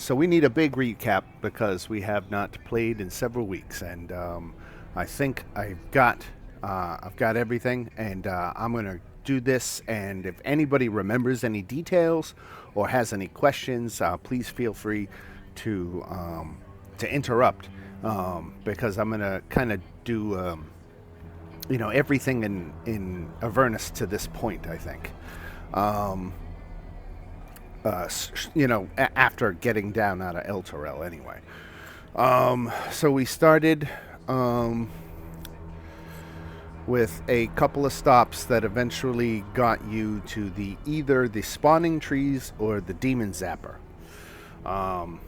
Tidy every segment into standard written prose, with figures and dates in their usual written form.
So we need a big recap because we have not played in several weeks, and I think I've got everything, and I'm gonna do this. And if anybody remembers any details or has any questions, please feel free to interrupt because I'm gonna kind of do everything in Avernus to this point. I think. Um, After getting down out of El Torel anyway. So we started um, with a couple of stops that eventually got you to either the spawning trees or the demon zapper. Um,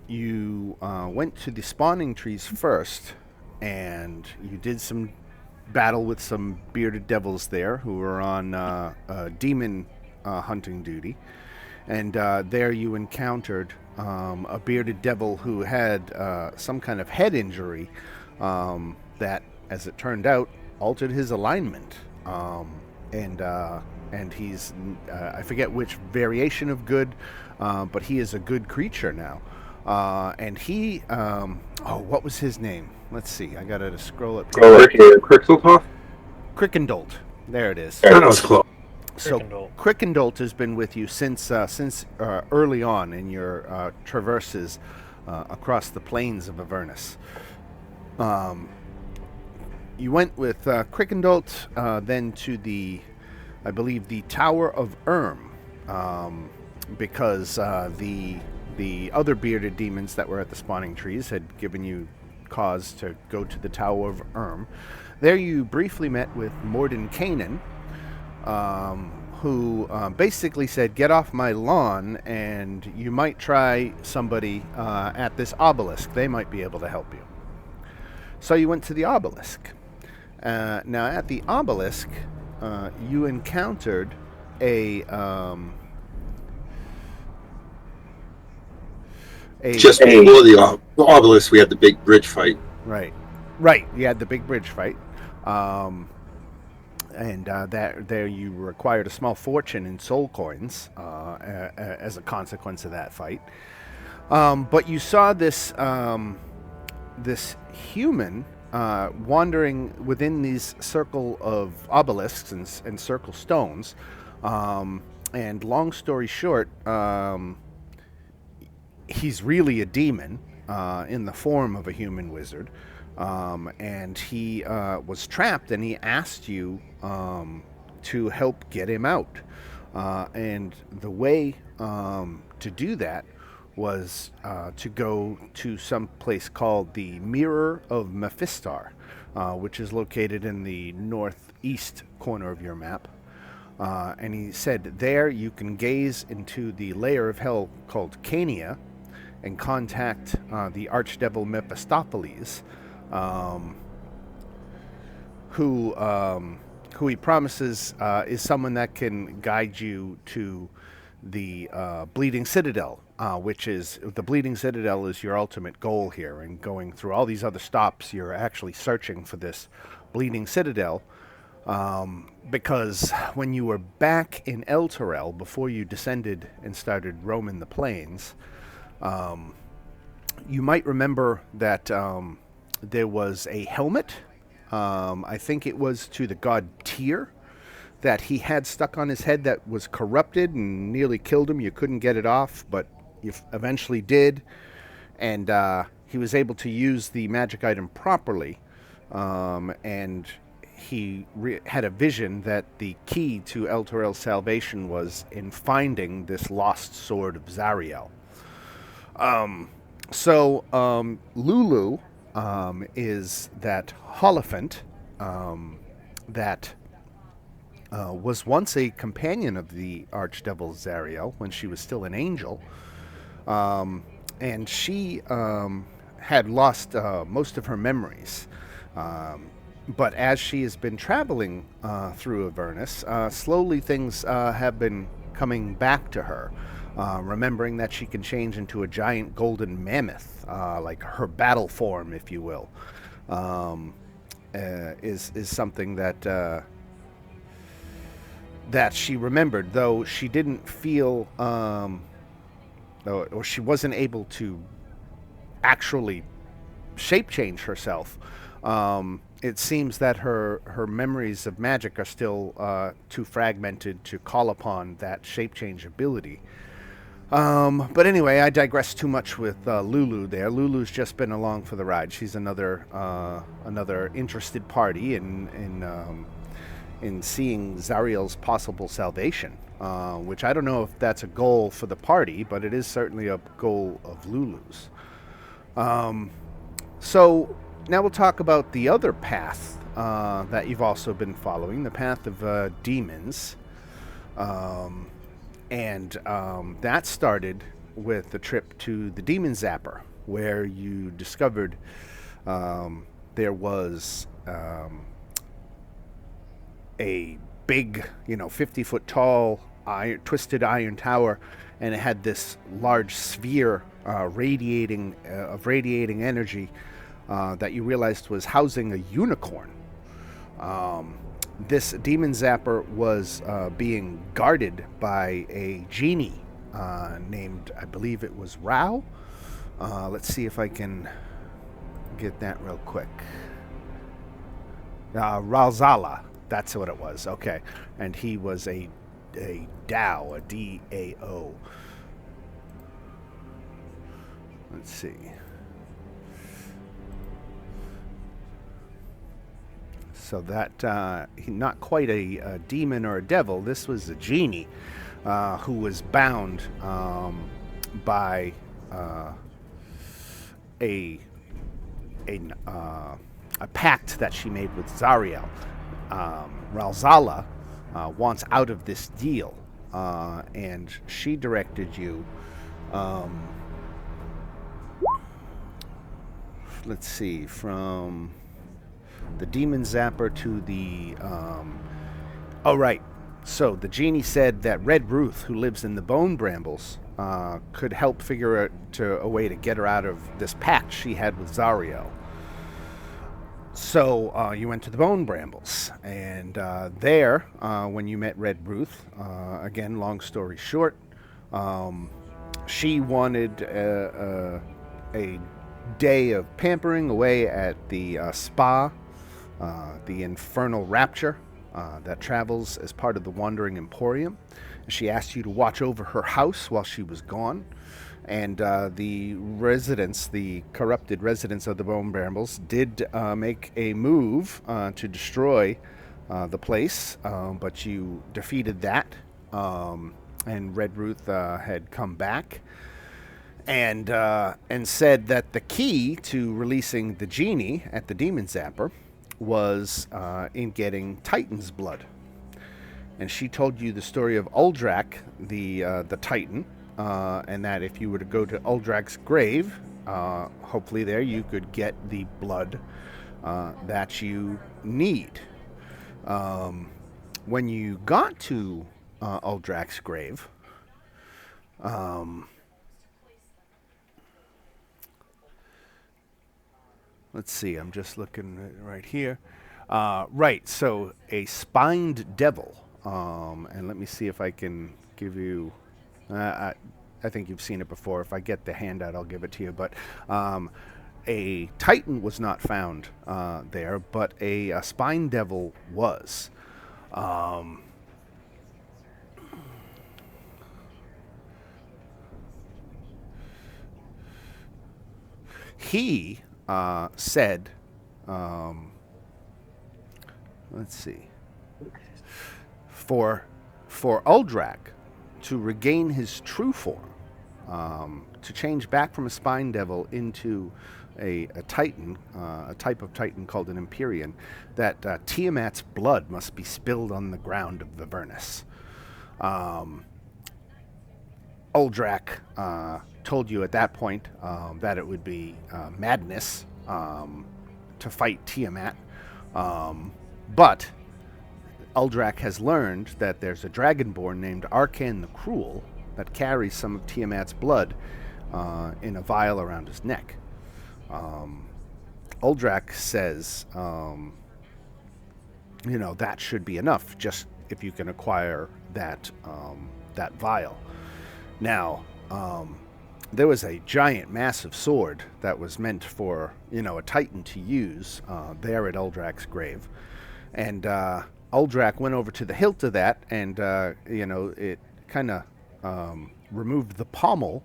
you went to the spawning trees first, and you did some battle with some bearded devils there who were on demon hunting duty. And there you encountered a bearded devil who had some kind of head injury that, as it turned out, altered his alignment. And he's, I forget which variation of good, but he is a good creature now. And he, what was his name? Let's see, I gotta scroll up here. Crixeltoff? Crickendolt. There it is. That was close. So Crickendolt has been with you since early on in your traverses across the plains of Avernus. You went with Crickendolt then to I believe, the Tower of Erm, because the other bearded demons that were at the spawning trees had given you cause to go to the Tower of Erm. There you briefly met with Morden Kanan, who basically said, get off my lawn, and you might try somebody at this obelisk. They might be able to help you. So you went to the obelisk. Now, at the obelisk, you encountered just before the obelisk, we had the big bridge fight. Right. You had the big bridge fight. And there you required a small fortune in soul coins as a consequence of that fight. But you saw this human wandering within these circle of obelisks and circle stones. And long story short, he's really a demon in the form of a human wizard. And he was trapped, and he asked you to help get him out. And the way to do that was to go to some place called the Mirror of Mephistar, which is located in the northeast corner of your map. And he said there you can gaze into the layer of hell called Cania and contact the archdevil Mephistopheles, who he promises is someone that can guide you to the Bleeding Citadel, which is the Bleeding Citadel is your ultimate goal here. And going through all these other stops, you're actually searching for this Bleeding Citadel, because when you were back in El Torel before you descended and started roaming the plains, you might remember that there was a helmet. I think it was to the god Tyr that he had stuck on his head that was corrupted and nearly killed him. You couldn't get it off, but you eventually did. And he was able to use the magic item properly. And he had a vision that the key to El Torel's salvation was in finding this lost sword of Zariel. So Lulu is that Holophant that was once a companion of the Archdevil Zariel when she was still an angel. And she had lost most of her memories. But as she has been traveling through Avernus, slowly things have been coming back to her. Remembering that she can change into a giant golden mammoth, like her battle form, if you will, is something that she remembered, though she didn't feel or she wasn't able to actually shape change herself. It seems that her memories of magic are still too fragmented to call upon that shape change ability. But anyway, I digress too much with Lulu there. Lulu's just been along for the ride. She's another interested party in seeing Zariel's possible salvation, which I don't know if that's a goal for the party, but it is certainly a goal of Lulu's. So now we'll talk about the other path that you've also been following, the path of demons. That started with the trip to the Demon Zapper, where you discovered there was a big, 50-foot tall, twisted iron tower, and it had this large sphere radiating energy that you realized was housing a unicorn. This demon zapper was being guarded by a genie named, I believe it was Rao. Let's see if I can get that real quick. Ralzala, that's what it was. Okay, and he was a Dao, a D-A-O. Let's see. So that, not quite a demon or a devil, this was a genie who was bound by a pact that she made with Zariel. Ralzala wants out of this deal, and she directed you, let's see, from the demon zapper to the right. So the genie said that Red Ruth, who lives in the Bone Brambles, could help figure out a way to get her out of this pact she had with Zariel. So you went to the Bone Brambles, and there, when you met Red Ruth, again, long story short, she wanted a day of pampering away at the spa, the Infernal Rapture, that travels as part of the Wandering Emporium. She asked you to watch over her house while she was gone. And the residents, the corrupted residents of the Bone Brambles, did make a move to destroy the place, but you defeated that. And Red Ruth had come back and said that the key to releasing the genie at the Demon Zapper was in getting Titan's blood. And she told you the story of Uldrak, the Titan, and that if you were to go to Uldrak's grave, hopefully there you could get the blood that you need. When you got to Uldrak's grave, let's see, I'm just looking right here. Right, so a spined devil. And let me see if I can give you... I think you've seen it before. If I get the handout, I'll give it to you. But a Titan was not found there, but a spined devil was. He said, let's see, for Uldrak to regain his true form, to change back from a spine devil into a Titan, a type of Titan called an Empyrean, that Tiamat's blood must be spilled on the ground of Avernus. Uldrak told you at that point that it would be madness to fight Tiamat, but Uldrak has learned that there's a dragonborn named Arkan the Cruel that carries some of Tiamat's blood in a vial around his neck. Uldrak says, that should be enough, just if you can acquire that vial. Now, there was a giant, massive sword that was meant for, a Titan to use there at Uldrak's grave. And Uldrak went over to the hilt of that, and, it kind of removed the pommel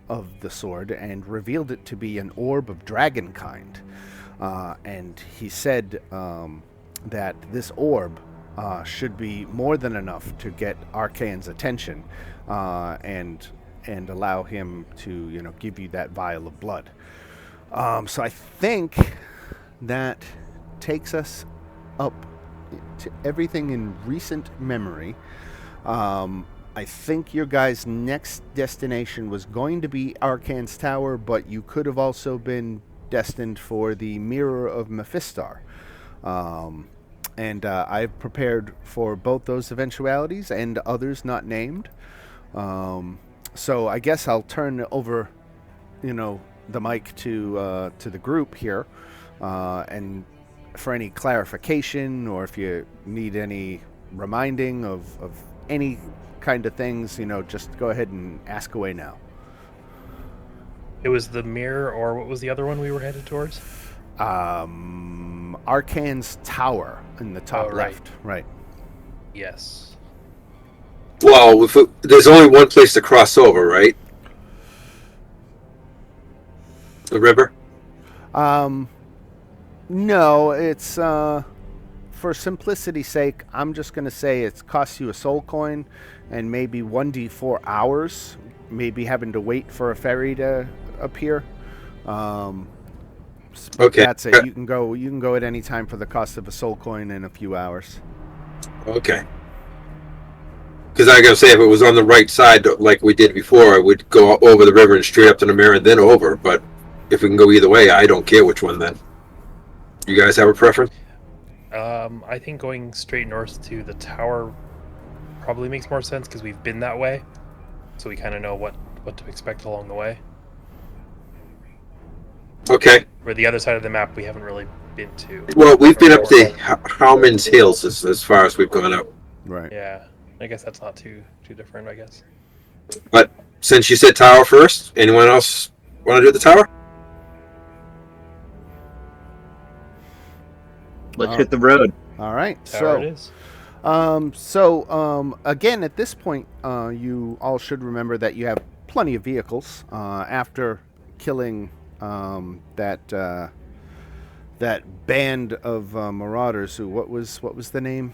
of the sword and revealed it to be an orb of dragon kind. And he said that this orb should be more than enough to get Arcane's attention and allow him to, give you that vial of blood. So I think that takes us up to everything in recent memory. I think your guys' next destination was going to be Arcane's Tower, but you could have also been destined for the Mirror of Mephistar. And I've prepared for both those eventualities and others not named. So I guess I'll turn over, the mic to the group here, and for any clarification, or if you need any reminding of any kind of things, just go ahead and ask away now. It was the mirror, or what was the other one we were headed towards? Arcane's Tower in the top left. Right. Yes. Well, there's only one place to cross over, right? The river? No, it's for simplicity's sake, I'm just going to say it costs you a soul coin and maybe 1d4 hours, maybe having to wait for a ferry to appear. Okay. That's it. You can go at any time for the cost of a soul coin in a few hours. Okay. Because I gotta say, if it was on the right side like we did before, I would go over the river and straight up to the mirror and then over. But if we can go either way, I don't care which one then. You guys have a preference? I think going straight north to the tower probably makes more sense because we've been that way, so we kind of know what to expect along the way. Okay. Where the other side of the map we haven't really been to. Well, we've been up the Howman's Hills as far as we've gone up. Right. Yeah, I guess that's not too different, I guess. But since you said tower first, anyone else want to do the tower? Let's hit the road. All right. Tower it is. Again, at this point, you all should remember that you have plenty of vehicles. After killing that band of marauders, who what was the name?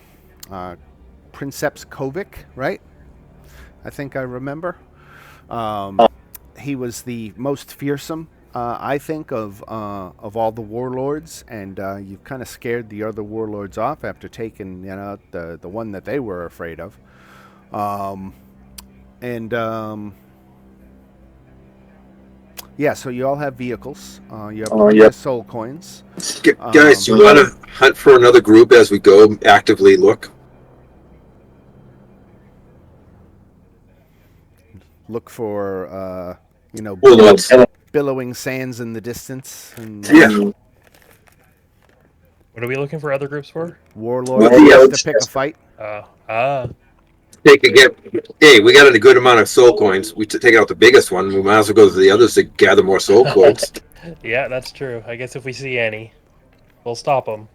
Princeps Kovic, right? I think I remember. He was the most fearsome, I think, of all the warlords, and you've kind of scared the other warlords off after taking, the one that they were afraid of. Yeah, so you all have vehicles. You have plenty of soul coins. Guys, do you want to hunt for another group as we go? Actively look. Look for, Warlords. billowing sands in the distance. And, Yeah. What are we looking for other groups for? Warlords to pick a fight. Hey, we got a good amount of soul coins. We take out the biggest one. We might as well go to the others to gather more soul coins. Yeah, that's true. I guess if we see any, we'll stop them.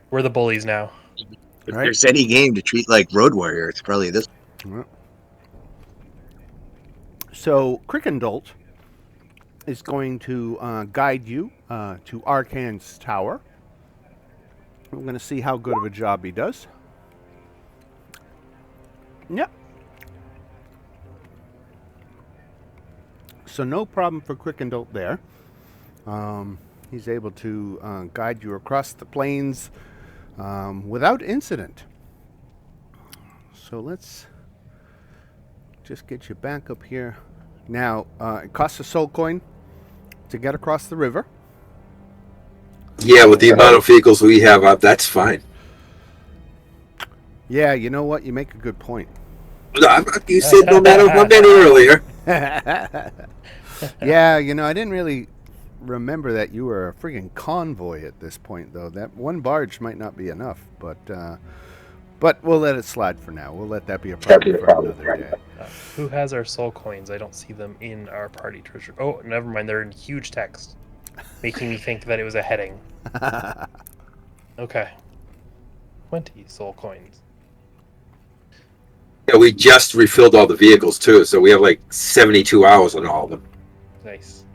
We're the bullies now. If there's any game to treat like Road Warrior, it's probably this. So, Crickendolt is going to guide you to Arcane's Tower. We're going to see how good of a job he does. Yep. So no problem for Crickendolt there. He's able to guide you across the plains without incident. So let's just get you back up here. Now, it costs a soul coin to get across the river. Yeah, with the amount of vehicles we have, that's fine. Yeah, you know what? You make a good point. You said no matter what many earlier. Yeah, I didn't really remember that you were a friggin' convoy at this point, though. That one barge might not be enough, but we'll let it slide for now. We'll let that be a problem for another day. Who has our soul coins? I don't see them in our party treasure. Oh, never mind. They're in huge text, making me think that it was a heading. Okay. 20 soul coins. Yeah, we just refilled all the vehicles too, so we have like 72 hours on all of them. Nice.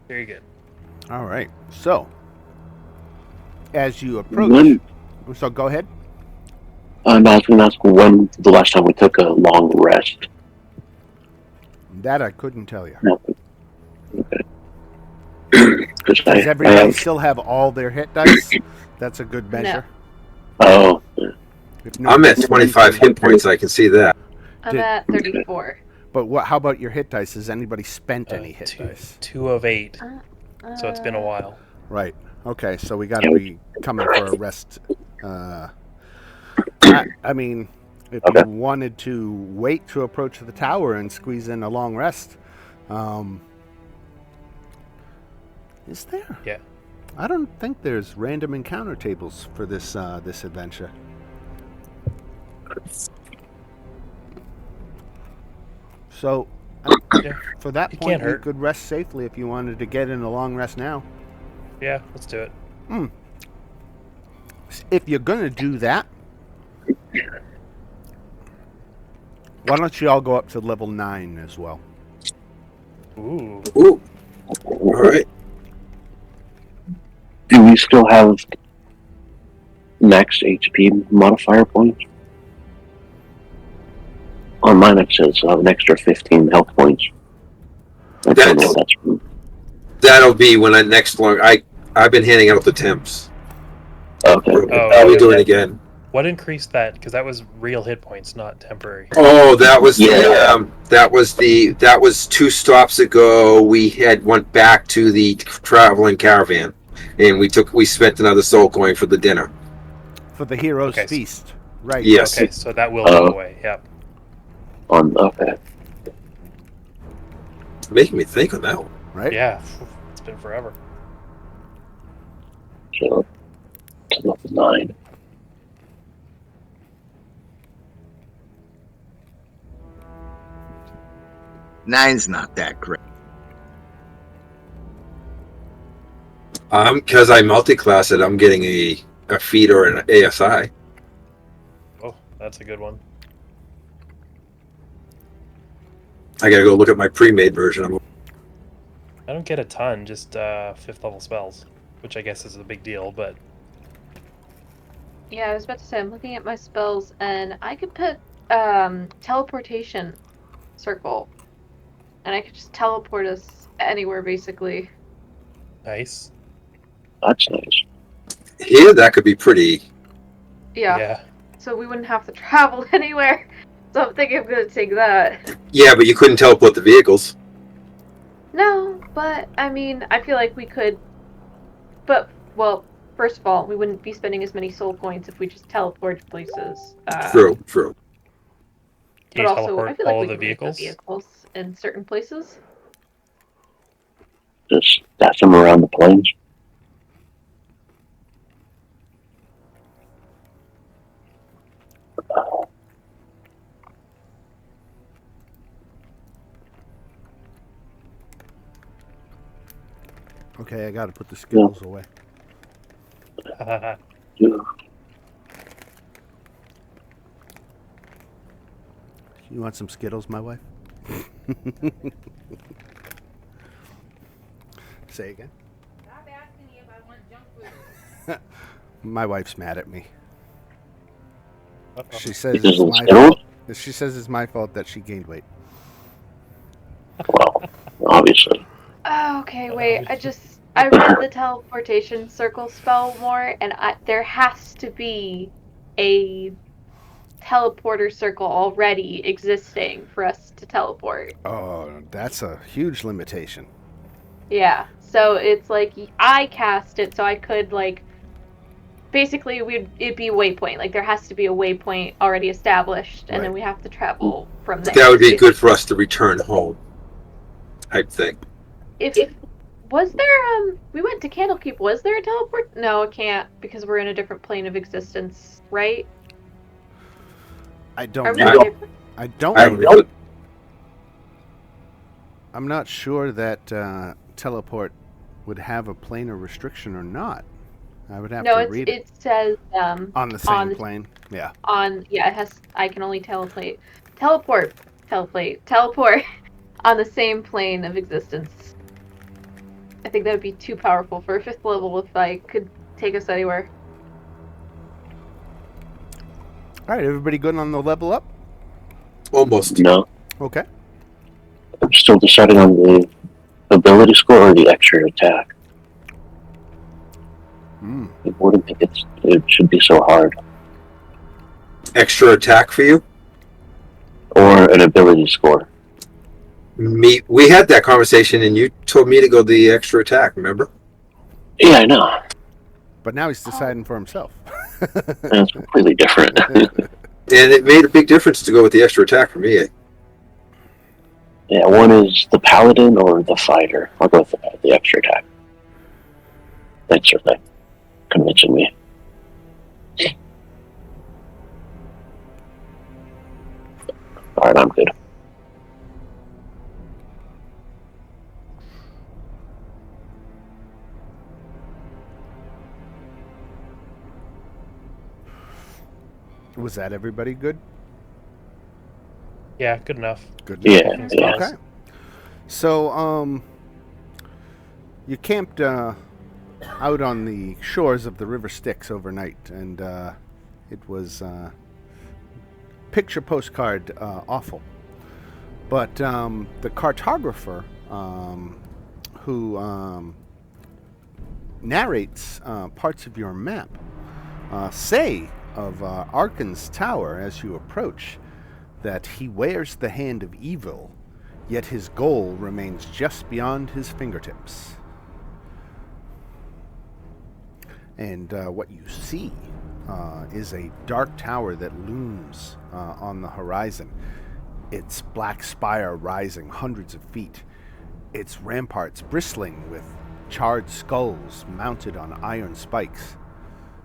Very good. All right. So, as you approach, When so go ahead. I was going to ask when the last time we took a long rest. That I couldn't tell you. No. Okay. Because Does everybody still have all their hit dice? That's a good measure. Oh, If I'm nobody at spends 25 any- hit points. I can see that. I'm Did- at 34. But how about your hit dice? Has anybody spent any hit dice? 2 of 8. So it's been a Uh, while. Right. Okay. So we got to be coming for a rest. I mean, if Okay. you wanted to wait to approach the tower and squeeze in a long rest, is there? Yeah. I don't think there's random encounter tables for this this adventure. So, Yeah. for that It point, can't you hurt. could rest safely if you wanted to get in a long rest now. Yeah, let's do it. If you're gonna do that, why don't you all go up to level 9 as well? Ooh. Ooh. All right. do we still have max HP modifier points? On mine it says I have an extra 15 health points. I don't know That's- if that's from. That'll be when I next long. I've been handing out the temps. Okay. I'll be doing it again. What increased that? Because that was real hit points, not temporary. Oh, that was Yeah. that was 2 stops ago. We went back to the traveling caravan, and we spent another soul coin for the dinner. For the hero's Okay, so- feast, right? Yes. Okay, so that will go away. Yep. Okay. Making me think on that one. Right. Yeah. It's been forever. So to level 9. Nine's not that great. Because I multi-class it, I'm getting a feat or an ASI. Oh, that's a good one. I gotta go look at my pre-made version. I don't get a ton, just 5th level spells, which I guess is a big deal, but Yeah, I was about to say, I'm looking at my spells, and I could put teleportation circle, and I could just teleport us anywhere, basically. nice. That's nice. Here, that could be pretty. Yeah. So we wouldn't have to travel anywhere. So I'm thinking I'm gonna take that. Yeah, but you couldn't teleport the vehicles. No, but I mean, I feel like we could. But well, first of all, we wouldn't be spending as many soul points if we just teleport places. True. Can But you also, teleport I feel all like of we the could make the vehicles? vehicles in certain places. Just stash them around the plains. Okay, I got to put the Skittles away. Yeah. You want some Skittles, my wife? Say again. Stop asking me if I want junk food. My wife's mad at me. Uh-oh. She says Because it's of my Skittles? fault. She says it's my fault that she gained weight. Well, obviously. Oh, okay, wait. I read the teleportation circle spell more, and there has to be a teleporter circle already existing for us to teleport. Oh, that's a huge limitation. Yeah, so it's like I cast it, so I could basically it'd be a waypoint. Like there has to be a waypoint already established, and then Right. we have to travel from there. That would be good for us to return home. Type thing. Was there we went to Candlekeep, was there a teleport? No, it can't, because we're in a different plane of existence, right? I Are don't we know. okay? I don't I know. I'm not sure that teleport would have a planar restriction or not. I would have No, to read it. it says On the on same the plane? Yeah. yeah, it has I can only teleport on the same plane of existence. I think that would be too powerful for a 5th level if I could take us anywhere. All right, everybody good on the level up? Almost. No, Okay. I'm still deciding on the ability score or the extra attack. I wouldn't think it should be so hard. Extra attack for you? Or an ability score. We had that conversation, and you told me to go the extra attack. Remember? Yeah, I know. But now he's deciding for himself. That's completely different. And it made a big difference to go with the extra attack for me. Yeah, one is the paladin or the fighter. I'll go with the extra attack. Thanks for convincing me. Alright, I'm good. Was that everybody good? Yeah, good enough. Good. Yeah, Thanks, yeah. guys. Okay. So, you camped out on the shores of the River Styx overnight, and it was picture postcard awful. But the cartographer who narrates parts of your map say of Arkan's tower as you approach that he wears the hand of evil, yet his goal remains just beyond his fingertips. And what you see is a dark tower that looms on the horizon, its black spire rising hundreds of feet, its ramparts bristling with charred skulls mounted on iron spikes.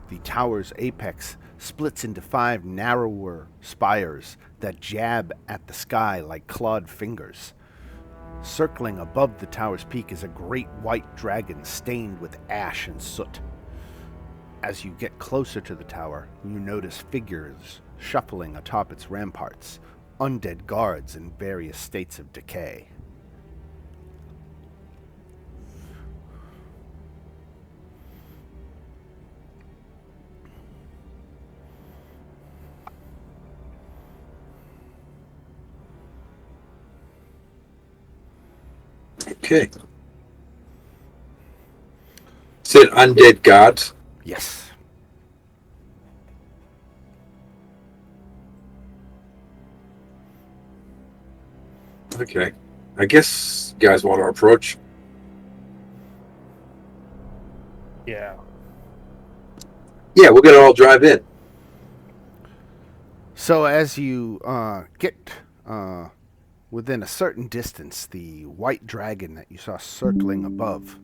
The tower's apex splits into 5 narrower spires that jab at the sky like clawed fingers. Circling above the tower's peak is a great white dragon stained with ash and soot. As you get closer to the tower, you notice figures shuffling atop its ramparts, undead guards in various states of decay. Okay. Said undead gods. Yes. Okay. I guess you guys want to approach. Yeah. Yeah, we're gonna all drive in. So as you get within a certain distance, the white dragon that you saw circling above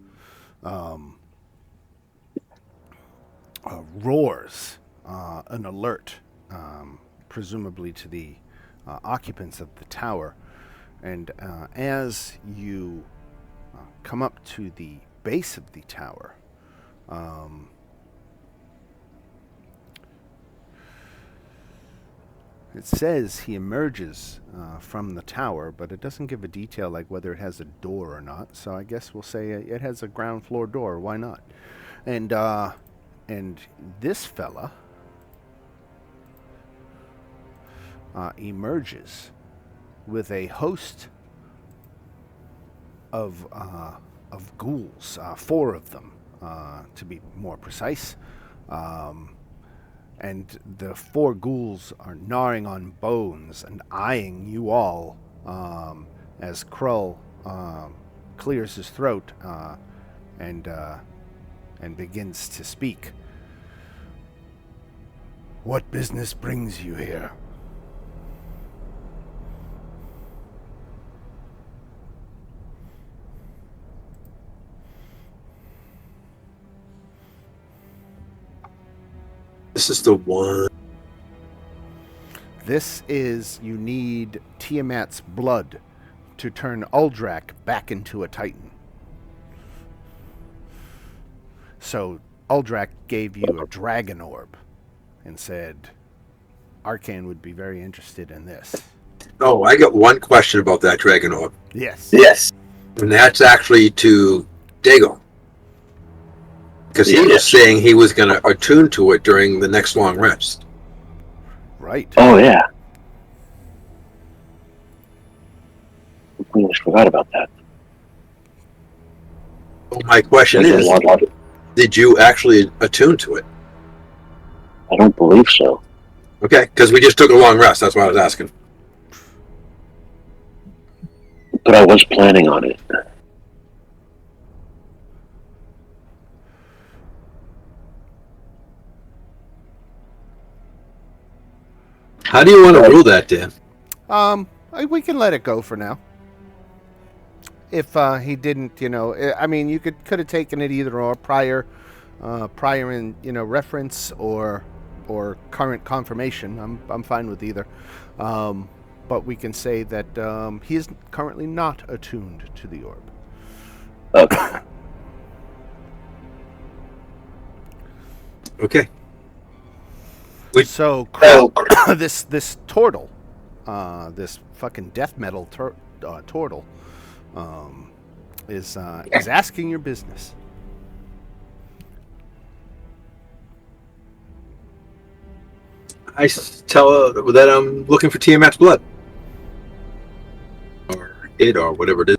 roars an alert, presumably to the occupants of the tower. And as you come up to the base of the tower, it says he emerges from the tower, but it doesn't give a detail like whether it has a door or not. So I guess we'll say it has a ground floor door. Why not? And this fella emerges with a host of ghouls, 4 of them, to be more precise. And the 4 ghouls are gnawing on bones and eyeing you all as Krull clears his throat and begins to speak. What business brings you here? This is the one. This is, you need Tiamat's blood to turn Uldrak back into a Titan. So Uldrak gave you a dragon orb and said Arcane would be very interested in this. Oh, I got one question about that dragon orb. Yes. Yes. And that's actually to Dago. Because he was saying he was going to attune to it during the next long rest. Right. Oh, yeah. I completely forgot about that. Well, my question There's is, a lot of- did you actually attune to it? I don't believe so. Okay, because we just took a long rest. That's why I was asking. But I was planning on it. How do you want to rule that, Dan? We can let it go for now. If he didn't, I mean, you could have taken it either or prior in reference or current confirmation. I'm fine with either. But we can say that he is currently not attuned to the orb. Okay. Okay. So this turtle, this fucking death metal turtle, is asking your business. I tell her that I'm looking for Tiamat's blood. Or it, or whatever it is.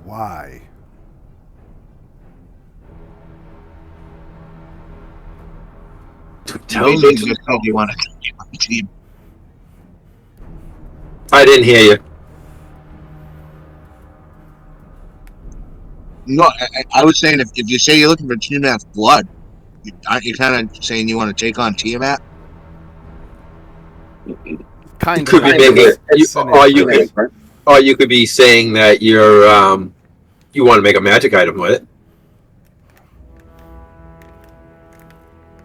Why? Tell You me. just said you want to on the team. I didn't hear you. No, I was saying if you say you're looking for Tiamat's blood, aren't you kind of saying you want to take on Tiamat? Kind You of. could be making it, or you could be saying that you're you want to make a magic item with it.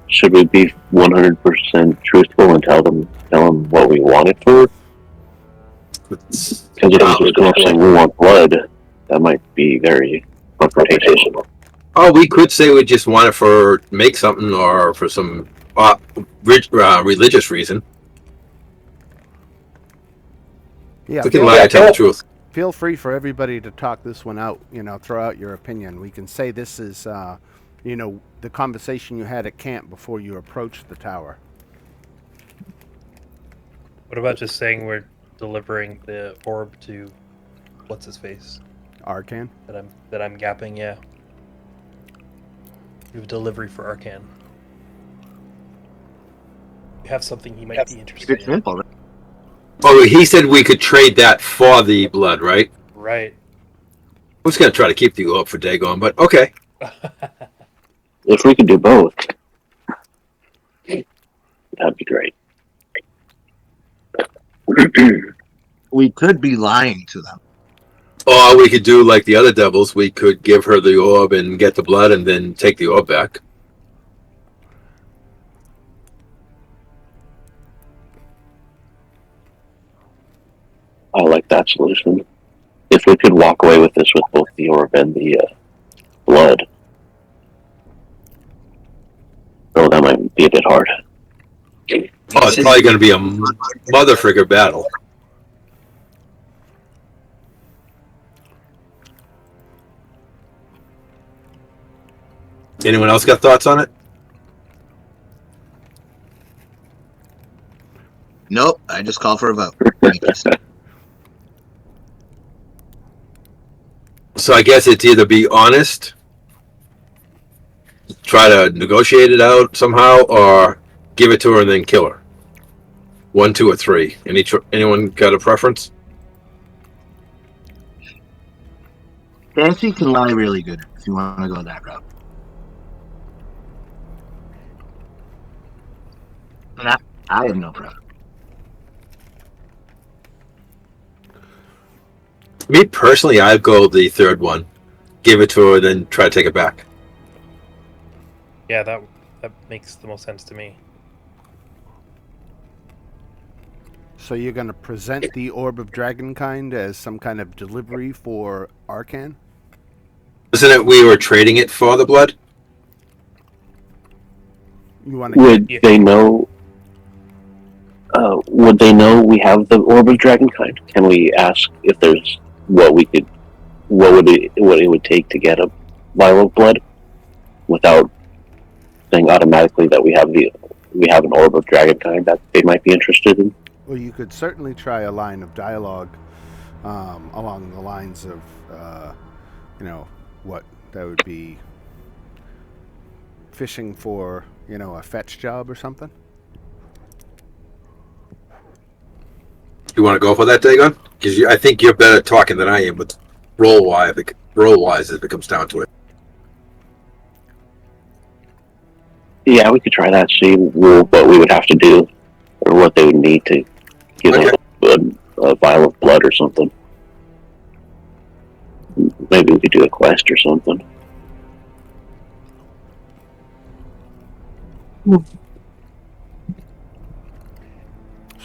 Should we be 100% truthful and tell them what we want it for? Because if we just come up saying we want blood, that might be very confrontational. Oh, we could say we just want it for make something or for some religious reason. Yeah, We can lie and tell the truth. feel free for everybody to talk this one out. Throw out your opinion. We can say this is, the conversation you had at camp before you approached the tower. What about just saying we're delivering the orb to what's his face Arcan? that I'm gapping? Yeah, we have delivery for Arcan. We have something he might be interested It's in. simple. Right? Oh, he said we could trade that for the blood, right? Right. I was going to try to keep the orb for Dagon, but okay. If we could do both, that'd be great. We could be lying to them. Or we could do like the other devils. We could give her the orb and get the blood and then take the orb back. I like that solution. If we could walk away with this with both the orb and the blood. Oh, that might be a bit hard. Oh, it's probably going to be a mother frigger battle. Anyone else got thoughts on it? Nope, I just call for a vote. So I guess it's either be honest, try to negotiate it out somehow, or give it to her and then kill her. 1, 2, or 3. Anyone got a preference? Fancy can lie really good if you want to go that route. And I have no preference. Me personally, I'd go the third one. give it to her, then try to take it back. Yeah, that makes the most sense to me. So you're going to present the Orb of Dragonkind as some kind of delivery for Arcan? Isn't it we were trading it for the blood? You want to Would Yeah. they know? Would they know we have the Orb of Dragonkind? Can we ask if there's what it would take to get a vial of blood without saying automatically that we have an Orb of Dragonkind that they might be interested in? Well, you could certainly try a line of dialogue along the lines of, what that would be fishing for, a fetch job or something. You want to go for that, Dagon? Because I think you're better at talking than I am with roll-wise if it comes down to it. Yeah, we could try that. See what we would have to do, or what they would need to give a vial of blood or something. Maybe we could do a quest or something.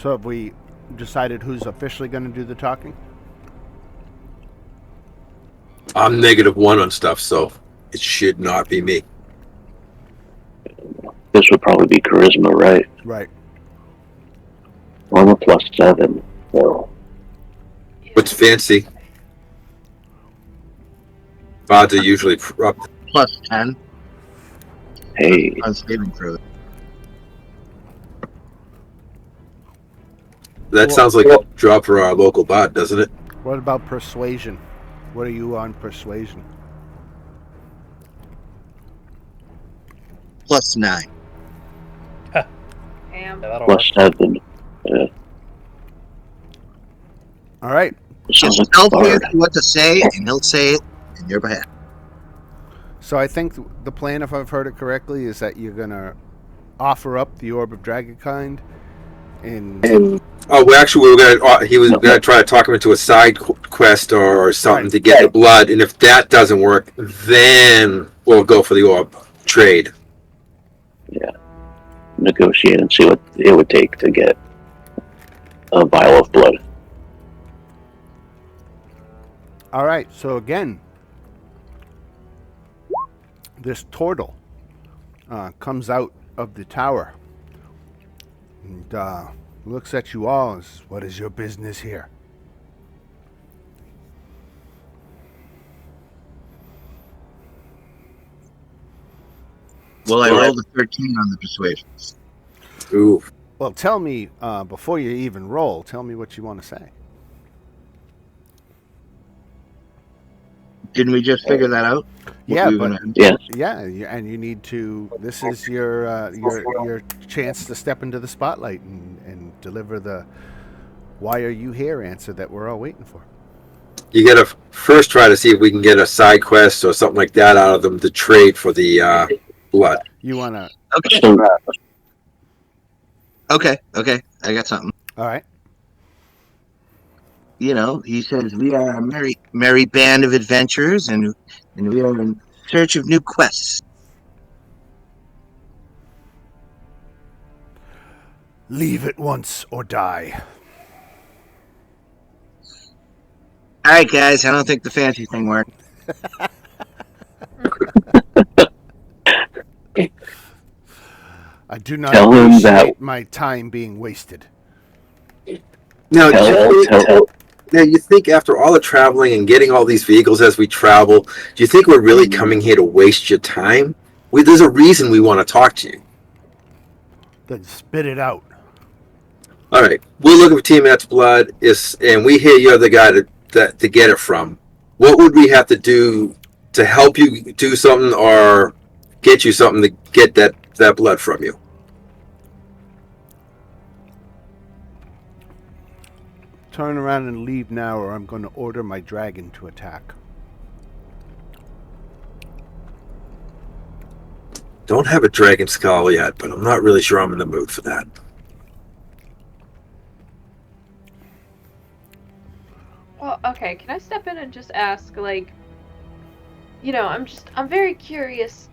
So have we decided who's officially going to do the talking? I'm -1 on stuff, so it should not be me. This would probably be charisma, right? Right. I'm a +7. So What's fancy? Odds are usually up. +10 hey, on saving throw. That sounds like a job for our local bot, doesn't it? What about persuasion? What are you on persuasion? +9. Damn. Yeah, that'll work. +7. Yeah. All right. Sounds Just like tell a bard. Fancy what to say, and he'll say it in your behalf. So I think the plan, if I've heard it correctly, is that you're going to offer up the Orb of Dragonkind and Oh, well, actually, he was gonna try to talk him into a side quest or something Right. to get the blood, and if that doesn't work, then we'll go for the orb trade. Negotiate and see what it would take to get a vial of blood. all right. So again, this turtle comes out of the tower and looks at you all as, what is your business here? Well, I rolled a 13 on the persuasion. Ooh, Well, tell me, before you even roll, tell me what you want to say. Didn't we just figure that out? Yeah, We were but gonna- Yeah, and you need to. This is your chance to step into the spotlight and deliver the "Why are you here?" answer that we're all waiting for. you gotta first try to see if we can get a side quest or something like that out of them to trade for the blood. You want to? Okay. so Okay. I got something. All right. He says we are a merry band of adventurers, and we are in search of new quests. Leave at once or die. All right, guys. I don't think the fancy thing worked. I do not Tell him appreciate that- my time being wasted. Now, tell now, you think after all the traveling and getting all these vehicles as we travel, do you think we're really coming here to waste your time? There's a reason we want to talk to you. Then spit it out. All right, we're looking for Team X blood, and we hear you're the guy to get it from. What would we have to do to help you do something or get you something to get that blood from you? Turn around and leave now, or I'm going to order my dragon to attack. Don't have a dragon skull yet, but I'm not really sure I'm in the mood for that. Well, okay. Can I step in and just ask, like, I'm very curious.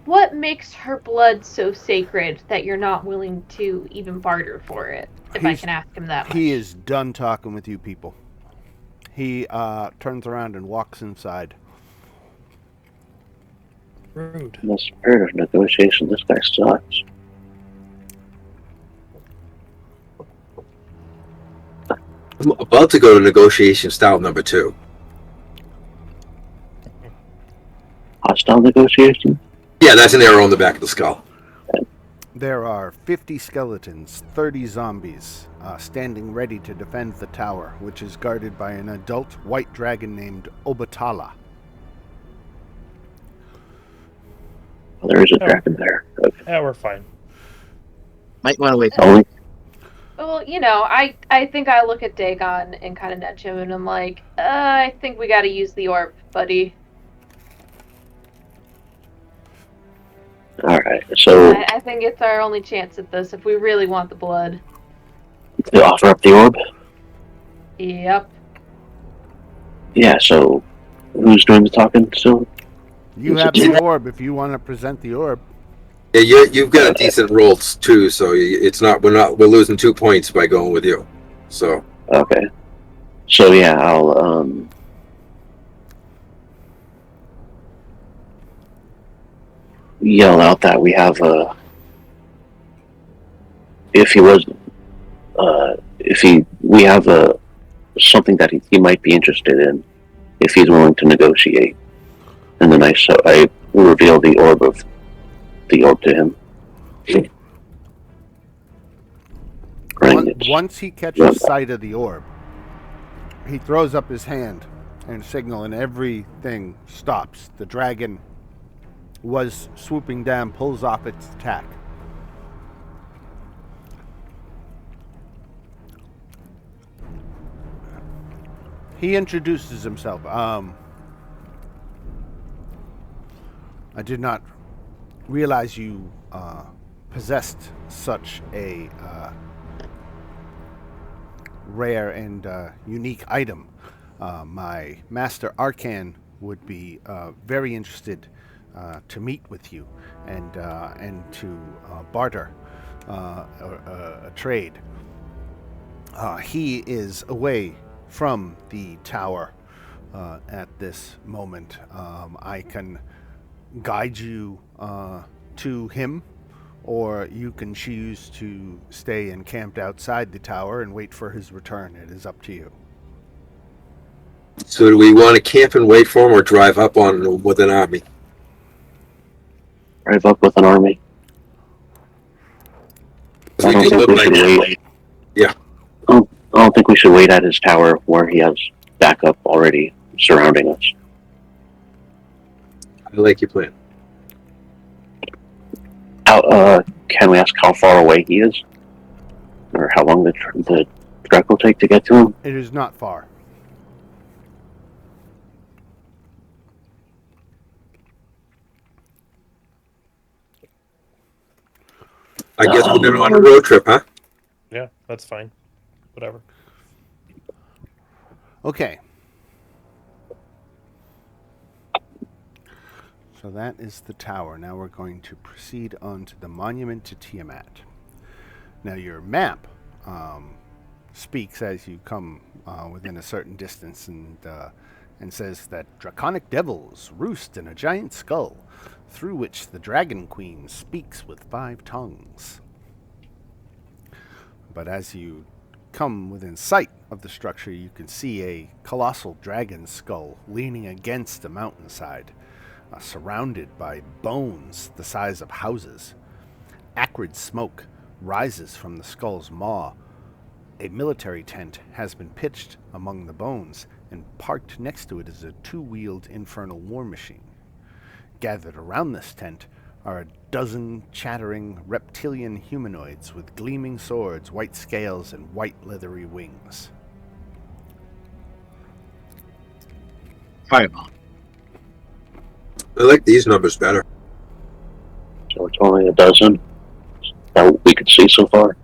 What makes her blood so sacred that you're not willing to even barter for it? If I He's can ask him that much. he is done talking with you people. He turns around and walks inside. Rude. In the spirit of negotiation, this guy sucks. I'm about to go to negotiation style number 2. Hostile negotiation? Yeah, that's an arrow on the back of the skull. There are 50 skeletons, 30 zombies, standing ready to defend the tower, which is guarded by an adult white dragon named Obatala. Well, there is a dragon there. Yeah, we're fine. Might want to wait. Only Well, I think I look at Dagon and kind of nudge him, and I'm like, I think we got to use the orb, buddy. Alright, so I think it's our only chance at this if we really want the blood. to offer up the orb? Yep. Yeah, so who's doing the talking still? You have the orb if you want to present the orb. Yeah, you've got a decent roll too, so we're losing 2 points by going with you. So Okay. So yeah, I'll yell out that we have we have something that he might be interested in if he's willing to negotiate. And then I reveal the orb to him. Once he catches sight of the orb, he throws up his hand and signal, and everything stops. The dragon was swooping down, pulls off its attack. He introduces himself. I did not realize you possessed such a rare and unique item. My master Arcan would be very interested to meet with you and to barter a trade. He is away from the tower at this moment. I can guide you to him, or you can choose to stay encamped outside the tower and wait for his return. It is up to you. do we want to camp and wait for him, or drive up on him with an army? Drive up with an army. I don't think we should wait. Yeah. I don't think we should wait at his tower where he has backup already surrounding us. I like your plan. Can we ask how far away he is? Or how long the trek will take to get to him? It is not far. I guess we're going on a road trip, huh? Yeah, that's fine. Whatever. Okay. So that is the tower. Now we're going to proceed on to the monument to Tiamat. Now your map speaks as you come within a certain distance and says that draconic devils roost in a giant skull, through which the Dragon Queen speaks with 5 tongues. But as you come within sight of the structure, you can see a colossal dragon skull leaning against a mountainside, surrounded by bones the size of houses. Acrid smoke rises from the skull's maw. A military tent has been pitched among the bones, and parked next to it is a 2-wheeled infernal war machine. Gathered around this tent are a dozen chattering reptilian humanoids with gleaming swords, white scales, and white leathery wings. Fireball. I like these numbers better. So it's only a dozen that we could see so far.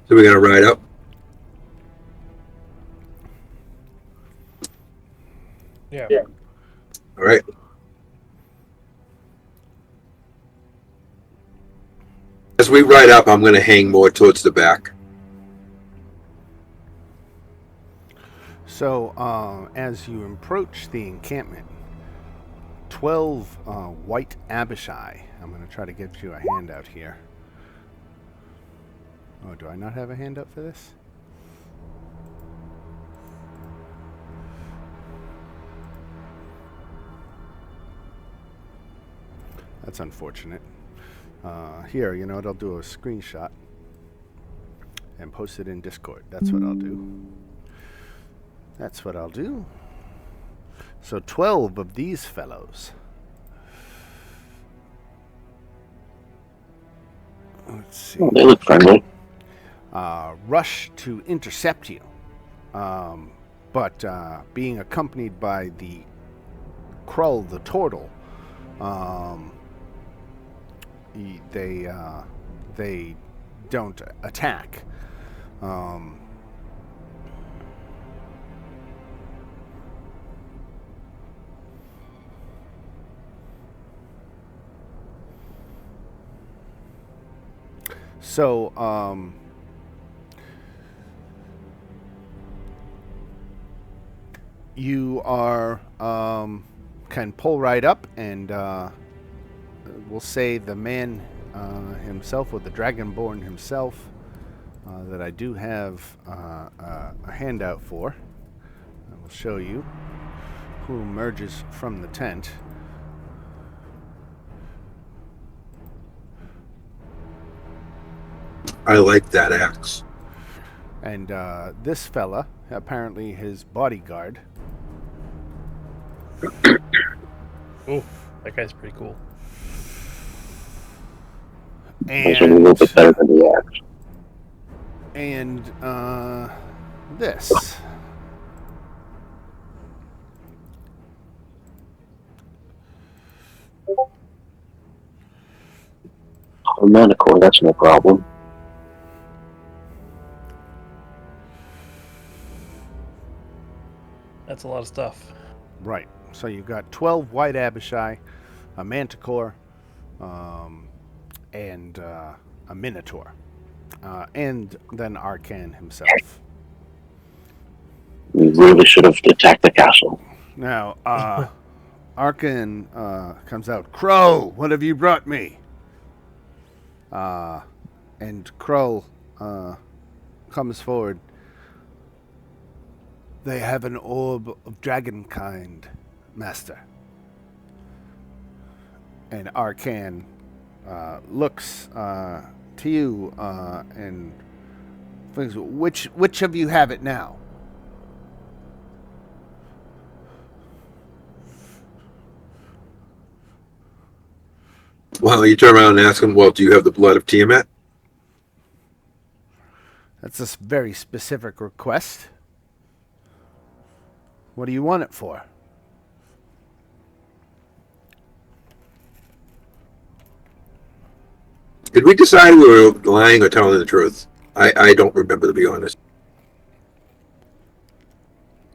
So we're gonna ride up. Yeah. All right. As we ride up, I'm gonna hang more towards the back. So, as you approach the encampment, 12 white Abishai. I'm going to try to get you a handout here. Oh, do I not have a handout for this? That's unfortunate. Here, you know what? I'll do a screenshot and post it in Discord. That's what I'll do. That's what I'll do. So 12 of these fellows. Let's see. Oh, they look friendly. Rush to intercept you. But being accompanied by the Krull, the turtle, they don't attack. So, you are can pull right up, and we'll say the man himself, or the Dragonborn himself, that I do have a handout for. I will show you who emerges from the tent. I like that axe. And this fella, apparently his bodyguard. Oh, that guy's pretty cool. Those are a little bit better than the axe. And this. A Manticore, that's no problem. That's a lot of stuff. Right. So you've got 12 white Abishai, a Manticore, and a Minotaur. And then Arcan himself. We really should have attacked the castle. Now, Arcan comes out. Crow, what have you brought me? And Crow comes forward. They have an orb of dragonkind, master. And Arcan looks to you and thinks, which of you have it now? Well, you turn around and ask him, well, do you have the blood of Tiamat? That's a very specific request. What do you want it for? Did we decide we were lying or telling the truth? I don't remember, to be honest.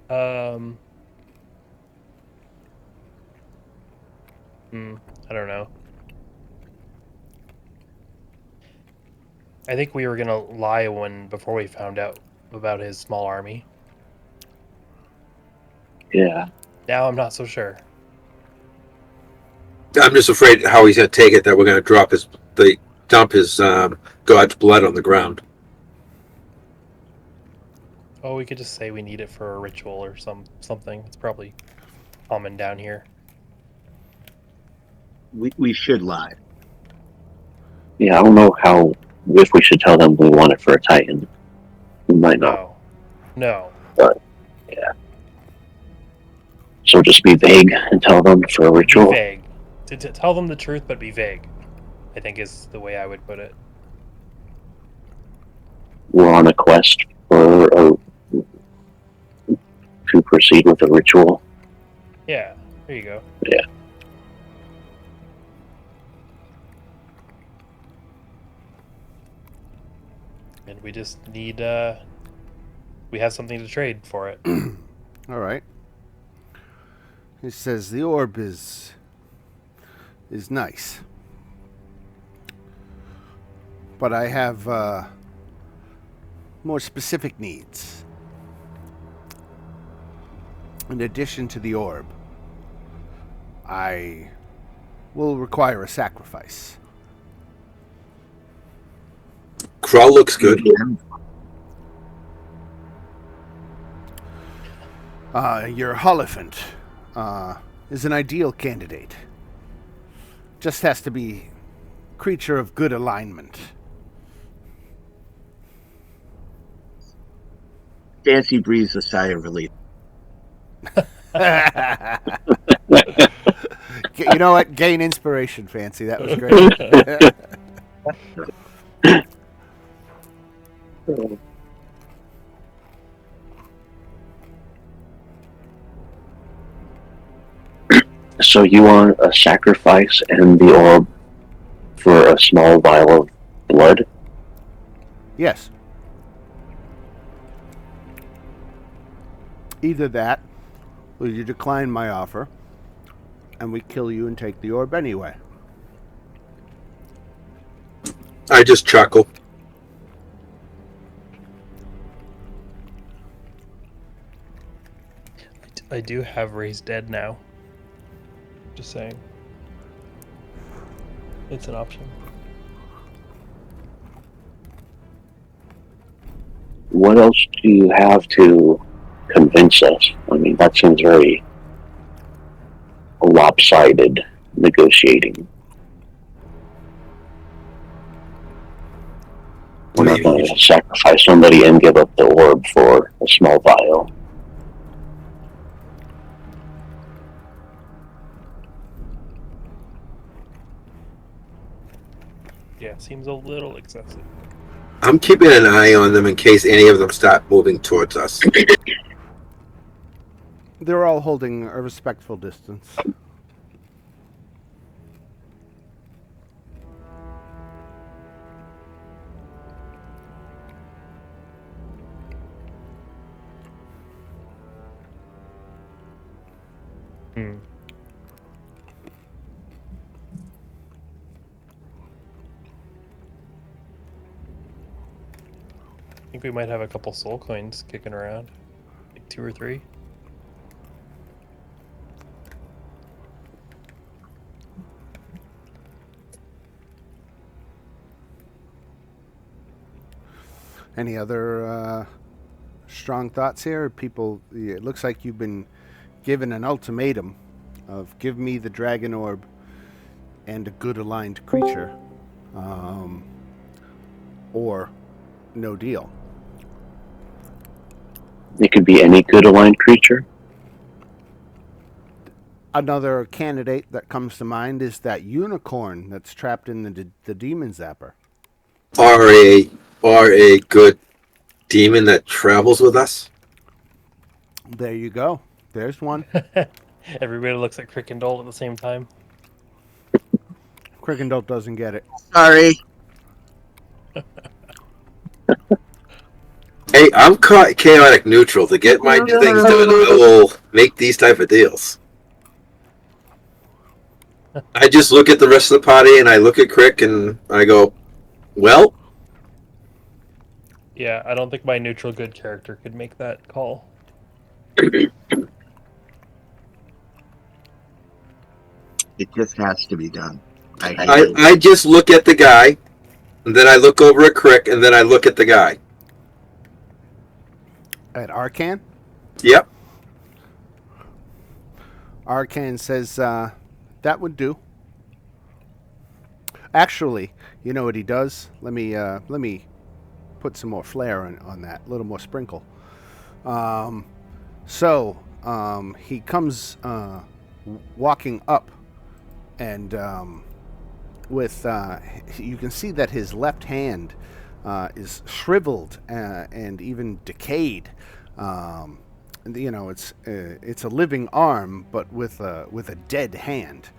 I don't know. I think we were gonna lie before we found out about his small army. Yeah. Now I'm not so sure. I'm just afraid how he's going to take it that we're going to dump his god's blood on the ground. Oh, we could just say we need it for a ritual or something. It's probably common down here. We should lie. Yeah, I don't know if we should tell them we want it for a Titan. We might not. No. But, yeah. So just be vague and tell them for a ritual. Be vague. To tell them the truth, but be vague, I think is the way I would put it. We're on a quest to proceed with a ritual. Yeah, there you go. Yeah. And we just need we have something to trade for it. All right. He says the orb is nice, but I have more specific needs. In addition to the orb, I will require a sacrifice. Crawl looks good. Your Holophant is an ideal candidate. Just has to be creature of good alignment. Dancy breathes a sigh of relief. You know what? Gain inspiration, Fancy. That was great. So you want a sacrifice and the orb for a small vial of blood? Yes. Either that, or you decline my offer, and we kill you and take the orb anyway. I just chuckle. I do have Raised Dead now. Just saying. It's an option. What else do you have to convince us? I mean, that seems very lopsided negotiating. We're not going to sacrifice somebody and give up the orb for a small vial. Yeah, seems a little excessive. I'm keeping an eye on them in case any of them start moving towards us. They're all holding a respectful distance. I think we might have a couple soul coins kicking around. Like 2 or 3. Any other strong thoughts here? People, it looks like you've been given an ultimatum of give me the dragon orb and a good aligned creature, or no deal. It could be any good aligned creature. Another candidate that comes to mind is that unicorn that's trapped in the demon zapper. Or a good demon that travels with us. There you go. There's one. Everybody looks at Crickendole at the same time. Crickendale doesn't get it. Sorry. Hey, I'm chaotic neutral. To get my things done, I will make these type of deals. I just look at the rest of the party and I look at Crick and I go, well, Yeah, I don't think my neutral good character could make that call. It just has to be done. I just look at the guy, and then I look over at Crick, and then I look at the guy. At Arcan? Yep. Arcan says, that would do. Actually, you know what he does? Let me put some more flair on that, a little more sprinkle. He comes walking up, and you can see that his left hand is shriveled and even decayed. It's a living arm, but with a dead hand,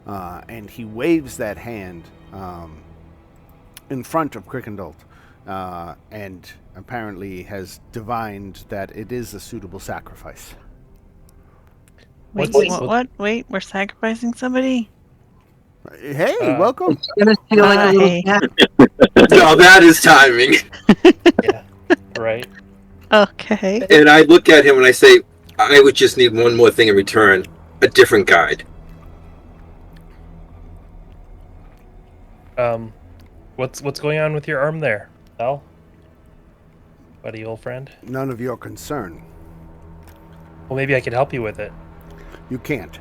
and he waves that hand in front of Crickendalt, and apparently has divined that it is a suitable sacrifice. Wait, What's- what? Wait, we're sacrificing somebody? Hey, Uh, welcome. Gonna feel like a little Hi. cat. No, that is timing. Yeah. Right. Okay. And I look at him and I say, I would just need one more thing in return, a different guide. What's going on with your arm there, Al? Buddy, old friend. None of your concern. Well, maybe I could help you with it. You can't.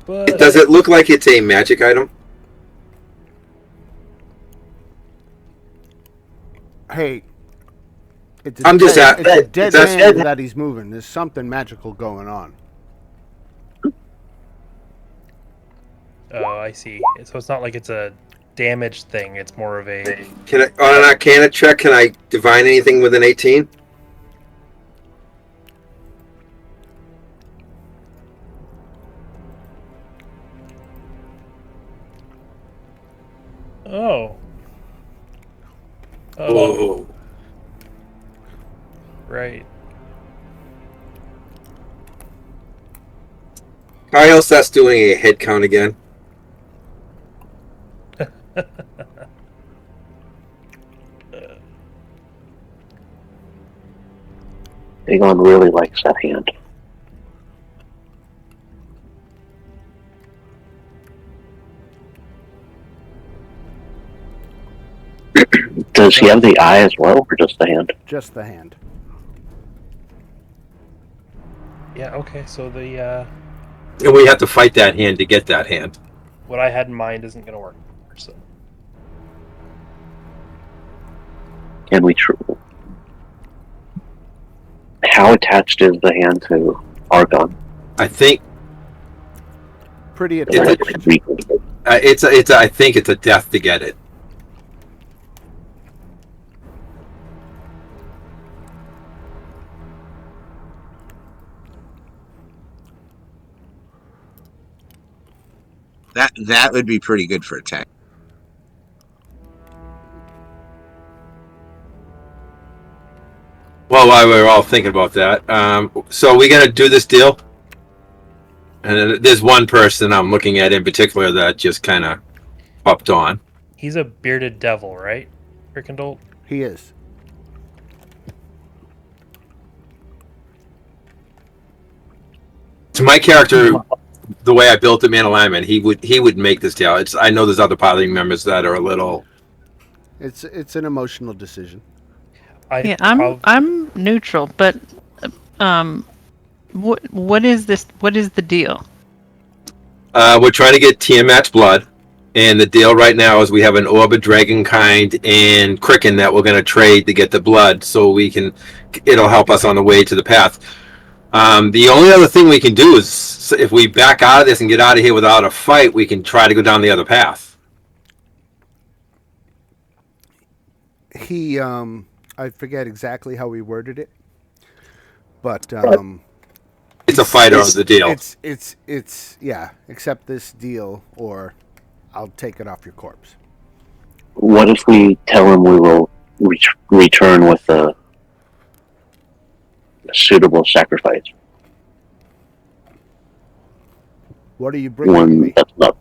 But Does it look like it's a magic item? Hey, it's I'm just dead, at- it's a dead that's- hand that he's moving. There's something magical going on. Oh, I see. So it's not like it's a damaged thing. It's more of a. Can I, on an Arcana check, can I divine anything with an 18? Oh. Oh, Whoa. right. Kyle starts doing a head count again. Dagon really likes that hand. Does he have the eye as well, or just the hand? Just the hand. Yeah. Okay. So the And we have to fight that hand to get that hand. what I had in mind isn't going to work. So Can we how attached is the hand to Argon? I think Pretty It's attached. I think it's a death to get it. That would be pretty good for attack. Well, while we're all thinking about that, so we're gonna do this deal. And there's one person I'm looking at in particular that just kind of popped on. he's a bearded devil, right? Kirkendall? He is. To my character, the way I built him in alignment, he would make this deal. I know there's other party members that are a little. It's an emotional decision. Yeah, I'm neutral, but what is this? What is the deal? We're trying to get Tiamat's blood, and the deal right now is we have an orb of dragonkind and Kraken that we're going to trade to get the blood, so it'll help us on the way to the path. The only other thing we can do is if we back out of this and get out of here without a fight, we can try to go down the other path. He, I forget exactly how he worded it, but It's a fighter of the deal. It's yeah. Accept this deal, or I'll take it off your corpse. What if we tell him we will return with a suitable sacrifice? What are you bringing One me? that's not.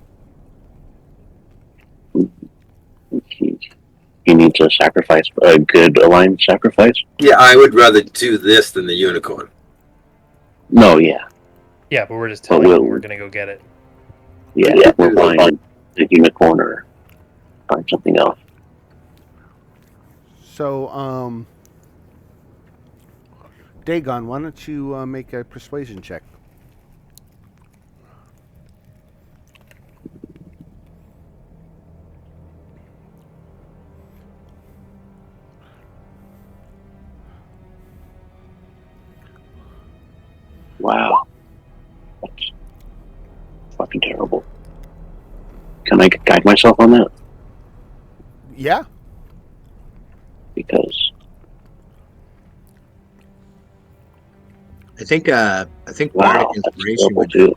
He needs a sacrifice, a good aligned sacrifice. Yeah, I would rather do this than the unicorn. No, yeah, Yeah, but we're just telling we'll- him we're going to go get it. yeah. We'll find the unicorn or find something else. So, Dagon, why don't you make a persuasion check? Wow, that's fucking terrible. Can I guide myself on that? Yeah. Because I think wow, bardic that's inspiration terrible would too.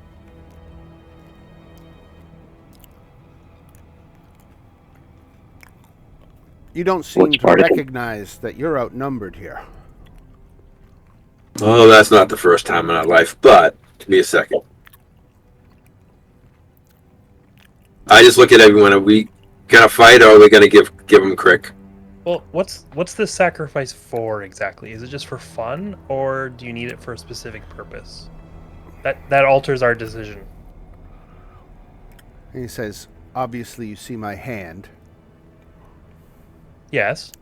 You don't seem What's to Bardic? recognize that you're outnumbered here. Oh, that's not the first time in our life, but give me a second. I just look at everyone. Are we gonna fight, or are we gonna give them crick? Well, what's the sacrifice for exactly? Is it just for fun, or do you need it for a specific purpose? That alters our decision. And he says, obviously you see my hand. Yes.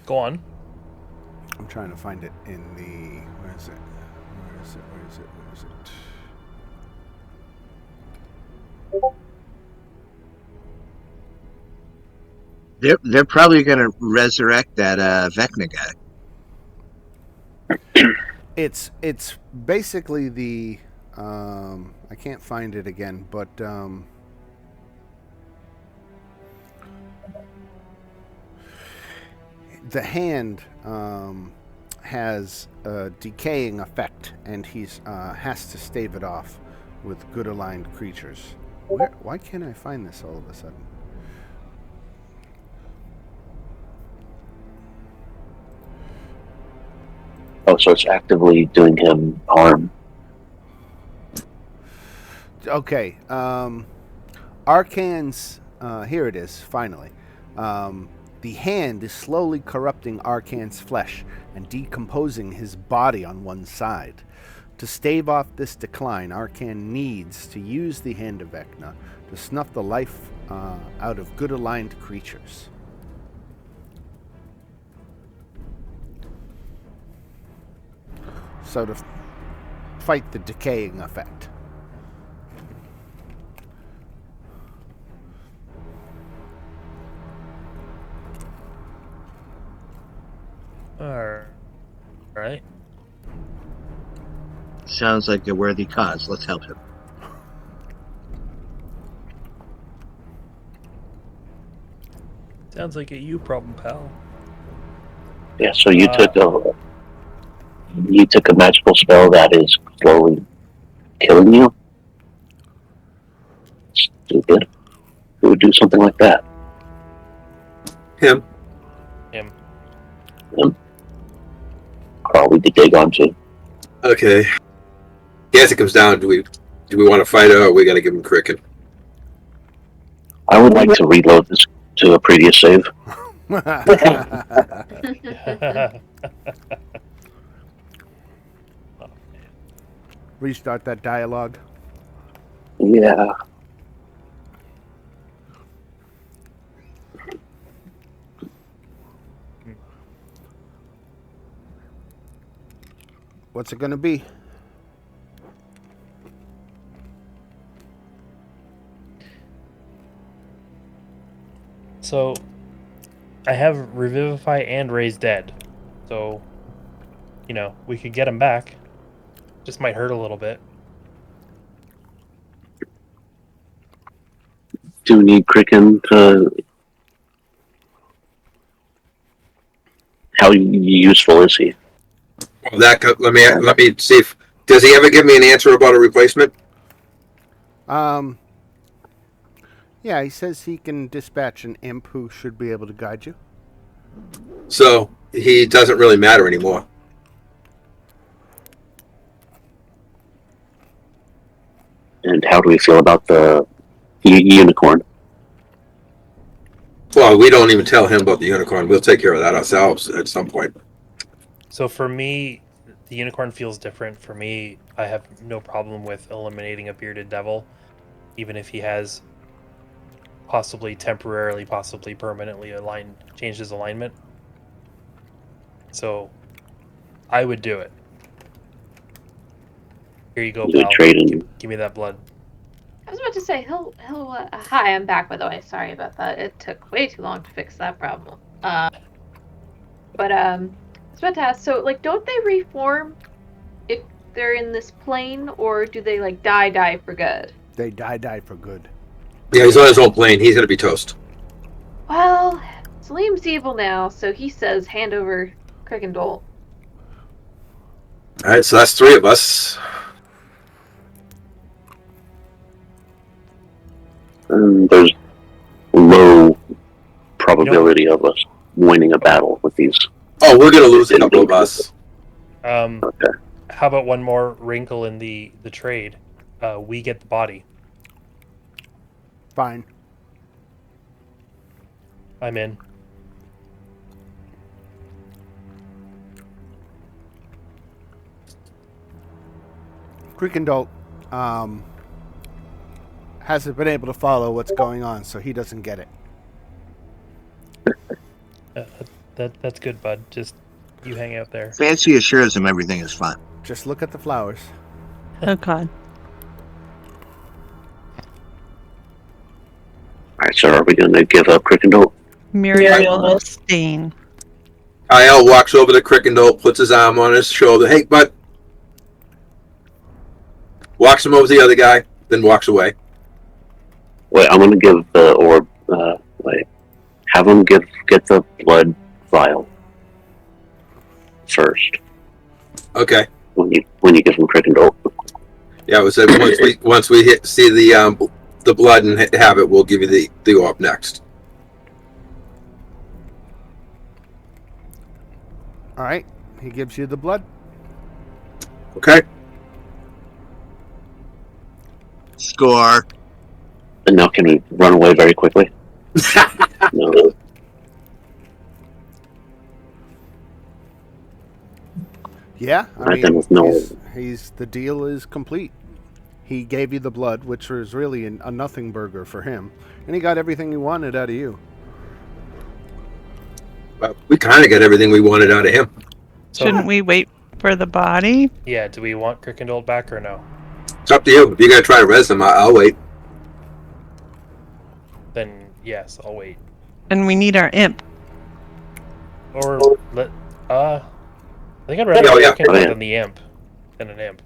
Go on. I'm trying to find it in the... Where is it? Where is it? Where is it? Where is it? They're probably going to resurrect that Vecna guy. It's basically the... I can't find it again, but... the hand has a decaying effect, and he's has to stave it off with good aligned creatures. Why can't I find this all of a sudden? Oh, so it's actively doing him harm. Okay, Arcan's... here it is, finally. The hand is slowly corrupting Arcan's flesh and decomposing his body on one side. To stave off this decline, Arcan needs to use the Hand of Vecna to snuff the life out of good aligned creatures. So to fight the decaying effect. All right. Sounds like a worthy cause. Let's help him. Sounds like a you problem, pal. Yeah, so you took a magical spell that is slowly killing you? Stupid. Who would do something like that? Him. Probably to dig onto. Okay. Guess it comes down. Do we want to fight, or are we gonna give him cricket? I would like to reload this to a previous save. Restart that dialogue. Yeah. What's it going to be? So, I have Revivify and Raise Dead. So, we could get him back. Just might hurt a little bit. Do we need Kraken to... How useful is he? Let me see if does he ever give me an answer about a replacement? Yeah, he says he can dispatch an imp who should be able to guide you. So he doesn't really matter anymore. And how do we feel about the unicorn? Well, we don't even tell him about the unicorn. We'll take care of that ourselves at some point. So for me, the unicorn feels different. For me, I have no problem with eliminating a bearded devil, even if he has possibly temporarily, possibly permanently changed his alignment. So I would do it. Here you go, You pal. trade Give me that blood. I was about to say he'll. Hi, I'm back. By the way, sorry about that. It took way too long to fix that problem. I was about to ask. So, don't they reform if they're in this plane, or do they die for good? They die for good. Yeah, he's on his own plane. He's gonna be toast. Well, Salim's evil now, so he says hand over Crickendole. All right, so that's 3 of us. There's low probability of us. winning a battle with these. Oh, we're gonna lose a couple of us. Okay. How about one more wrinkle in the trade? We get the body. Fine. I'm in. Crickendalt hasn't been able to follow what's going on, so he doesn't get it. That's good, bud. Just you hang out there. Fancy assures him everything is fine. Just look at the flowers. Oh God. Alright, so are we going to give up Crickendalt? Muriel Stain. Kyle walks over to Crickendalt, puts his arm on his shoulder. Hey, bud. Walks him over to the other guy, then walks away. Wait, I'm going to give the orb, have him get the blood vial first. Okay. When you give him Crickendalt. Yeah, it was once we see the blood and have it, we'll give you the orb next. All right. He gives you the blood. Okay. Score. And now can we run away very quickly? No. Yeah, I Right, then mean, with no- he's the deal is complete. He gave you the blood, which was really a nothing burger for him, and he got everything he wanted out of you. Well, we kind of got everything we wanted out of him. So, Shouldn't we wait for the body? yeah, do we want Crickendalt back or no? It's up to you. If you're gonna try to res him, I'll wait. Then yes, I'll wait. And we need our imp. Or I think I'd rather Crickendalt than the imp. Than an imp.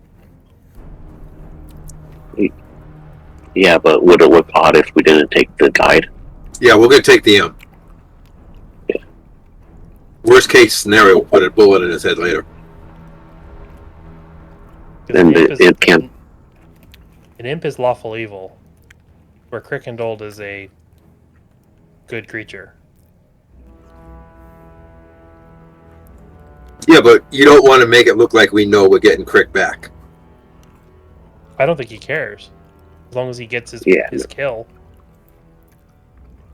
Yeah, but would it look odd if we didn't take the guide? Yeah, we're gonna take the imp. Yeah. Worst case scenario, we'll put a bullet in his head later. 'Cause Then it can't. An imp is lawful evil, where Crickendalt is a good creature. Yeah, but you don't want to make it look like we know we're getting Crick back. I don't think he cares, as long as he gets his kill.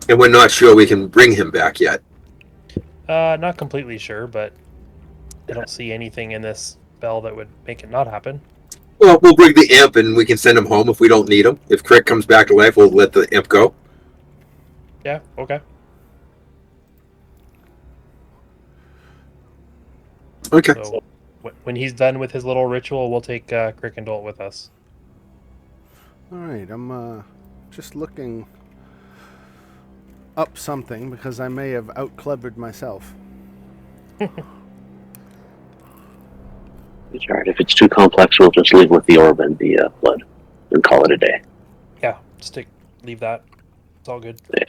And we're not sure we can bring him back yet. Not completely sure, but I don't see anything in this spell that would make it not happen. Well, we'll bring the imp and we can send him home if we don't need him. If Crick comes back to life, we'll let the imp go. Yeah, okay. Okay. So when he's done with his little ritual, we'll take Crickendalt with us. All right, I'm just looking up something because I may have out-clevered myself. It's alright. If it's too complex, we'll just leave with the orb and the blood and call it a day. Yeah, leave that. It's all good. Yeah.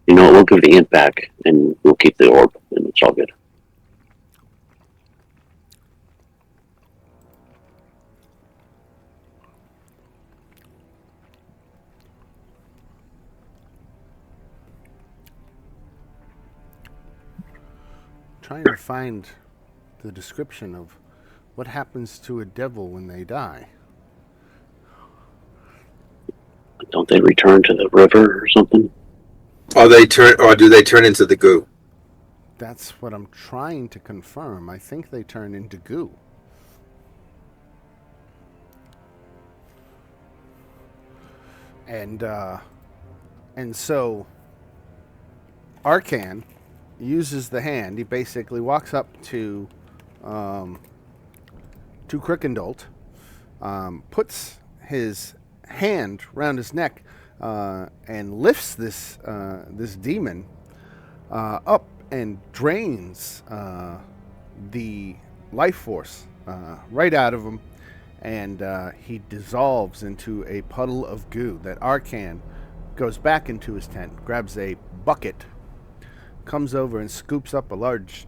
You know what? We'll give the imp back and we'll keep the orb, and it's all good. Trying to find the description of what happens to a devil when they die. Don't they return to the river or something? Or do they turn into the goo? That's what I'm trying to confirm. I think they turn into goo. And so Arcan uses the hand. He basically walks up to Crickendalt, puts his hand round his neck, and lifts this demon up and drains the life force right out of him, and he dissolves into a puddle of goo. That Arcan goes back into his tent, grabs a bucket, comes over and scoops up a large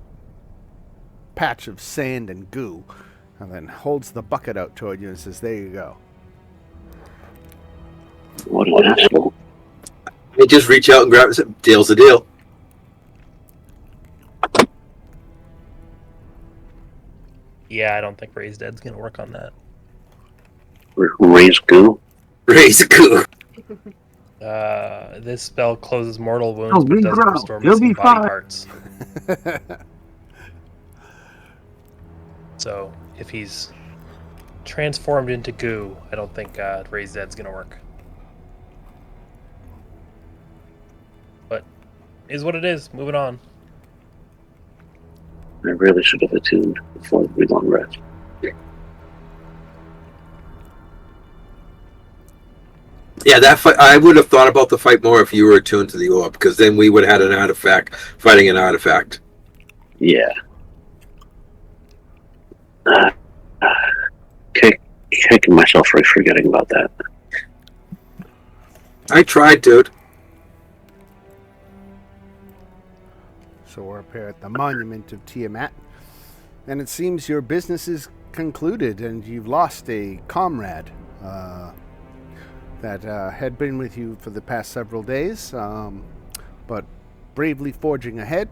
patch of sand and goo, and then holds the bucket out toward you and says, "There you go." What an asshole. They just reach out and grab it. Deal's the deal. Yeah, I don't think Raise Dead's gonna work on that. Raise goo. Raise a coup. This spell closes mortal wounds, but big doesn't bro. restore You'll missing be body fine. parts. So if he's transformed into goo, I don't think Raise Dead's gonna work. But is what it is. Moving on. I really should have attuned before we long rest. Yeah, that fight. I would have thought about the fight more if you were attuned to the orb, because then we would have had an artifact fighting an artifact. Yeah. Kicking myself for forgetting about that. I tried, dude. So we're up here at the monument of Tiamat, and it seems your business is concluded, and you've lost a comrade that had been with you for the past several days, but bravely forging ahead.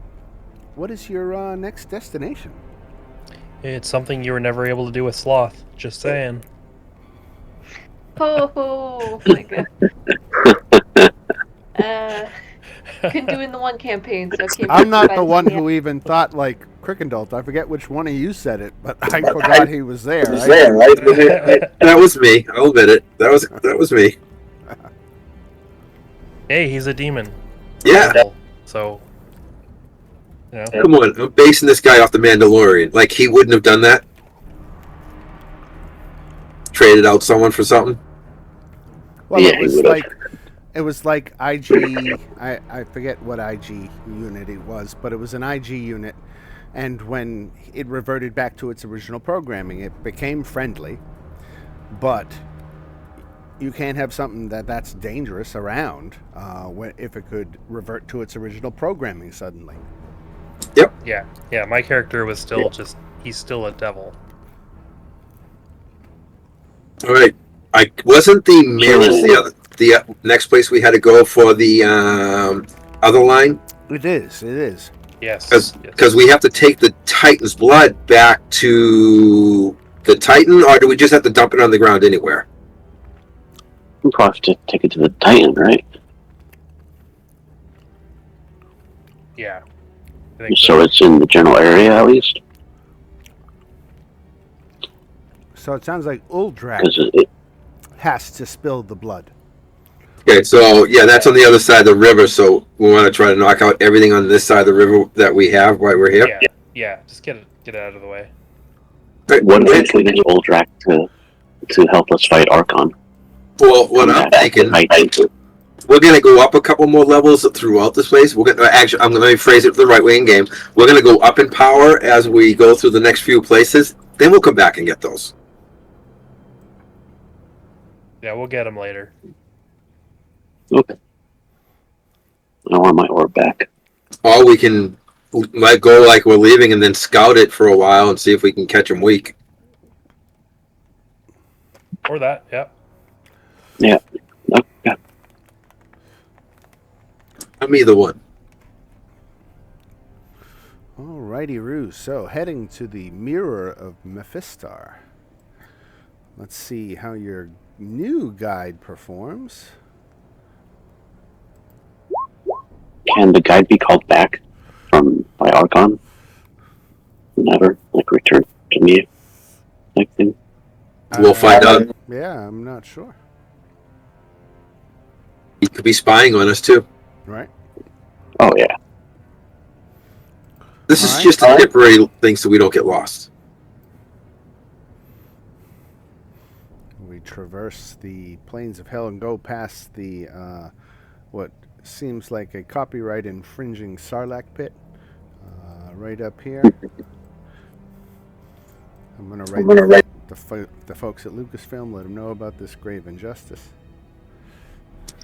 What is your next destination? It's something you were never able to do with Sloth. Just saying. Oh my god. Couldn't do it in the one campaign, so I can't. I'm not the find one the- who even thought like Crickendalt. I forget which one of you said it, but I forgot he was there. Right? That was me. I'll admit it. That was me. Hey, he's a demon. Yeah. So, you know. Come on, I'm basing this guy off the Mandalorian. Like, he wouldn't have done that? Traded out someone for something? Well, Yeah, it he was would've. like IG. I forget what IG unit it was, but it was an IG unit, and when it reverted back to its original programming, it became friendly. But you can't have something that's dangerous around if it could revert to its original programming suddenly. Yeah. My character was still he's still a devil. All right. I wasn't the mirrors the next place we had to go for the other line? It is. Yes. Because we have to take the Titan's blood back to the Titan, or do we just have to dump it on the ground anywhere? We'll probably have to take it to the Titan, right? Yeah. I think So it's in the general area at least? So it sounds like Uldrak Because it, has to spill the blood. Okay, so yeah, that's on the other side of the river, so we want to try to knock out everything on this side of the river that we have while we're here. Yeah. Just get it out of the way. what if we get Uldrak to help us fight Archon? Well, what I'm thinking, we're going to go up a couple more levels throughout this place. We're going to actually, I'm going to phrase it the right way in game. We're going to go up in power as we go through the next few places. Then we'll come back and get those. Yeah, we'll get him later. Okay. I want my orb back. Or we can let go like we're leaving and then scout it for a while and see if we can catch them weak. Or that, yeah. Yeah. Okay. I'm either one. Alrighty, Roo. So heading to the Mirror of Mephistar. Let's see how your new guide performs. Can the guide be called back by Archon? Never, like return to me, like thing. We'll find out. Yeah, I'm not sure. He could be spying on us too. Right? Oh yeah. This is Alright. just a temporary thing so we don't get lost. We traverse the plains of hell and go past the what seems like a copyright infringing Sarlacc pit. Right up here. I'm gonna write the folks at Lucasfilm, let them know about this grave injustice.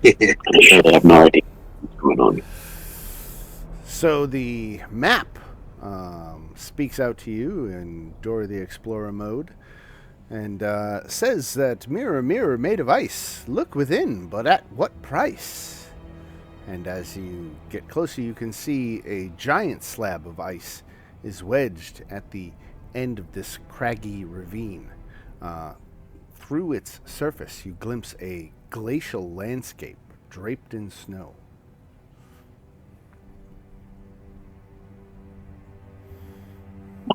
I'm sure they have no idea what's going on. So the map speaks out to you in Dora the Explorer mode and says that mirror, mirror made of ice, look within, but at what price? And as you get closer, you can see a giant slab of ice is wedged at the end of this craggy ravine. Through its surface, you glimpse a glacial landscape draped in snow.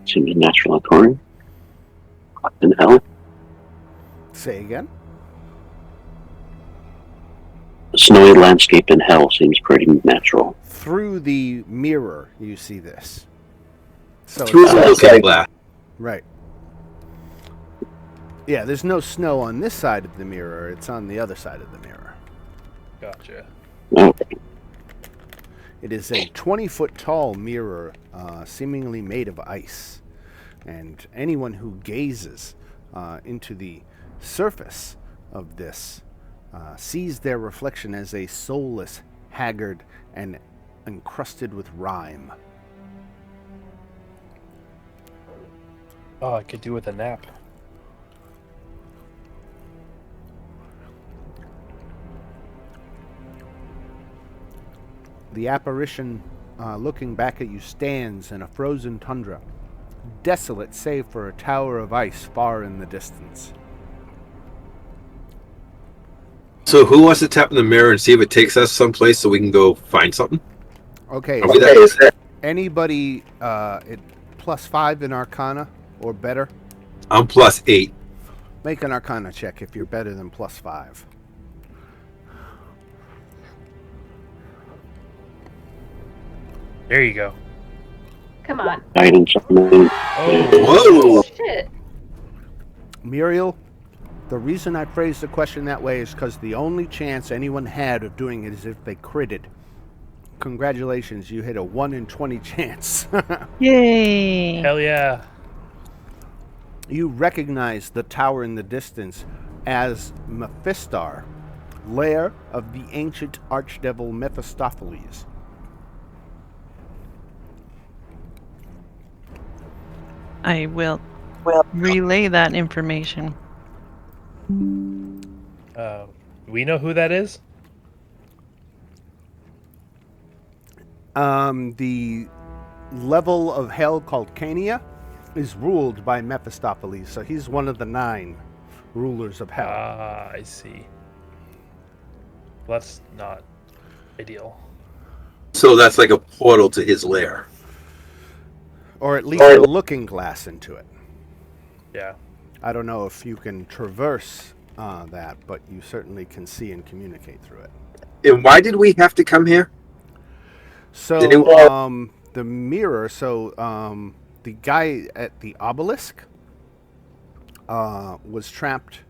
Seems natural occurring. In hell, Say again? the snowy landscape in hell seems pretty natural. Through the mirror, you see this. So Through it's the not- looking glass. Right. Yeah, there's no snow on this side of the mirror. It's on the other side of the mirror. Gotcha. Oh, It is a 20-foot tall mirror, seemingly made of ice. And anyone who gazes into the surface of this sees their reflection as a soulless, haggard, and encrusted with rime. Oh, I could do with a nap. The apparition, looking back at you, stands in a frozen tundra, desolate save for a tower of ice far in the distance. So who wants to tap in the mirror and see if it takes us someplace so we can go find something? Okay, Are we there? anybody at +5 in Arcana or better? I'm +8. Make an Arcana check if you're better than +5. There you go. Come on. guidance on Oh, Whoa! Shit. Muriel, the reason I phrased the question that way is because the only chance anyone had of doing it is if they critted. Congratulations, you hit a 1 in 20 chance. Yay! hell yeah. You recognize the tower in the distance as Mephistar, lair of the ancient archdevil Mephistopheles. I will relay that information. Do we know who that is? The level of hell called Cania is ruled by Mephistopheles, so he's one of the 9 rulers of hell. Ah, I see. Well, that's not ideal. So that's like a portal to his lair. Or at least a looking glass into it. Yeah. I don't know if you can traverse that, but you certainly can see and communicate through it. And why did we have to come here? So, Did it- the mirror, the guy at the obelisk was trapped.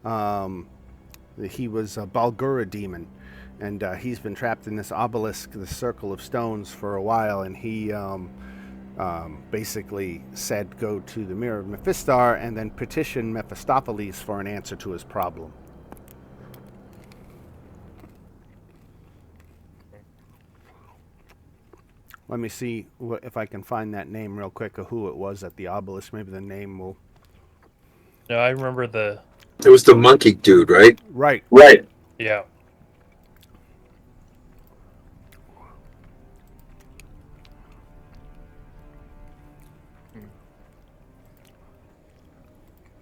He was a Balgura demon, and he's been trapped in this obelisk, the circle of stones, for a while, and he basically said go to the mirror of Mephistar and then petition Mephistopheles for an answer to his problem. Let me see if I can find that name real quick of who it was at the obelisk. Maybe the name will... No, I remember the. It was the monkey dude, right? Right. Right. Yeah.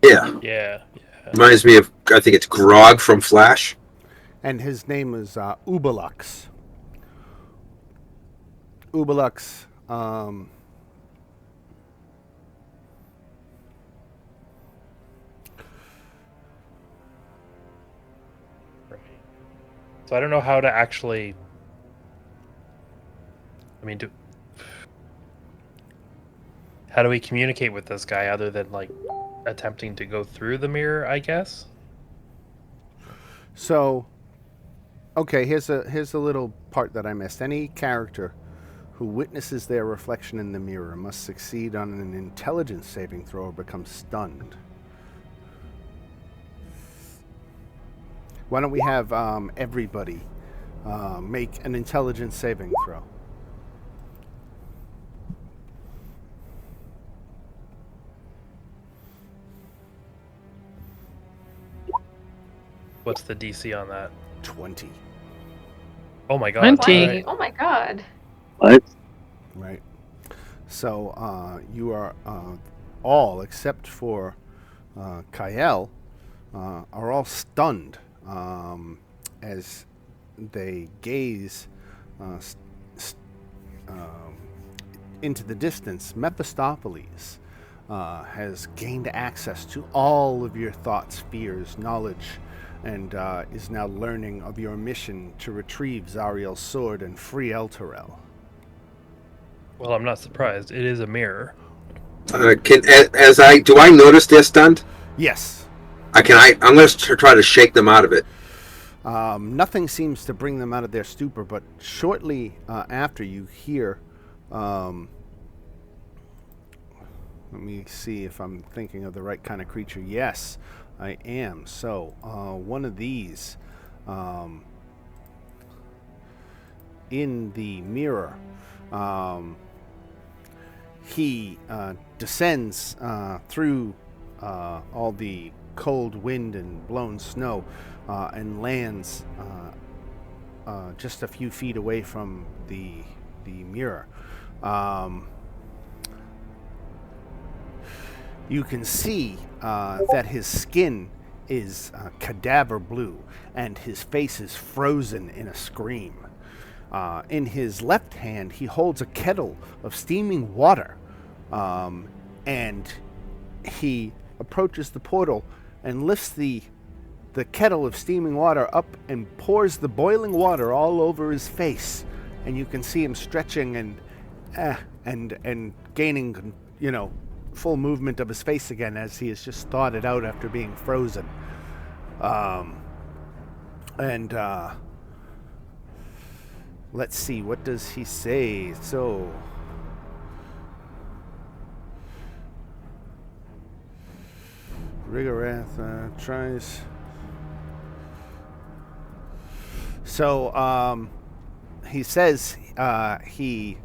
Yeah. Yeah. Reminds me of, I think it's Grog from Flash. And his name is Ubalux. Ubalux, Right. So I don't know how to actually. I mean, how do we communicate with this guy other than like attempting to go through the mirror? I guess. So, okay, here's a little part that I missed. Any character who witnesses their reflection in the mirror must succeed on an intelligence saving throw or become stunned. Why don't we have everybody make an intelligence saving throw? What's the DC on that? 20. Oh my god. 20. alright. Oh my god. What? Right. So you are all except for Kael are all stunned as they gaze uh, s- s- um, into the distance. Mephistopheles has gained access to all of your thoughts, fears, knowledge, and is now learning of your mission to retrieve Zariel's sword and free Elturel. Well, I'm not surprised. It is a mirror. Do I notice they're stunned? Yes. I'm going to try to shake them out of it. Nothing seems to bring them out of their stupor, but shortly after you hear, let me see if I'm thinking of the right kind of creature. Yes, I am. So, one of these in the mirror, he descends through all the cold wind and blown snow and lands just a few feet away from the mirror. You can see that his skin is cadaver blue and his face is frozen in a scream. In his left hand, he holds a kettle of steaming water, and he approaches the portal and lifts the kettle of steaming water up and pours the boiling water all over his face, and you can see him stretching and gaining, full movement of his face again as he has just thawed it out after being frozen. And let's see, what does he say? So, Rigorath tries. So, he says he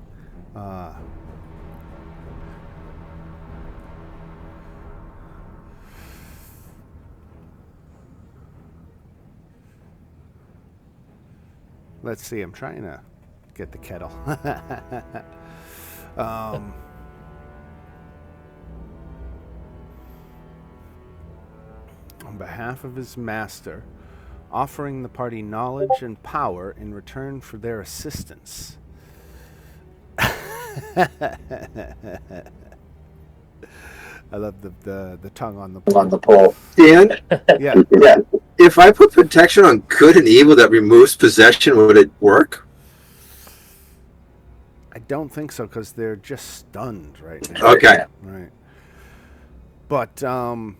let's see, I'm trying to get the kettle. On behalf of his master, offering the party knowledge and power in return for their assistance. I love the tongue on the pole. Dan, Yeah. if I put protection on good and evil that removes possession, would it work? I don't think so, because they're just stunned right now. Okay. Right. But, all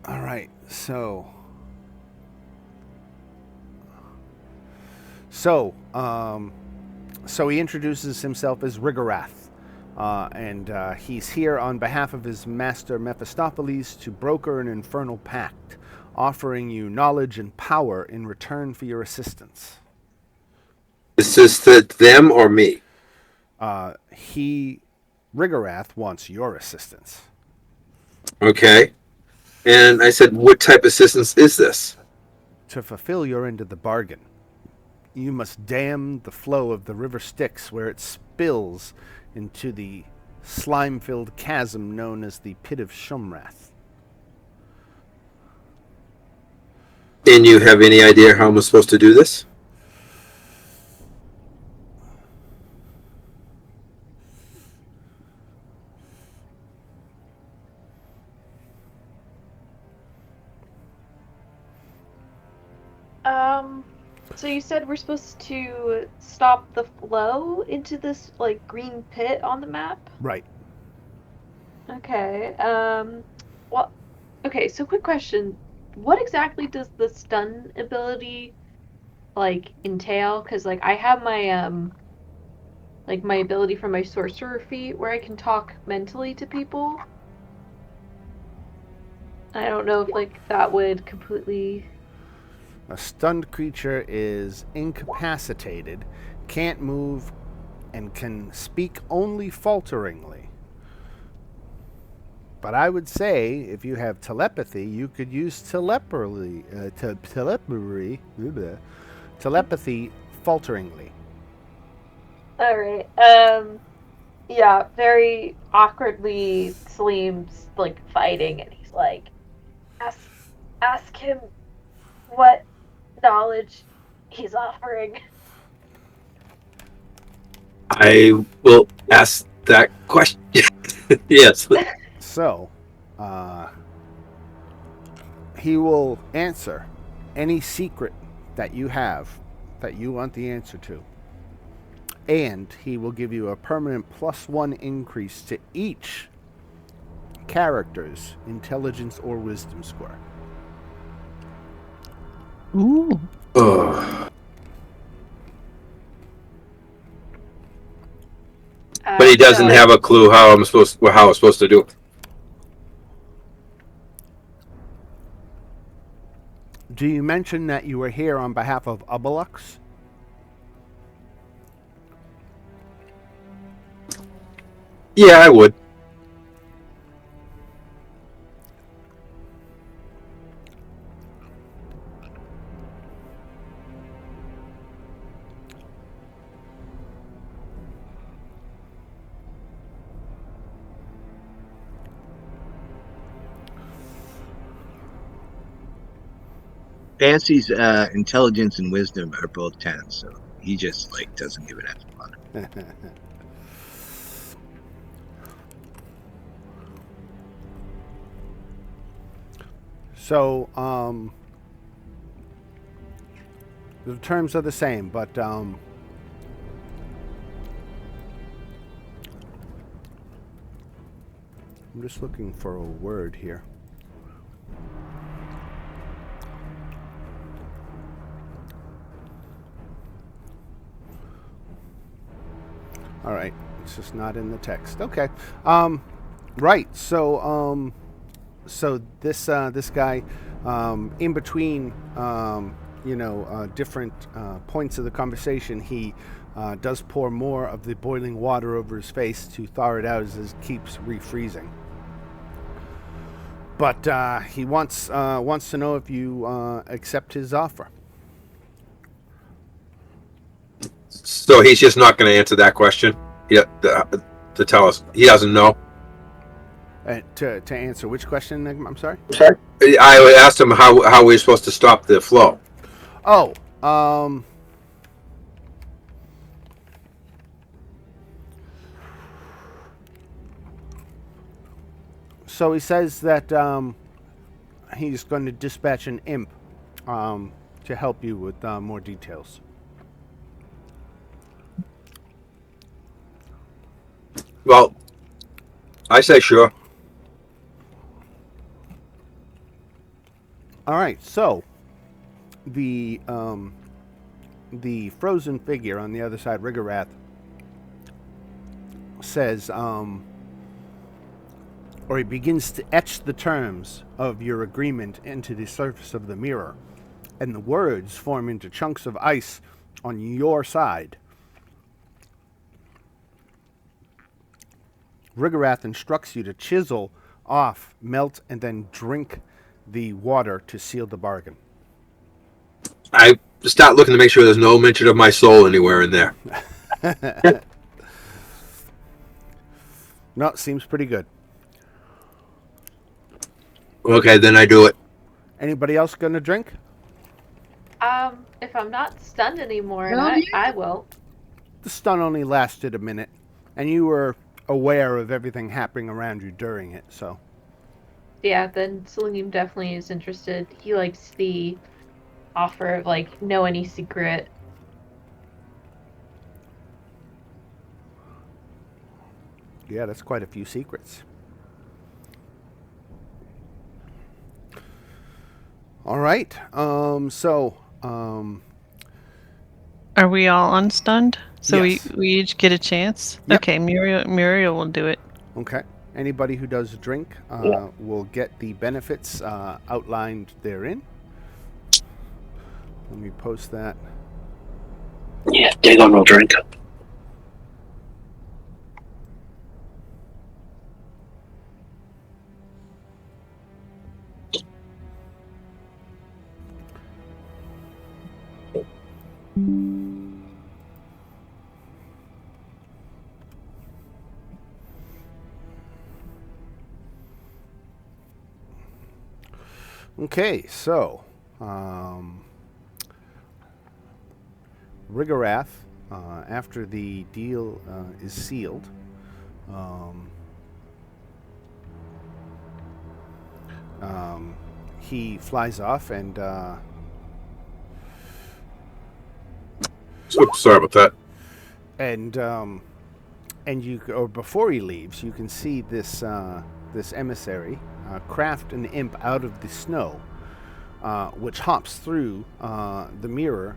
right, so he introduces himself as Rigorath, and he's here on behalf of his master Mephistopheles to broker an infernal pact, offering you knowledge and power in return for your assistance. Is this to them or me? Rigorath wants your assistance. Okay. And I said, what type of assistance is this? To fulfill your end of the bargain, you must dam the flow of the river Styx where it spills into the slime-filled chasm known as the Pit of Shumrath. And you have any idea how I'm supposed to do this? So you said we're supposed to stop the flow into this like green pit on the map? Right. Okay. Well, okay, so quick question. What exactly does the stun ability like entail? Because like I have my like my ability from my sorcerer feat where I can talk mentally to people. I don't know if like that would completely. A stunned creature is incapacitated, can't move, and can speak only falteringly. But I would say, if you have telepathy, you could use telepathy falteringly. All right. Yeah, very awkwardly, Salim's like fighting, and he's like, ask him what knowledge he's offering. I will ask that question. Yes. So, he will answer any secret that you have that you want the answer to. And he will give you a permanent +1 increase to each character's intelligence or wisdom score. Ooh. Ugh. But he doesn't have a clue how it's supposed to do it. Do you mention that you were here on behalf of Ubelux? Yeah, I would. Fancy's intelligence and wisdom are both 10, so he just like doesn't give an F on it. So, the terms are the same, but I'm just looking for a word here. All right, it's just not in the text. Okay, right. So, so this guy, in between, different points of the conversation, he does pour more of the boiling water over his face to thaw it out as it keeps refreezing. But he wants to know if you accept his offer. So he's just not going to answer that question. Yeah, to tell us he doesn't know. To answer which question? I'm sorry. I asked him how we're supposed to stop the flow. Oh, so he says that he's going to dispatch an imp to help you with more details. Well, I say sure. All right, so the frozen figure on the other side, Rigorath, says, or he begins to etch the terms of your agreement into the surface of the mirror, and the words form into chunks of ice on your side. Rigorath instructs you to chisel off, melt, and then drink the water to seal the bargain. I start looking to make sure there's no mention of my soul anywhere in there. No, seems pretty good. Okay, then I do it. Anybody else gonna drink? If I'm not stunned anymore, Hell and yeah. I will. The stun only lasted a minute, and you were aware of everything happening around you during it, so. Yeah, then Salim definitely is interested. He likes the offer of like know any secret. Yeah, that's quite a few secrets. All right. Are we all unstunned? So Yes. we each get a chance? Yep. Okay, Muriel will do it. Okay. Anybody who does drink Yeah. will get the benefits outlined therein. Let me post that. Yeah, Dagon will drink. Okay, so Rigorath, after the deal is sealed, he flies off and Oops, sorry about that. and you, or before he leaves, you can see this this emissary craft an imp out of the snow, which hops through the mirror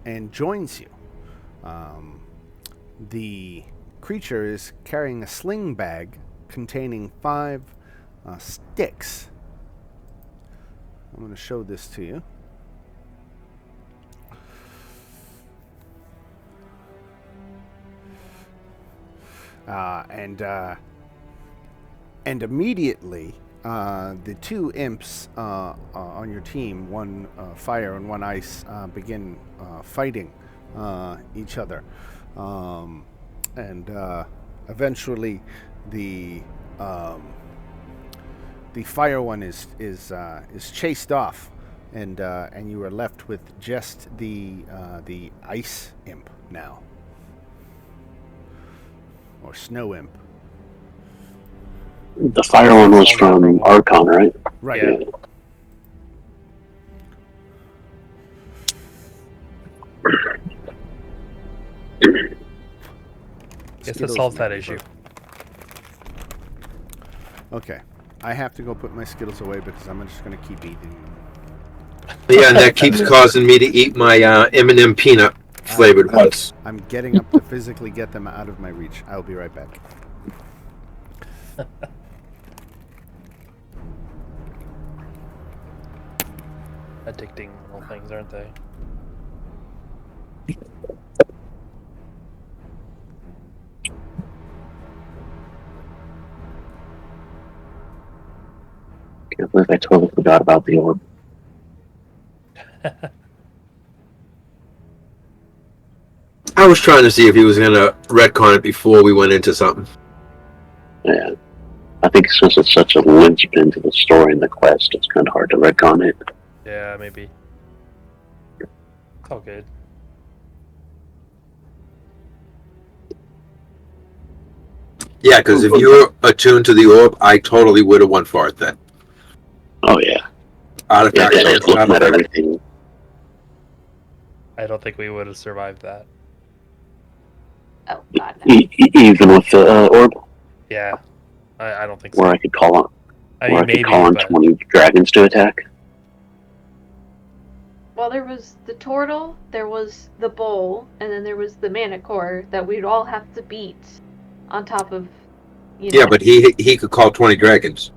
and joins you. The creature is carrying a sling bag containing 5 sticks. I'm going to show this to you. And immediately, the 2 imps on your team, one fire and one ice, begin fighting each other, and eventually, the fire one is chased off, and you are left with just the ice imp now, or snow imp. The fire one was from Archon, right? Right. Yeah. Guess that solves that issue. Okay. I have to go put my Skittles away because I'm just going to keep eating them. Yeah, and that keeps causing me to eat my M&M peanut flavored ones. I'm getting up to physically get them out of my reach. I'll be right back. Addicting little things, aren't they? Can't believe I totally forgot about the orb. I was trying to see if he was going to retcon it before we went into something. Yeah. I think since it's such a linchpin to the story and the quest, it's kind of hard to retcon it. Yeah, maybe. It's all good. Yeah, because if you were attuned to the orb, I totally would have went for it then. Oh, yeah. Artifact. Yeah, just looking at everything. I don't think we would have survived that. Oh God, no. Even with the orb? Yeah, I don't think so. Where I could call on, I mean, maybe, could call on but 20 dragons to attack? Well, there was the turtle, there was the bull, and then there was the manicore that we'd all have to beat on top of, you know. Yeah, but he could call 20 dragons.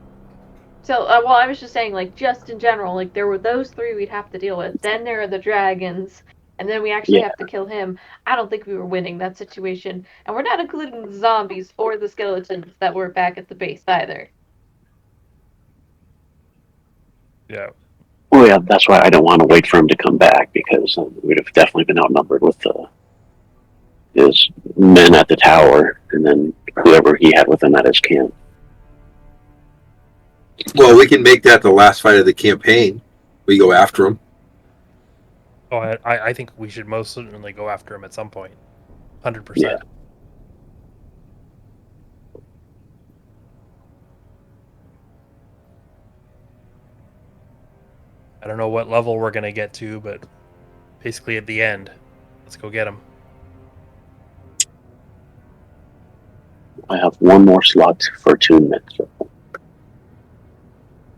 So, well, I was just saying, like, just in general, like, there were those 3 we'd have to deal with. Then there are the dragons, and then we actually have to kill him. I don't think we were winning that situation. And we're not including the zombies or the skeletons that were back at the base either. yeah. Well, yeah, that's why I don't want to wait for him to come back, because we'd have definitely been outnumbered with his men at the tower, and then whoever he had with him at his camp. Well, we can make that the last fight of the campaign. We go after him. Oh, I think we should most certainly go after him at some point. 100%. Yeah. I don't know what level we're going to get to, but basically at the end. Let's go get him. I have one more slot for attunement.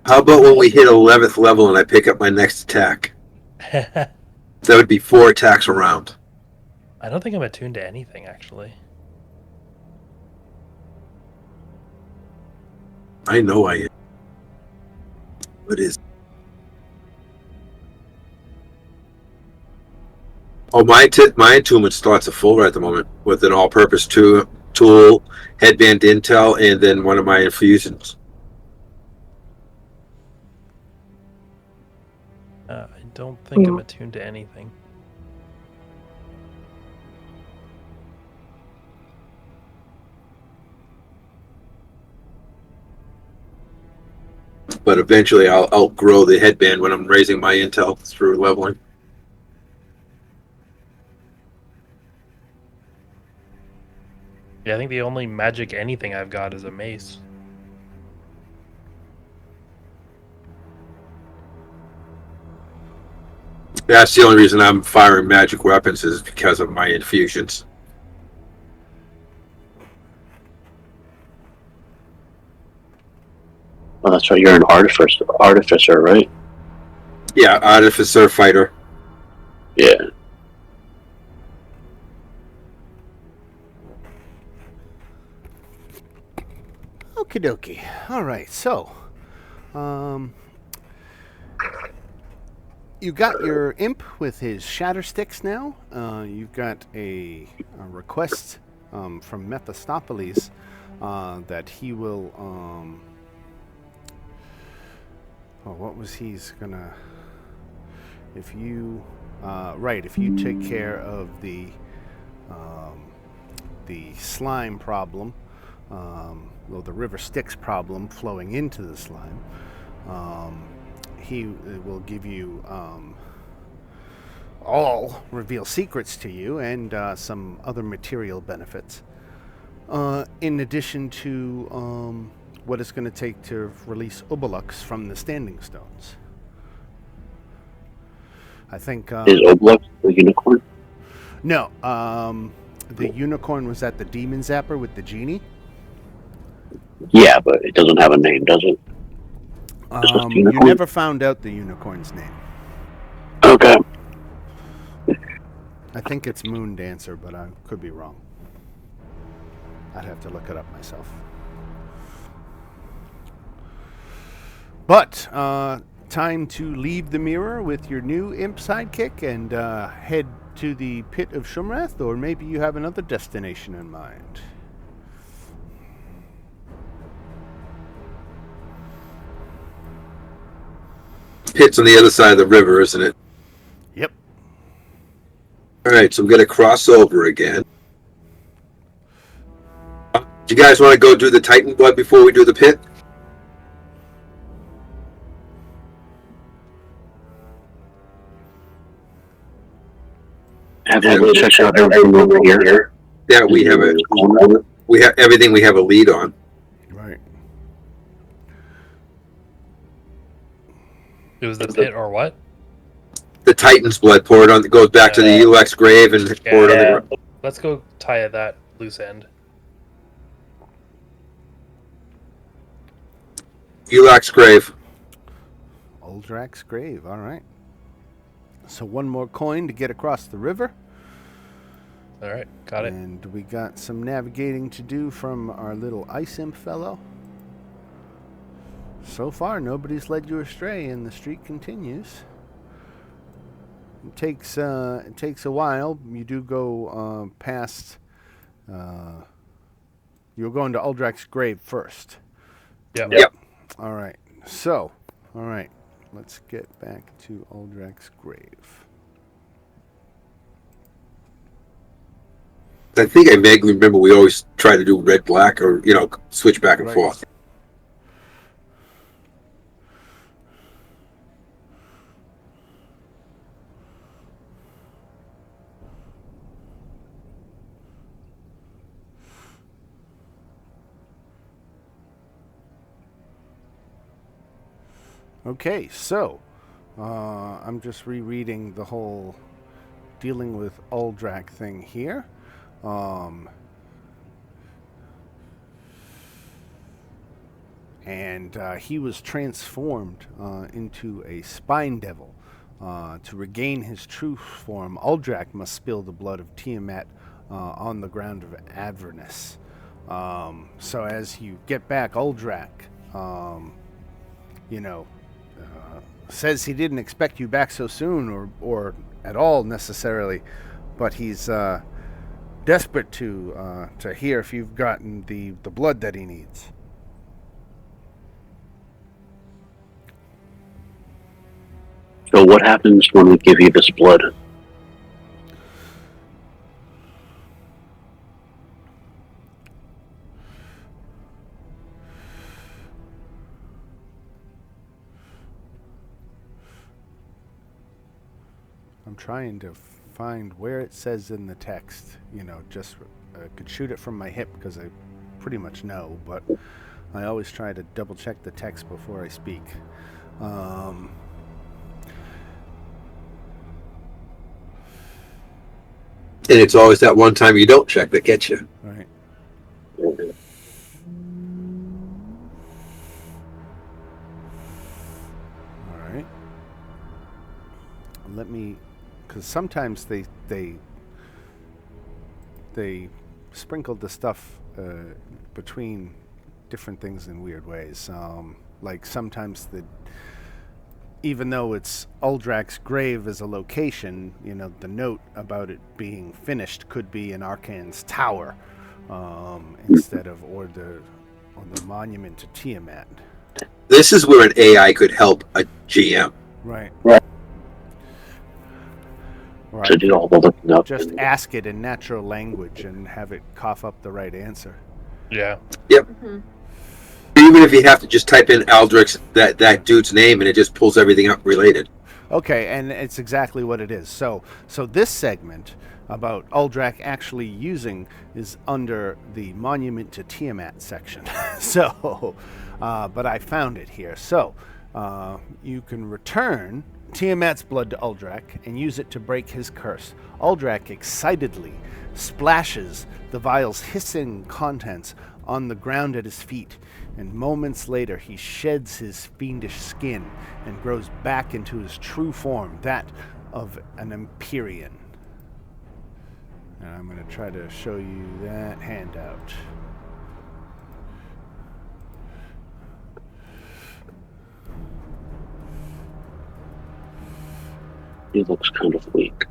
How about when we hit 11th level and I pick up my next attack? That would be 4 attacks around. I don't think I'm attuned to anything, actually. I know I am. What is? Oh, my attunement slots are full right at the moment with an all-purpose tool, headband intel, and then one of my infusions. I don't think I'm attuned to anything. but eventually I'll outgrow the headband when I'm raising my intel through leveling. Yeah, I think the only magic anything I've got is a mace. That's the only reason I'm firing magic weapons is because of my infusions. Oh, that's right. You're an artificer, right? Yeah, artificer fighter. Yeah. Okie dokie. All right, so, you got your imp with his shatter sticks now. You've got a request from Mephistopheles that he will. What was he's gonna? If you, if you take care of the slime problem, the river Styx problem flowing into the slime, he will give you all reveal secrets to you and some other material benefits. In addition to what it's going to take to release Ubelux from the Standing Stones. I think. Is Oblux the unicorn? No, the unicorn was at the Demon Zapper with the genie. Yeah, but it doesn't have a name, does it? You never found out the unicorn's name. Okay. I think it's Moon Dancer, but I could be wrong. I'd have to look it up myself. But time to leave the mirror with your new imp sidekick and head to the pit of Shumrath, or maybe you have another destination in mind. Pit's on the other side of the river, isn't it? Yep. All right, so I'm going to cross over again. Do you guys want to go do the Titan blood before we do the pit? Have we checked out everything over here? Yeah, we have it. We have everything. We have a lead on. Right. It was the pit or what? The Titan's blood poured on. Goes back to the Ulex grave and poured on the ground. Let's go tie at that loose end. Ulex grave. Uldrak's grave. All right. So one more coin to get across the river. All right, got it. And we got some navigating to do from our little ice imp fellow. So far, nobody's led you astray, and the streak continues. It takes a while. You do go past. You're going to Uldrak's grave first. Yep. All right. So, all right. Let's get back to Uldrak's grave. I think I vaguely remember we always try to do red black or switch back and forth. Okay, so I'm just rereading the whole dealing with Uldrak thing here. And he was transformed into a spine devil. To regain his true form, Uldrak must spill the blood of Tiamat on the ground of Avernus. So as you get back, Uldrak, says he didn't expect you back so soon or at all necessarily, but he's desperate to hear if you've gotten the blood that he needs. So what happens when we give you this blood? I'm trying to find where it says in the text. Just could shoot it from my hip because I pretty much know, but I always try to double check the text before I speak. And it's always that one time you don't check that gets you. Right. All right. Let me, because sometimes they sprinkled the stuff between different things in weird ways. Like sometimes even though it's Uldrak's grave as a location, the note about it being finished could be in Arcan's tower instead of or the monument to Tiamat. This is where an AI could help a GM. Right. To do all the looking up. Just ask it in natural language and have it cough up the right answer. Yeah. Yep. Mm-hmm. Even if you have to just type in Aldrich's that dude's name and it just pulls everything up related. Okay, and it's exactly what it is. So this segment about Uldrak actually using is under the Monument to Tiamat section. But I found it here. So you can return Tiamat's blood to Uldrak and use it to break his curse. Uldrak excitedly splashes the vial's hissing contents on the ground at his feet, and moments later he sheds his fiendish skin and grows back into his true form, that of an Empyrean. And I'm going to try to show you that handout. He looks kind of weak.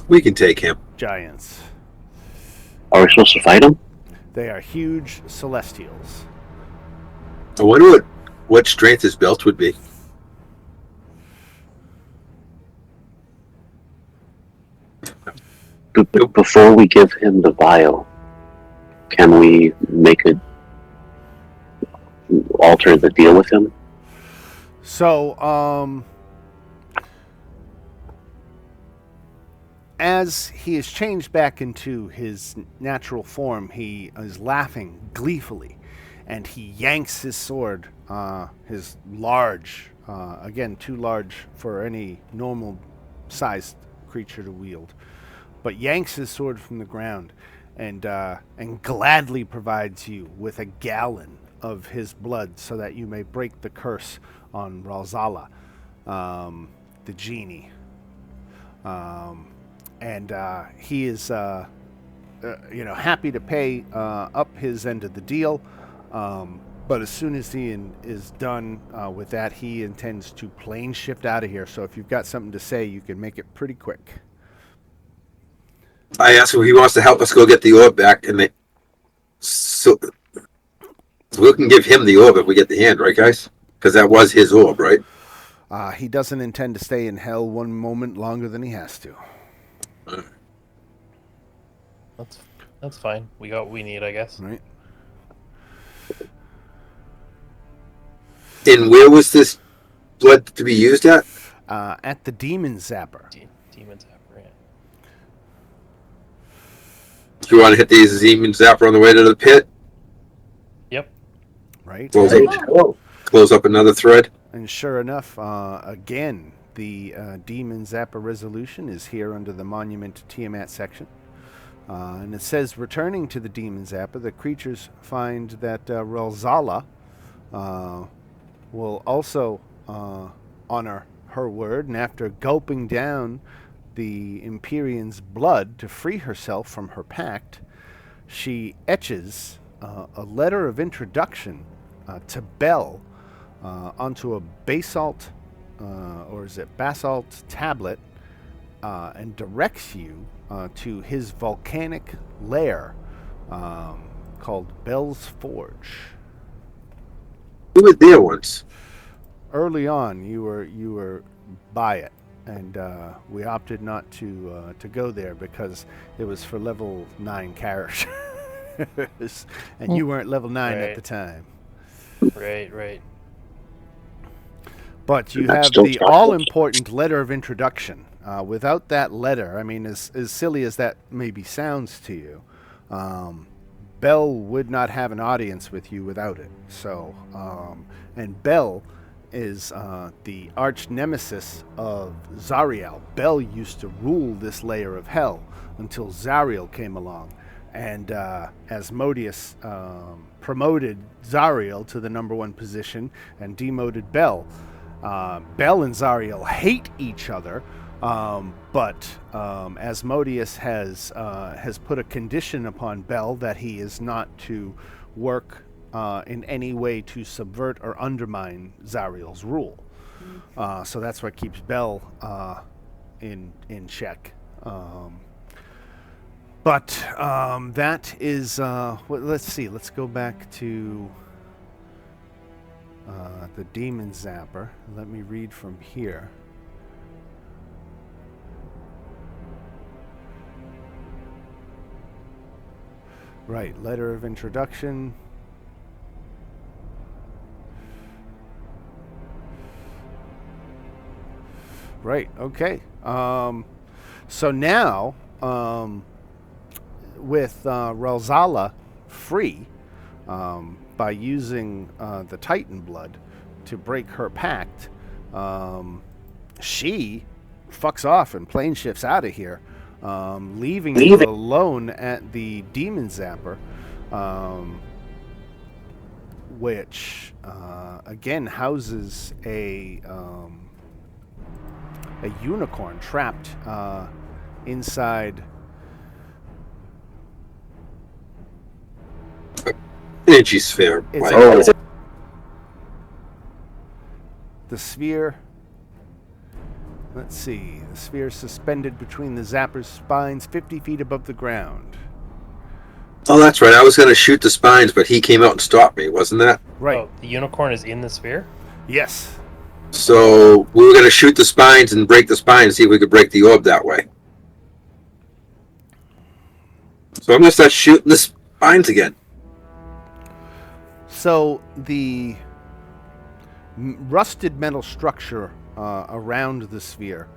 We can take him. Giants. Are we supposed to fight him? They are huge celestials. I wonder what strength his belt would be. Before we give him the vial, can we alter the deal with him? So, as he is changed back into his natural form, he is laughing gleefully, and he yanks his sword, his large, again, too large for any normal-sized creature to wield, but yanks his sword from the ground and gladly provides you with a gallon of his blood so that you may break the curse on Ralzala, the genie. And he is, happy to pay up his end of the deal. But as soon as he is done with that, he intends to plane shift out of here. So if you've got something to say, you can make it pretty quick. I asked him if he wants to help us go get the orb back, and so we can give him the orb if we get the hand, right, guys? Because that was his orb, right? He doesn't intend to stay in hell one moment longer than he has to. That's fine. We got what we need, I guess. Right. And where was this blood to be used at? At the Demon Zapper. Demon Zapper, yeah. Do you want to hit the Demon Zapper on the way to the pit? Yep. Right. Close up another thread. And sure enough, again, the Demon Zapper resolution is here under the Monument to Tiamat section. And it says, returning to the Demon Zapper, the creatures find that Ralzala will also honor her word, and after gulping down the Empyrean's blood to free herself from her pact, she etches a letter of introduction to Bel onto a basalt tablet and directs you to his volcanic lair called Bel's Forge. We were there once. Early on, you were by it, and we opted not to go there because it was for level 9 characters, and you weren't level 9 at the time. Right. But you have the all-important letter of introduction Without that letter, I mean, as silly as that maybe sounds to you, Bell would not have an audience with you without it. So, and Bell is the arch nemesis of Zariel. Bell used to rule this layer of hell until Zariel came along. And Asmodeus promoted Zariel to the #1 position and demoted Bell. Bell and Zariel hate each other, but Asmodeus has put a condition upon Bell that he is not to work in any way to subvert or undermine Zariel's rule. So that's what keeps Bell in check. But that is, let's see, let's go back to the Demon Zapper. Let me read from here. Right, letter of introduction. Right, okay. So now, with Ralzala free, by using the Titan blood to break her pact, she fucks off and plane shifts out of here, leaving you alone at the Demon Zapper, which again houses a unicorn trapped inside. Energy sphere. It's the sphere. Let's see. The sphere is suspended between the Zapper's spines 50 feet above the ground. Oh, that's right. I was going to shoot the spines, but he came out and stopped me, wasn't that? Right. Oh, the unicorn is in the sphere? Yes. So we were going to shoot the spines and break the spine and see if we could break the orb that way. So I'm going to start shooting the spines again. So the rusted metal structure around the sphere,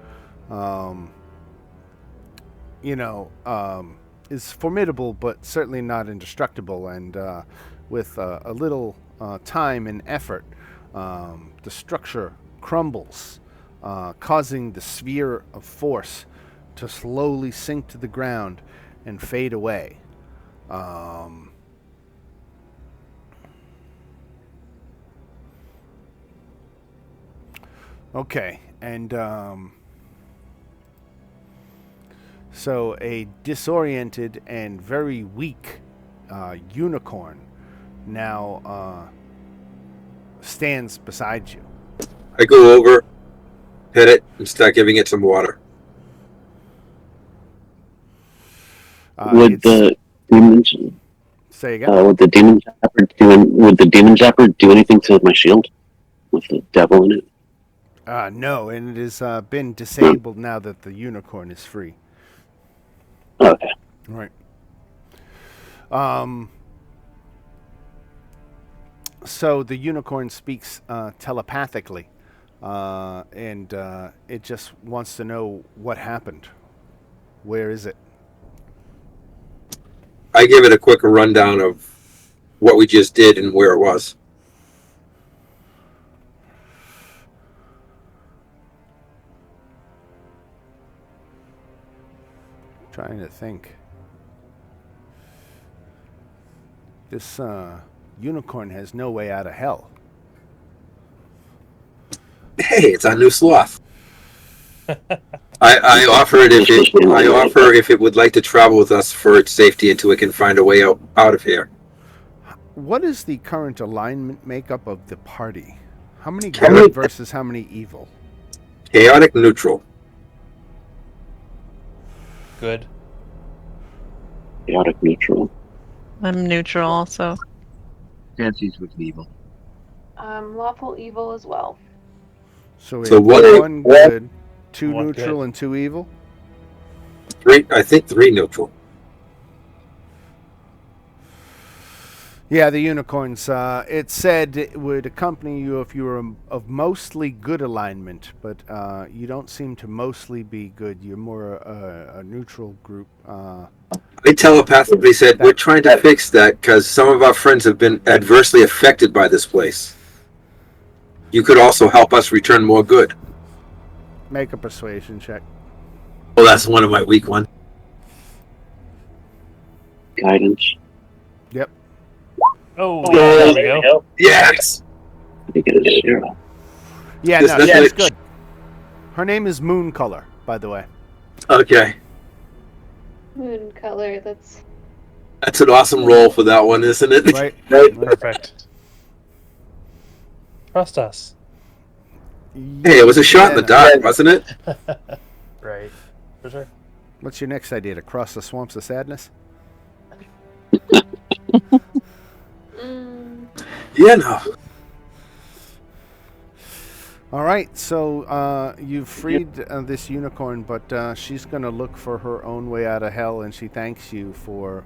is formidable, but certainly not indestructible. And with a little time and effort, the structure crumbles, causing the sphere of force to slowly sink to the ground and fade away. Okay, and so a disoriented and very weak unicorn now stands beside you. I go over, hit it, and start giving it some water. Would the demons say again? Would the demon zapper do anything to my shield with the devil in it? No, and it has been disabled now that the unicorn is free. Okay. Right. So the unicorn speaks telepathically, and it just wants to know what happened. Where is it? I give it a quick rundown of what we just did and where it was. Trying to think. This unicorn has no way out of hell. Hey, it's our new sloth. I offer if it would like to travel with us for its safety until it can find a way out of here. What is the current alignment makeup of the party? How many good versus how many evil? Chaotic neutral. Good. Chaotic neutral. I'm neutral also. Fancy's with evil. Lawful evil as well. So we So have what- one good, two One neutral, good. and two evil? I think three neutral. Yeah, the unicorns. It said it would accompany you if you were of mostly good alignment, but you don't seem to mostly be good. You're more a neutral group. They telepathically said, That- we're trying to fix that because some of our friends have been adversely affected by this place. You could also help us return more good. Make a persuasion check. Well, that's one of my weak ones. Guidance. Yep. Oh, there we go. Yes! I think it is 0. Yeah, This- no, that's she's what- good. Her name is Moon Color, by the way. Okay. Moon color. That's That's an awesome roll for that one, isn't it? Right? Perfect. Trust us. Hey, it was a shot in the no. dark, wasn't it? Right. For sure. What's your next idea? To cross the swamps of sadness? mm, Yeah, no. All right, so you've freed this unicorn, but she's going to look for her own way out of hell, and she thanks you for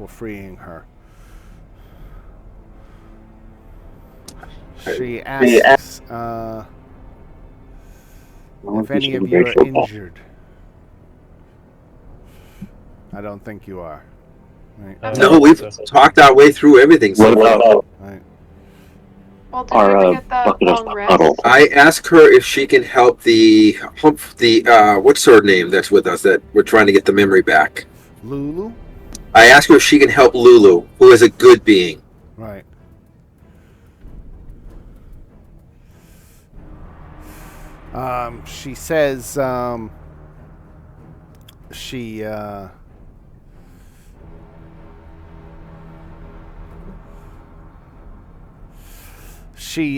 freeing her. She asks if any of you are injured. I don't think you are. Right. I don't No, think we've so. talked our way through everything. What So about Right. well, did we our ever get that bucket of long rest? puddle? I asked her if she can help the what's her name that's with us that we're trying to get the memory back. Lulu? I asked her if she can help Lulu, who is a good being. Right. She says she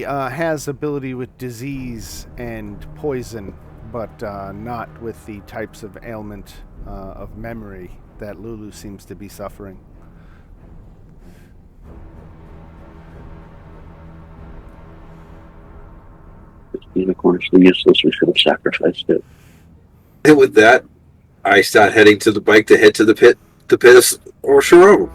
has ability with disease and poison, but not with the types of ailment of memory that Lulu seems to be suffering. This unicorn is so useless. We should have sacrificed it. And with that, I start heading to the bike to head to the pit or Sharon.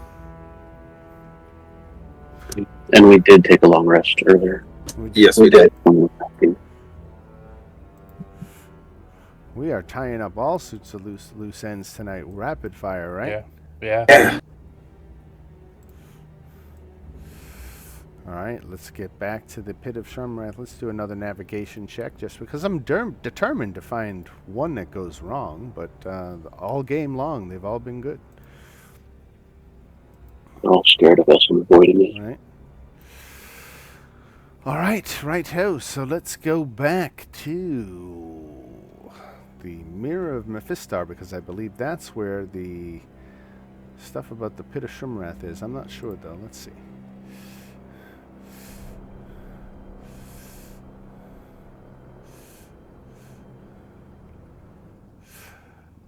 And we did take a long rest earlier. Yes, we did. When we were packing. We are tying up all sorts of loose ends tonight. Rapid fire, right? Yeah. Yeah. All right, let's get back to the Pit of Shumrath. Let's do another navigation check, just because I'm determined to find one that goes wrong. But all game long, they've all been good. They're all scared of us and avoiding it. All right, right-ho. So let's go back to the Mirror of Mephistar, because I believe that's where the stuff about the Pit of Shumrath is. I'm not sure, though. Let's see.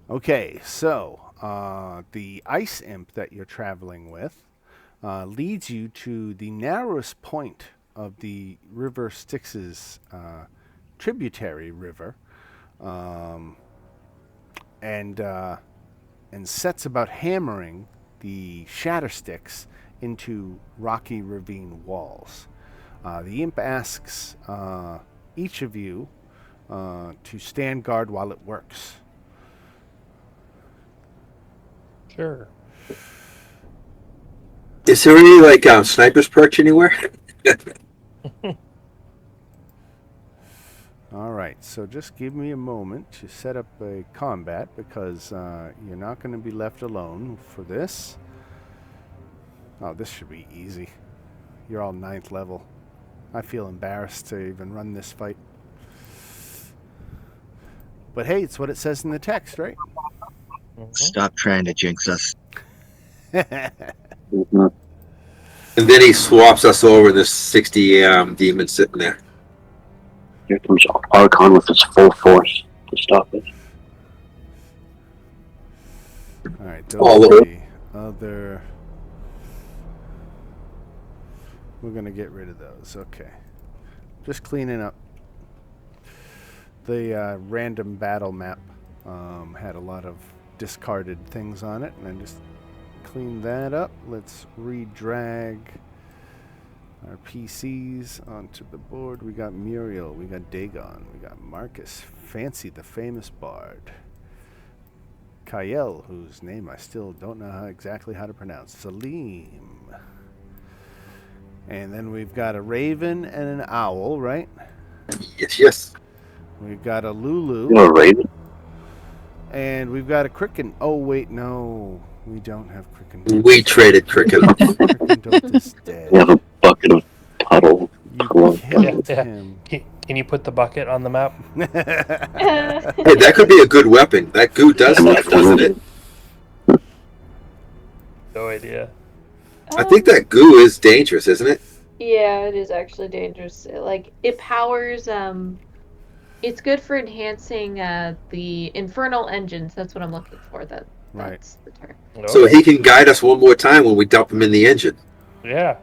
Okay, so the ice imp that you're traveling with leads you to the narrowest point of the River Styx's tributary river, and sets about hammering the Shattersticks into rocky ravine walls. The imp asks each of you to stand guard while it works. Sure. Is there any sniper's perch anywhere? All right, so just give me a moment to set up a combat, because you're not going to be left alone for this. Oh, this should be easy. You're all 9th level. I feel embarrassed to even run this fight. But hey, it's what it says in the text, right? Stop trying to jinx us. Mhm. And then he swaps us over. There's 60 demons sitting there. Here comes Archon with its full force to stop us. All right, All those are the- the other... We're going to get rid of those. Okay. Just cleaning up. The random battle map had a lot of discarded things on it, and I'm just clean that up. Let's redrag our PCs onto the board. We got Muriel, we got Dagon, we got Marcus, Fancy the famous bard, Kyle, whose name I still don't know exactly how to pronounce, Salim. And then we've got a raven and an owl, right? Yes. We've got a Lulu. You're a raven. And we've got a Cricken. Oh, wait, no. We don't have Cricken. We traded cricket. Cricken is dead. You have a bucket of puddle. You killed Yeah. him. Can you put the bucket on the map? Hey, that could be a good weapon. That goo does stuff, doesn't it? No idea. I think that goo is dangerous, isn't it? Yeah, it is actually dangerous. Like, it powers, it's good for enhancing, the infernal engines. That's what I'm looking for. Right. That's the term. So he can guide us one more time when we dump him in the engine. Yeah.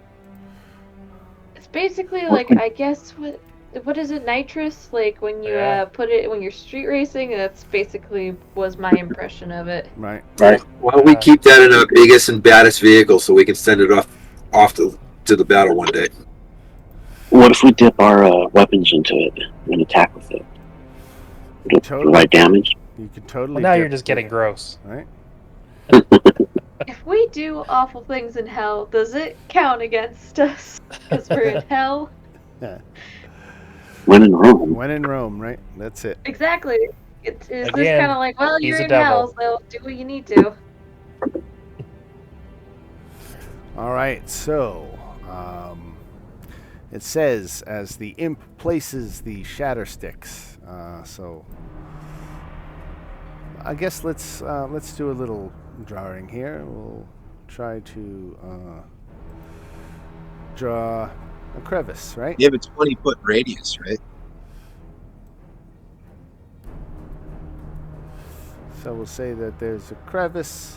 It's basically like, I guess, what is it, nitrous? Like, when you, Yeah. put it, when you're street racing, that's basically was my impression of it. Right. Right. Why don't we keep that in our biggest and baddest vehicle so we can send it off to the battle one day? What if we dip our weapons into it and attack with it? Would it Totally. provide damage? You can totally. Well, now you're dip- just getting gross. Right? If we do awful things in hell, does it count against us? Because we're in hell? When in Rome. When in Rome, right? That's it. Exactly. Is this Again, kind of like, well, he's you're a in hell, devil. so do what you need to. All right, so it says as the imp places the shatter sticks. So I guess let's do a little drawing here. We'll try to draw a crevice, right? You have a 20-foot radius, right? So we'll say that there's a crevice.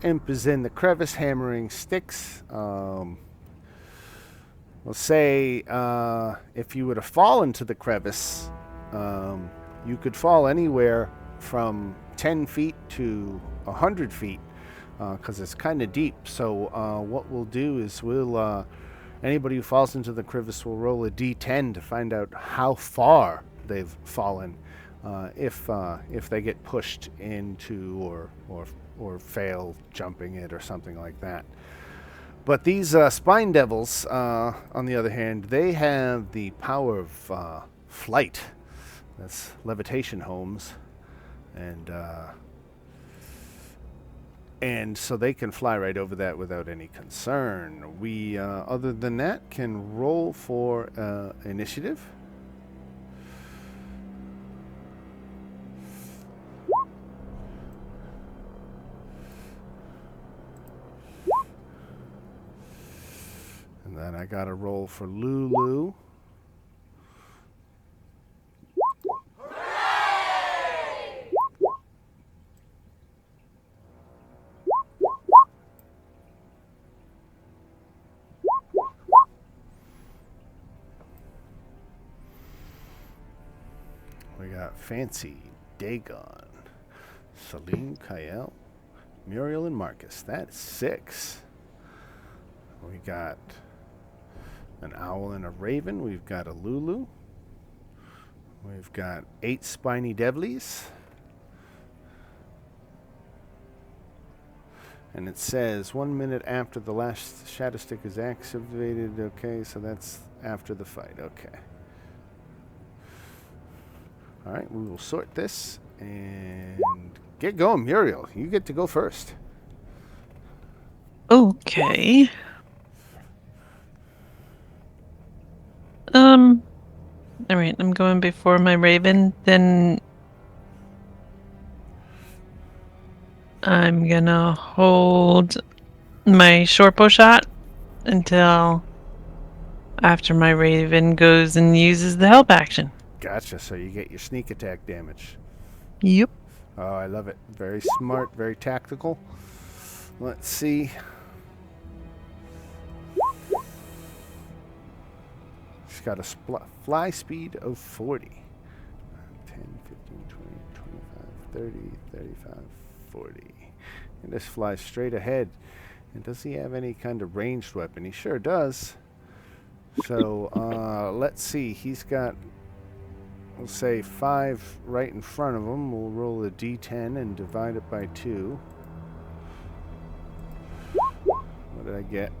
Imp is in the crevice hammering sticks. We'll say if you were to fall into the crevice, you could fall anywhere from 10 feet to 100 feet because it's kind of deep. So what we'll do is we'll anybody who falls into the crevice will roll a d10 to find out how far they've fallen if they get pushed into or fail jumping it or something like that. But these spine devils, on the other hand, they have the power of flight. That's levitation, Holmes, and so they can fly right over that without any concern. We, other than that, can roll for initiative. And then I got to roll for Lulu. We got Fancy, Dagon, Salim, Kyle, Muriel, and Marcus. That's 6. We got an owl and a raven. We've got a Lulu. We've got 8 spiny devilies. And it says 1 minute after the last shadow stick is activated. Okay, so that's after the fight. Okay. All right, we will sort this and get going. Muriel, you get to go first. Okay. All right, I'm going before my raven. Then I'm gonna hold my short bow shot until after my raven goes and uses the help action. Gotcha. So you get your sneak attack damage. Yep. Oh, I love it. Very smart, very tactical. Let's see. He's got a fly speed of 40. 10, 15, 20, 25, 30, 35, 40. And just flies straight ahead. And does he have any kind of ranged weapon? He sure does. So, let's see. He's got, we'll say 5 right in front of him. We'll roll a d10 and divide it by 2. What did I get?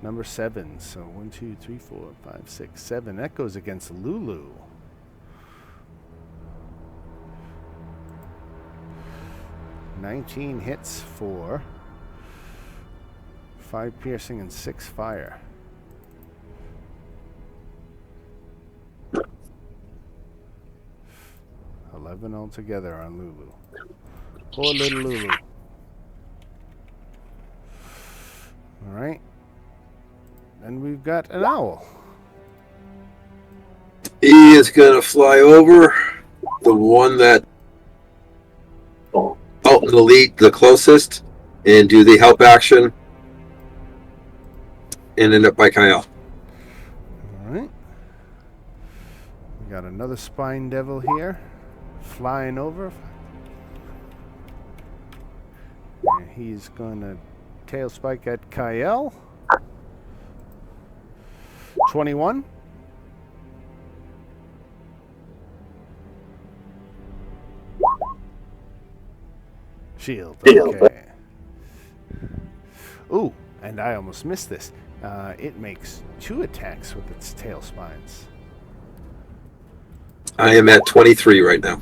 Number 7. So 1, 2, 3, 4, 5, 6, 7. That goes against Lulu. $19 hits for 5 piercing and 6 fire. $11 altogether on Lulu. Poor little Lulu. Alright. Then we've got an owl. He is going to fly over the one that out in the lead, the closest, and do the help action, and end up by Kyle. Alright. We got another spine devil here. Flying over. And he's going to tail spike at Kyle. 21. Shield. Okay. Ooh, and I almost missed this. It makes 2 attacks with its tail spines. I am at 23 right now.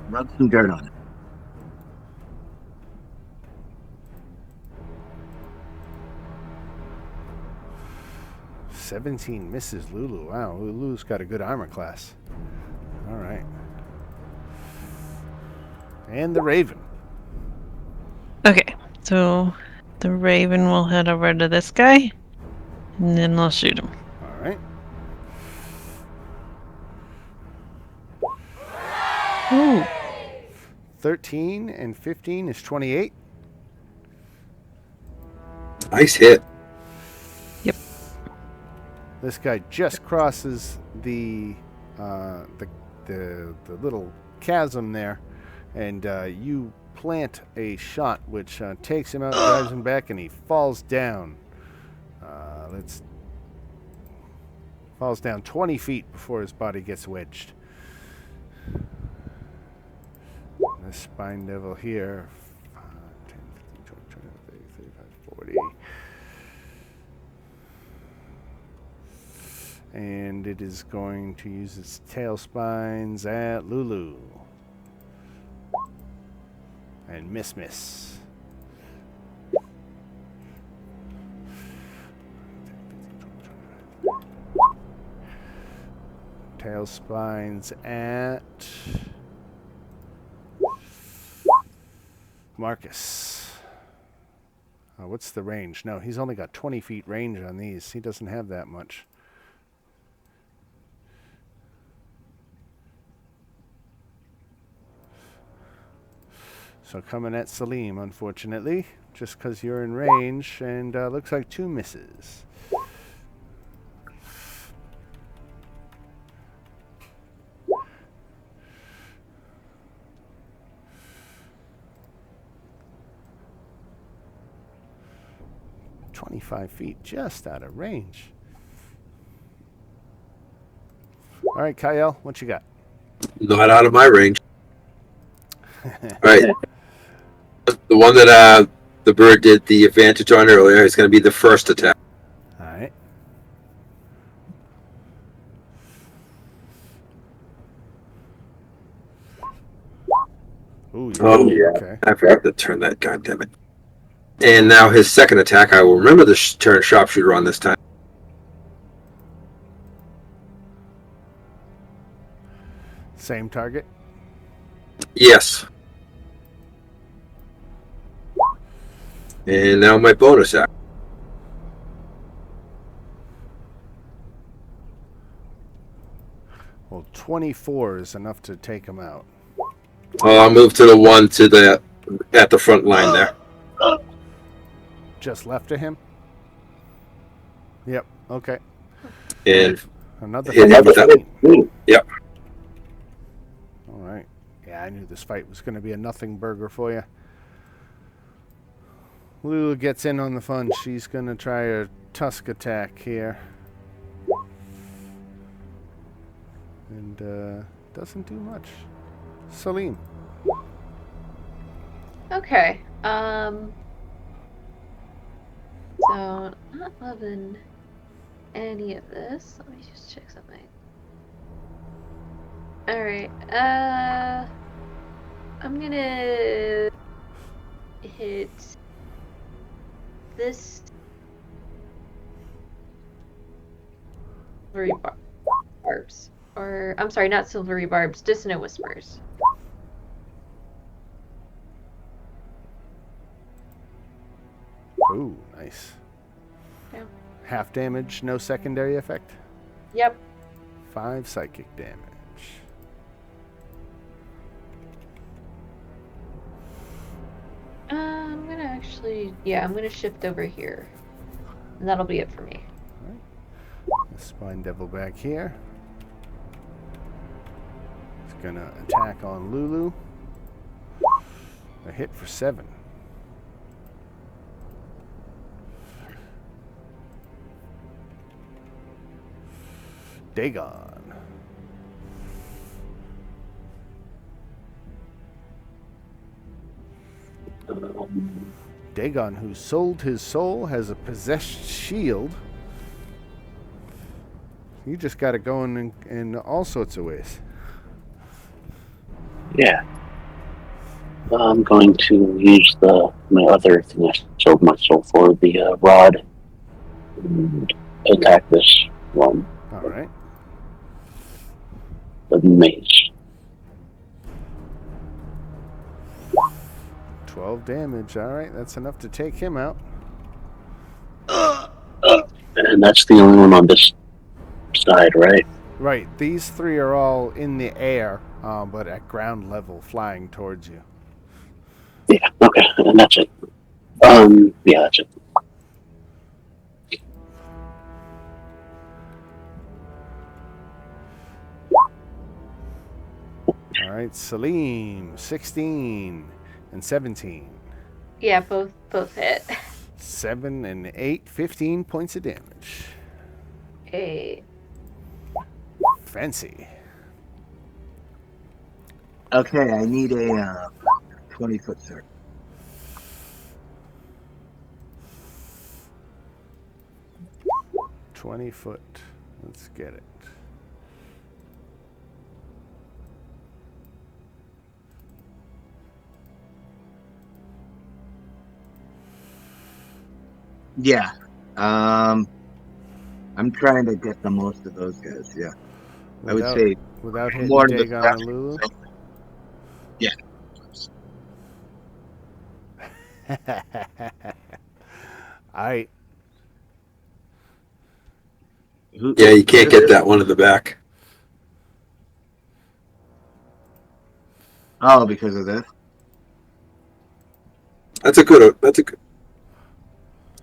Rub some dirt on it. $17 misses Lulu. Wow, Lulu's got a good armor class. All right. And the Raven. Okay, so the Raven will head over to this guy, and then I'll shoot him. All right. Ooh. 13 and 15 is 28. Nice hit. Yep. This guy just crosses the little chasm there, and you plant a shot which takes him out, drives him back, and he falls down. Falls down 20 feet before his body gets wedged. This spine devil here, 10, 15, 20, 30, 35, 40. And it is going to use its tail spines at Lulu. And miss. Tail spines at Marcus. What's the range? No, he's only got 20 feet range on these. He doesn't have that much. So coming at Salim, unfortunately, just because you're in range, and looks like 2 misses. "25 feet, just out of range." All right, Kyle, what you got? Not out of my range. All right. The one that the bird did the advantage on earlier is going to be the first attack. All right. Ooh, Oh, yeah. Okay. I forgot to turn that, goddammit. And now his second attack, I will remember to turn sharpshooter on this time. Same target. Yes. And now my bonus act. Well, 24 is enough to take him out. I'll move to the one at the front line there. just left of him? Yep. Okay. And Another hit him with that. 15. Yep. All right. Yeah, I knew this fight was going to be a nothing burger for you. Lulu gets in on the fun. She's going to try a tusk attack here. And doesn't do much. Salim. Okay. So not loving any of this. Let me just check something. All right. I'm gonna hit this silvery barbs, or I'm sorry, not silvery barbs. Dissonant whispers. Ooh, nice. Yeah. Half damage, no secondary effect. Yep. 5 psychic damage. I'm gonna actually, I'm gonna shift over here, and that'll be it for me. The Spine Devil back here. It's gonna attack on Lulu. A hit for 7. Dagon. Dagon, who sold his soul, has a possessed shield. You just got it going in all sorts of ways. Yeah. I'm going to use my other thing I sold my soul for, the rod, and attack this one, All right. the mace. 12 damage. All right, that's enough to take him out. And that's the only one on this side, right? Right. These 3 are all in the air, but at ground level, flying towards you. Yeah, okay, and that's it. Yeah, that's it. All right, Salim, 16 and 17. Yeah, both hit. 7 and 8, 15 points of damage. Hey. Fancy. Okay, I need a 20-foot circle. 20 foot. Let's get it. Yeah. I'm trying to get the most of those guys. Yeah. I would say without hitting more to the Dagon left. and Lulu. Yeah. I Yeah, you can't get that one in the back. Oh, because of this? That's a good.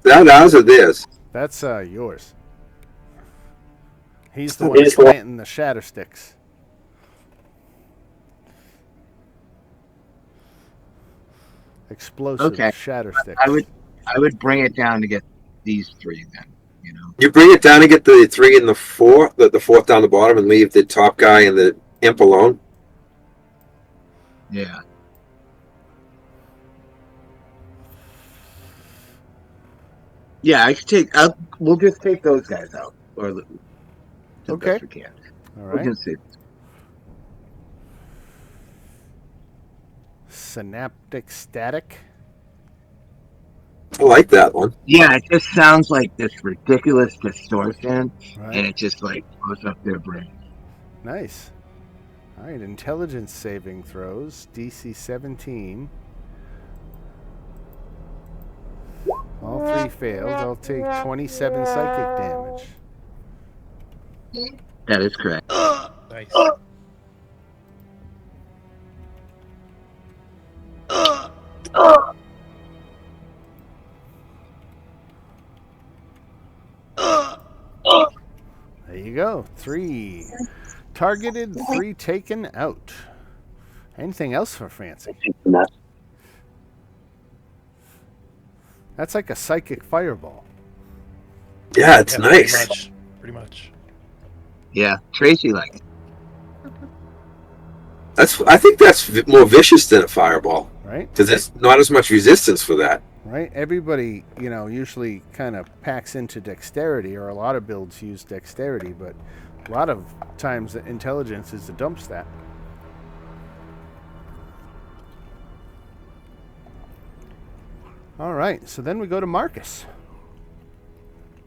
That ours or theirs? that's yours. He's the one planting the shatter sticks. Explosive shatter sticks. I would bring it down to get these 3 then. You know. You bring it down and get the 3 and the 4, the 4th down the bottom, and leave the top guy and the imp alone. Yeah. Yeah, I could take. We'll just take those guys out, or the best we can. All We're right. gonna see. Synaptic static. I like that one. Yeah, it just sounds like this ridiculous distortion, Right. and it just like blows up their brain. Nice. All right, intelligence saving throws, DC 17. All 3 failed. I'll take 27 psychic damage. That is correct. Nice. There you go. 3 targeted, 3 taken out. Anything else for Francie? That's like a psychic fireball. Yeah, it's nice. Pretty much. Yeah, Tracy likes it. I think that's more vicious than a fireball. Right? Because there's not as much resistance for that. Right? Everybody, usually kind of packs into dexterity, or a lot of builds use dexterity, but a lot of times the intelligence is the dump stat. All right, so then we go to Marcus.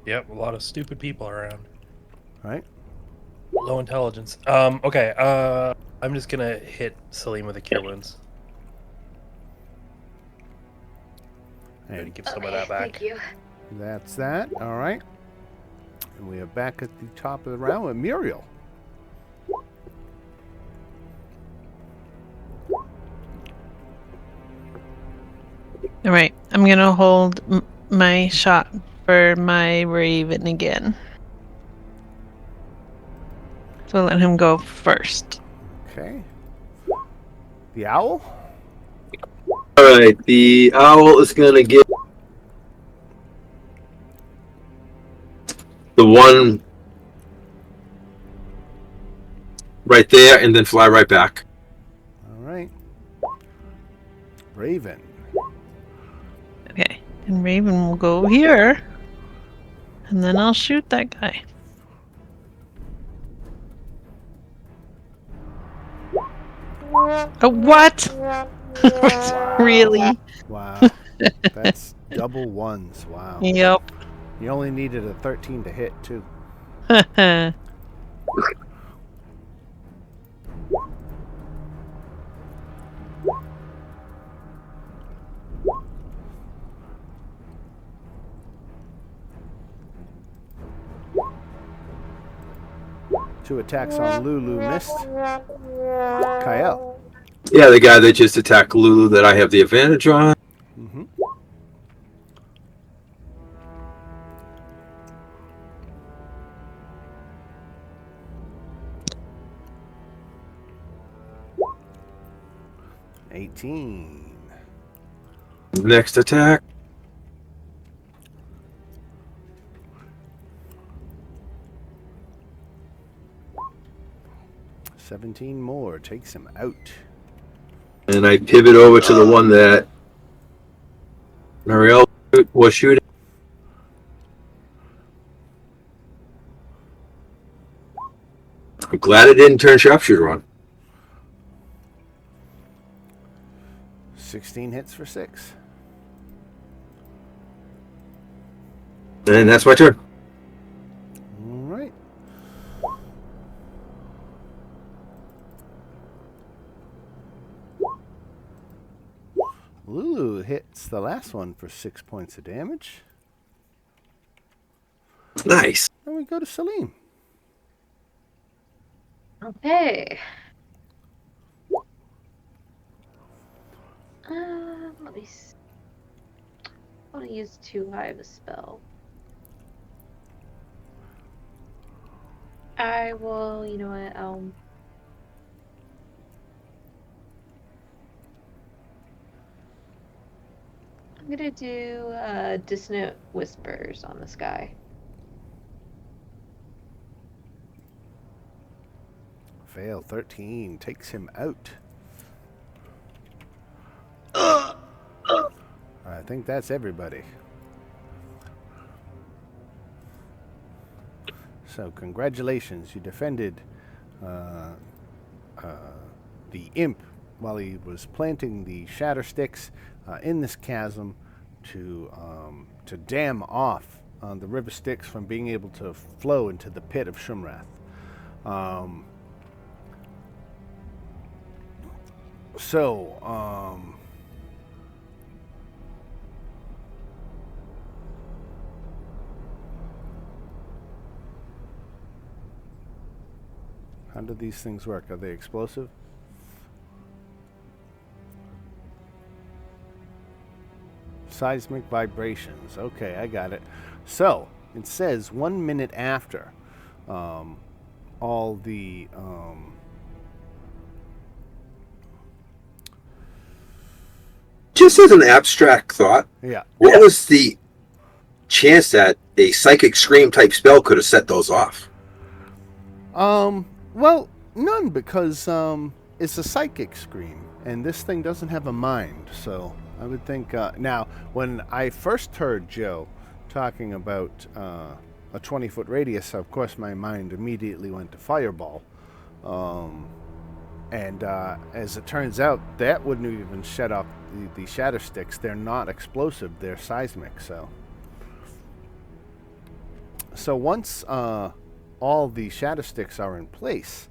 Yep, a lot of stupid people around. Right? Low intelligence. Okay, I'm just gonna hit Salim with a cure wounds. And Give some of that back. Thank you. that's that. All right. And we are back at the top of the round with Muriel. All right, I'm gonna hold my shot for my raven again. So let him go first. Okay. The owl? All right, the owl is going to get the one right there and then fly right back. All right. Raven. Okay, and Raven will go here, and then I'll shoot that guy. Oh, what? Really? Wow. That's double ones. Wow. Yep. You only needed a 13 to hit, too. Two attacks on Lulu missed. Kyle. Yeah, the guy that just attacked Lulu that I have the advantage on. Mm-hmm. Next attack. $17 more takes him out. And I pivot over to the one that Marielle was shooting. I'm glad I didn't turn sharpshooter on. 16 hits for 6. And that's my turn. All right. Lulu hits the last one for 6 points of damage. Nice. Then we go to Salim. Okay. Let me see. I want to use too high of a spell. I will, you know what, I'm gonna do Dissonant Whispers on this guy. Fail. 13 takes him out. I think that's everybody. So congratulations, you defended the imp while he was planting the shatter sticks in this chasm to dam off the river Styx from being able to flow into the pit of Shumrath. How do these things work? Are they explosive? Seismic vibrations. Okay, I got it. So, it says 1 minute after all the Just as an abstract thought, yeah. what was the chance that a psychic scream type spell could have set those off? Well, none, because it's a psychic scream, and this thing doesn't have a mind. So I would think now, when I first heard Joe talking about a 20-foot radius, of course my mind immediately went to fireball. And as it turns out, that wouldn't even shut off the shatter sticks. They're not explosive; they're seismic. So once all the shatter sticks are in place,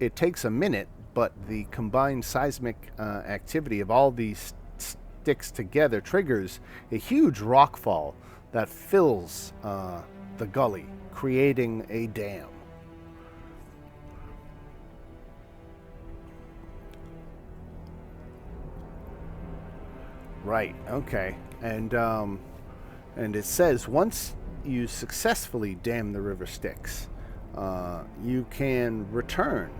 it takes a minute, but the combined seismic activity of all these sticks together triggers a huge rockfall that fills the gully, creating a dam. Right. Okay. And it says once you successfully dam the river Styx, you can return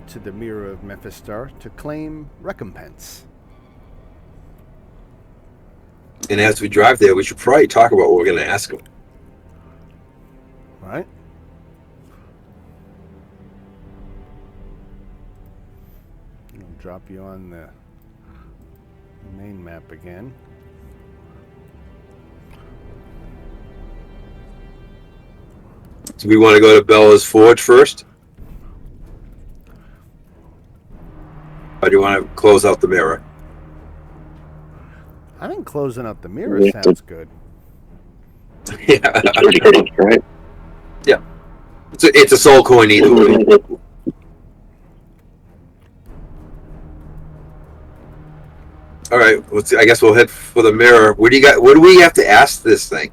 to the Mirror of Mephistar to claim recompense. And as we drive there, we should probably talk about what we're going to ask him. Right. I'll drop you on the main map again. Do we want to go to Bella's Forge first? Or do you want to close out the mirror? I think closing out the mirror Yeah. sounds good. Yeah. It's pretty close, right? Yeah. It's a soul coin either way. All right. I guess we'll head for the mirror. What do we have to ask this thing?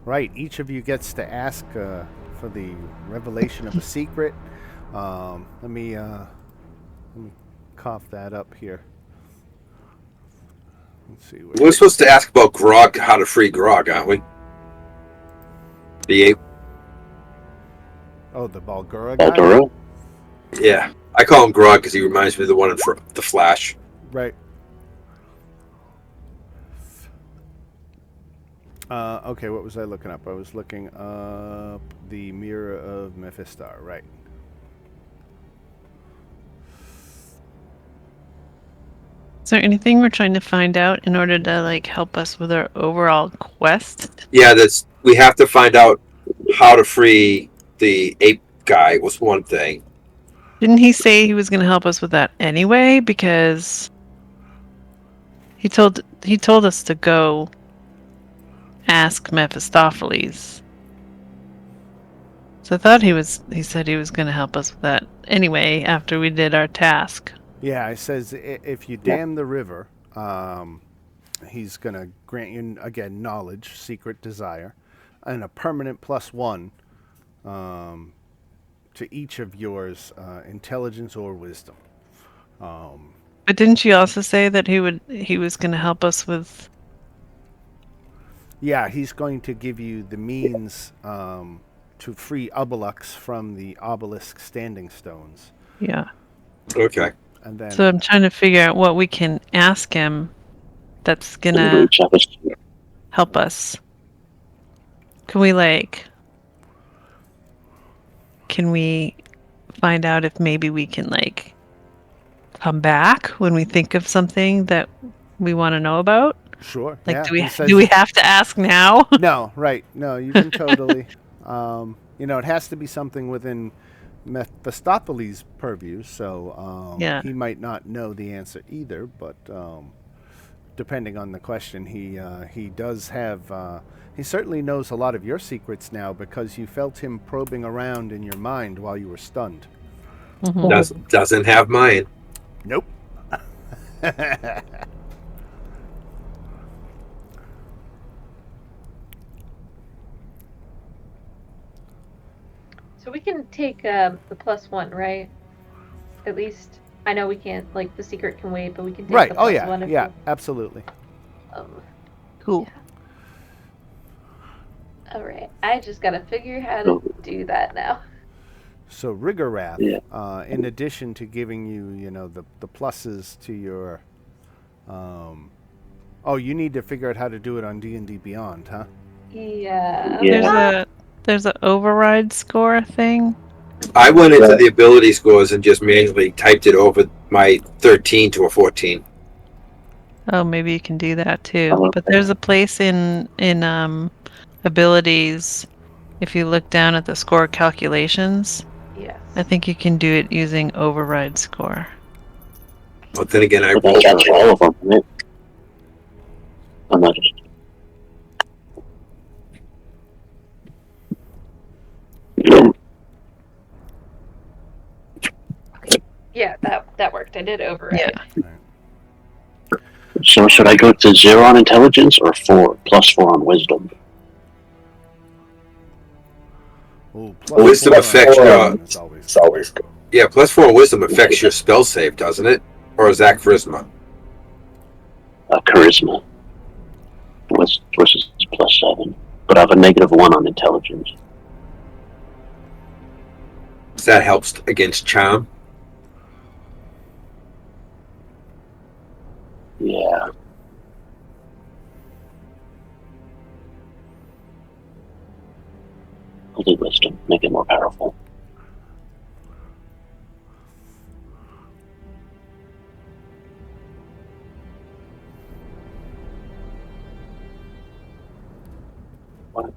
Right. Each of you gets to ask for the revelation of a secret. Let me cough that up here. Let's see. We're supposed to ask about Grog, how to free Grog, aren't we? The ape. Oh, the Balgura guy? Balduro? Yeah. I call him Grog because he reminds me of the one in The Flash. Right. Okay, what was I looking up? I was looking up the Mirror of Mephistar, right. Is there anything we're trying to find out in order to like help us with our overall quest? Yeah, we have to find out how to free the ape guy was one thing. Didn't he say he was going to help us with that anyway? Because he told us to go ask Mephistopheles. So I thought he said he was going to help us with that anyway after we did our task. Yeah, it says if you dam the river, he's going to grant you, again, knowledge, secret desire, and a permanent +1 to each of yours, intelligence or wisdom. But didn't you also say that he was going to help us with? Yeah, he's going to give you the means to free Obelix from the obelisk standing stones. Yeah. Okay. And then, So I'm trying to figure out what we can ask him that's gonna help us. Can we find out if maybe we can like come back when we think of something that we want to know about? sure. Like, yeah, do we have to ask now? No, right. No, you can totally. It has to be something within Mephistopheles' purview, so Yeah. he might not know the answer either, but depending on the question, he does have... he certainly knows a lot of your secrets now because you felt him probing around in your mind while you were stunned. Mhm. Doesn't have mine. Nope. So we can take the +1, right? At least I know we can't. Like the secret can wait, but we can take Right. the Oh, +1 yeah. if Yeah, we, absolutely. Cool. All right. I just gotta figure how to do that now. So Rigorath, Yeah. in addition to giving you, the pluses to your, oh, you need to figure out how to do it on D&D Beyond, huh? Yeah. Yeah. There's a override score thing. I went into the ability scores and just manually typed it over my 13 to a 14. Oh, maybe you can do that too. Oh, But okay. there's a place in abilities. If you look down at the score calculations, Yes. I think you can do it using override score. But then again, I But that rolled. counts for all of them, right? I'm not just. Yeah, that worked. I did override. Yeah. So should I go to 0 on intelligence or 4 plus 4 on wisdom? Ooh, Wisdom 4 on affects wisdom your- is always It's always good. Yeah, +4 wisdom affects your spell save, doesn't it? Or is that charisma? Charisma. Versus +7. But I have a -1 on intelligence. That helps against charm. Yeah. I'll do wisdom. Make it more powerful. What?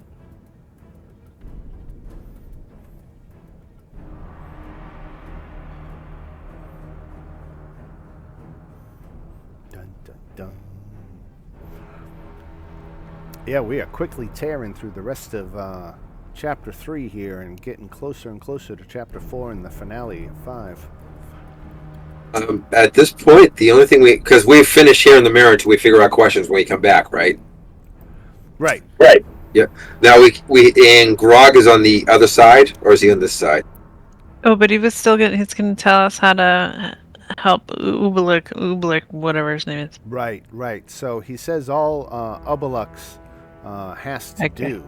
Dun, dun, dun. Yeah, we are quickly tearing through the rest of Chapter 3 here and getting closer and closer to Chapter 4 and the finale of 5. At this point, the only thing because we finish here in the mirror until we figure out questions when we come back, right? Right. Right. Yeah. Now and Grog is on the other side, or is he on this side? Oh, but he's gonna tell us how to help Ubalik, whatever his name is. Right. So he says all Ubelux has to Okay. do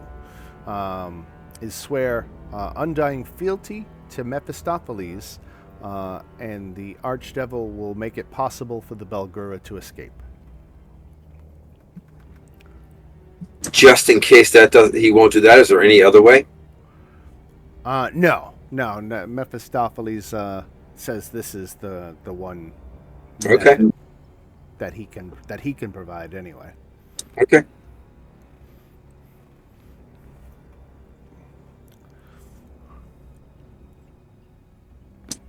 is swear undying fealty to Mephistopheles, and the Archdevil will make it possible for the Belgura to escape. Just in case he won't do that. Is there any other way? No. Mephistopheles says this is the one. Okay. That he can provide anyway. Okay.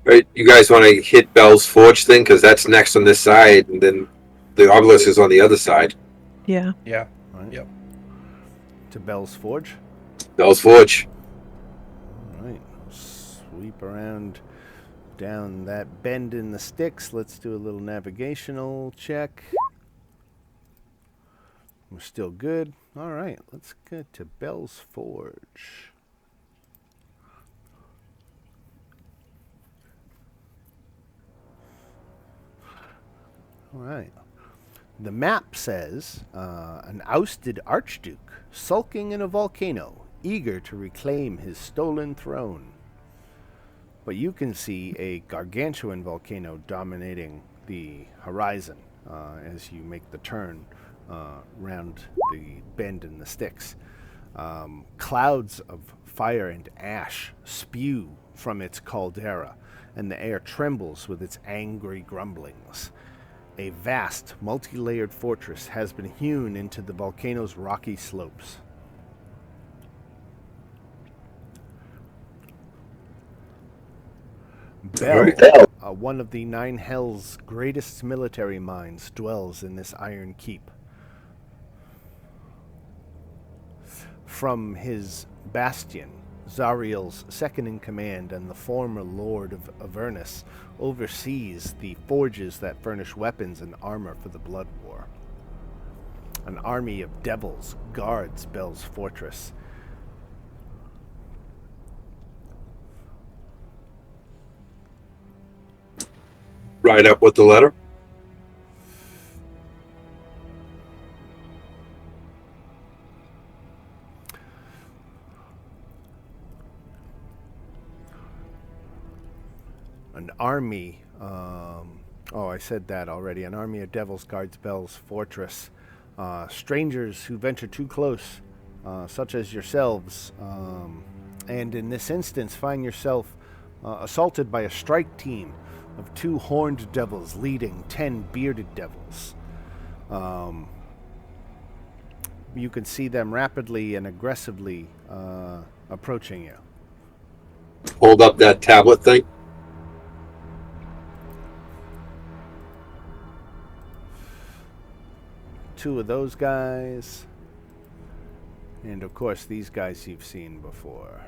All right, you guys want to hit Bell's Forge thing because that's next on this side, and then the obelisk is on the other side. Yeah. Yeah. Right? Yep. To Bell's Forge. Bell's Forge. All right. Sweep around down that bend in the sticks. Let's do a little navigational check. We're still good. All right. Let's get to Bell's Forge. All right. The map says an ousted archduke sulking in a volcano, eager to reclaim his stolen throne. But you can see a gargantuan volcano dominating the horizon as you make the turn round the bend in the sticks. Clouds of fire and ash spew from its caldera, and the air trembles with its angry grumblings. A vast, multi-layered fortress has been hewn into the volcano's rocky slopes. Bell, one of the Nine Hells' greatest military minds, dwells in this iron keep. From his bastion, Zariel's second-in-command and the former Lord of Avernus oversees the forges that furnish weapons and armor for the Blood War. An army of devils guards Bell's fortress. Right up with the letter. An army. I said that already. An army of devils guards Bell's fortress. Strangers who venture too close, such as yourselves, and in this instance find yourself assaulted by a strike team of 2 horned devils leading 10 bearded devils. You can see them rapidly and aggressively approaching you. Hold up that tablet thing. Two of those guys. And of course, these guys you've seen before.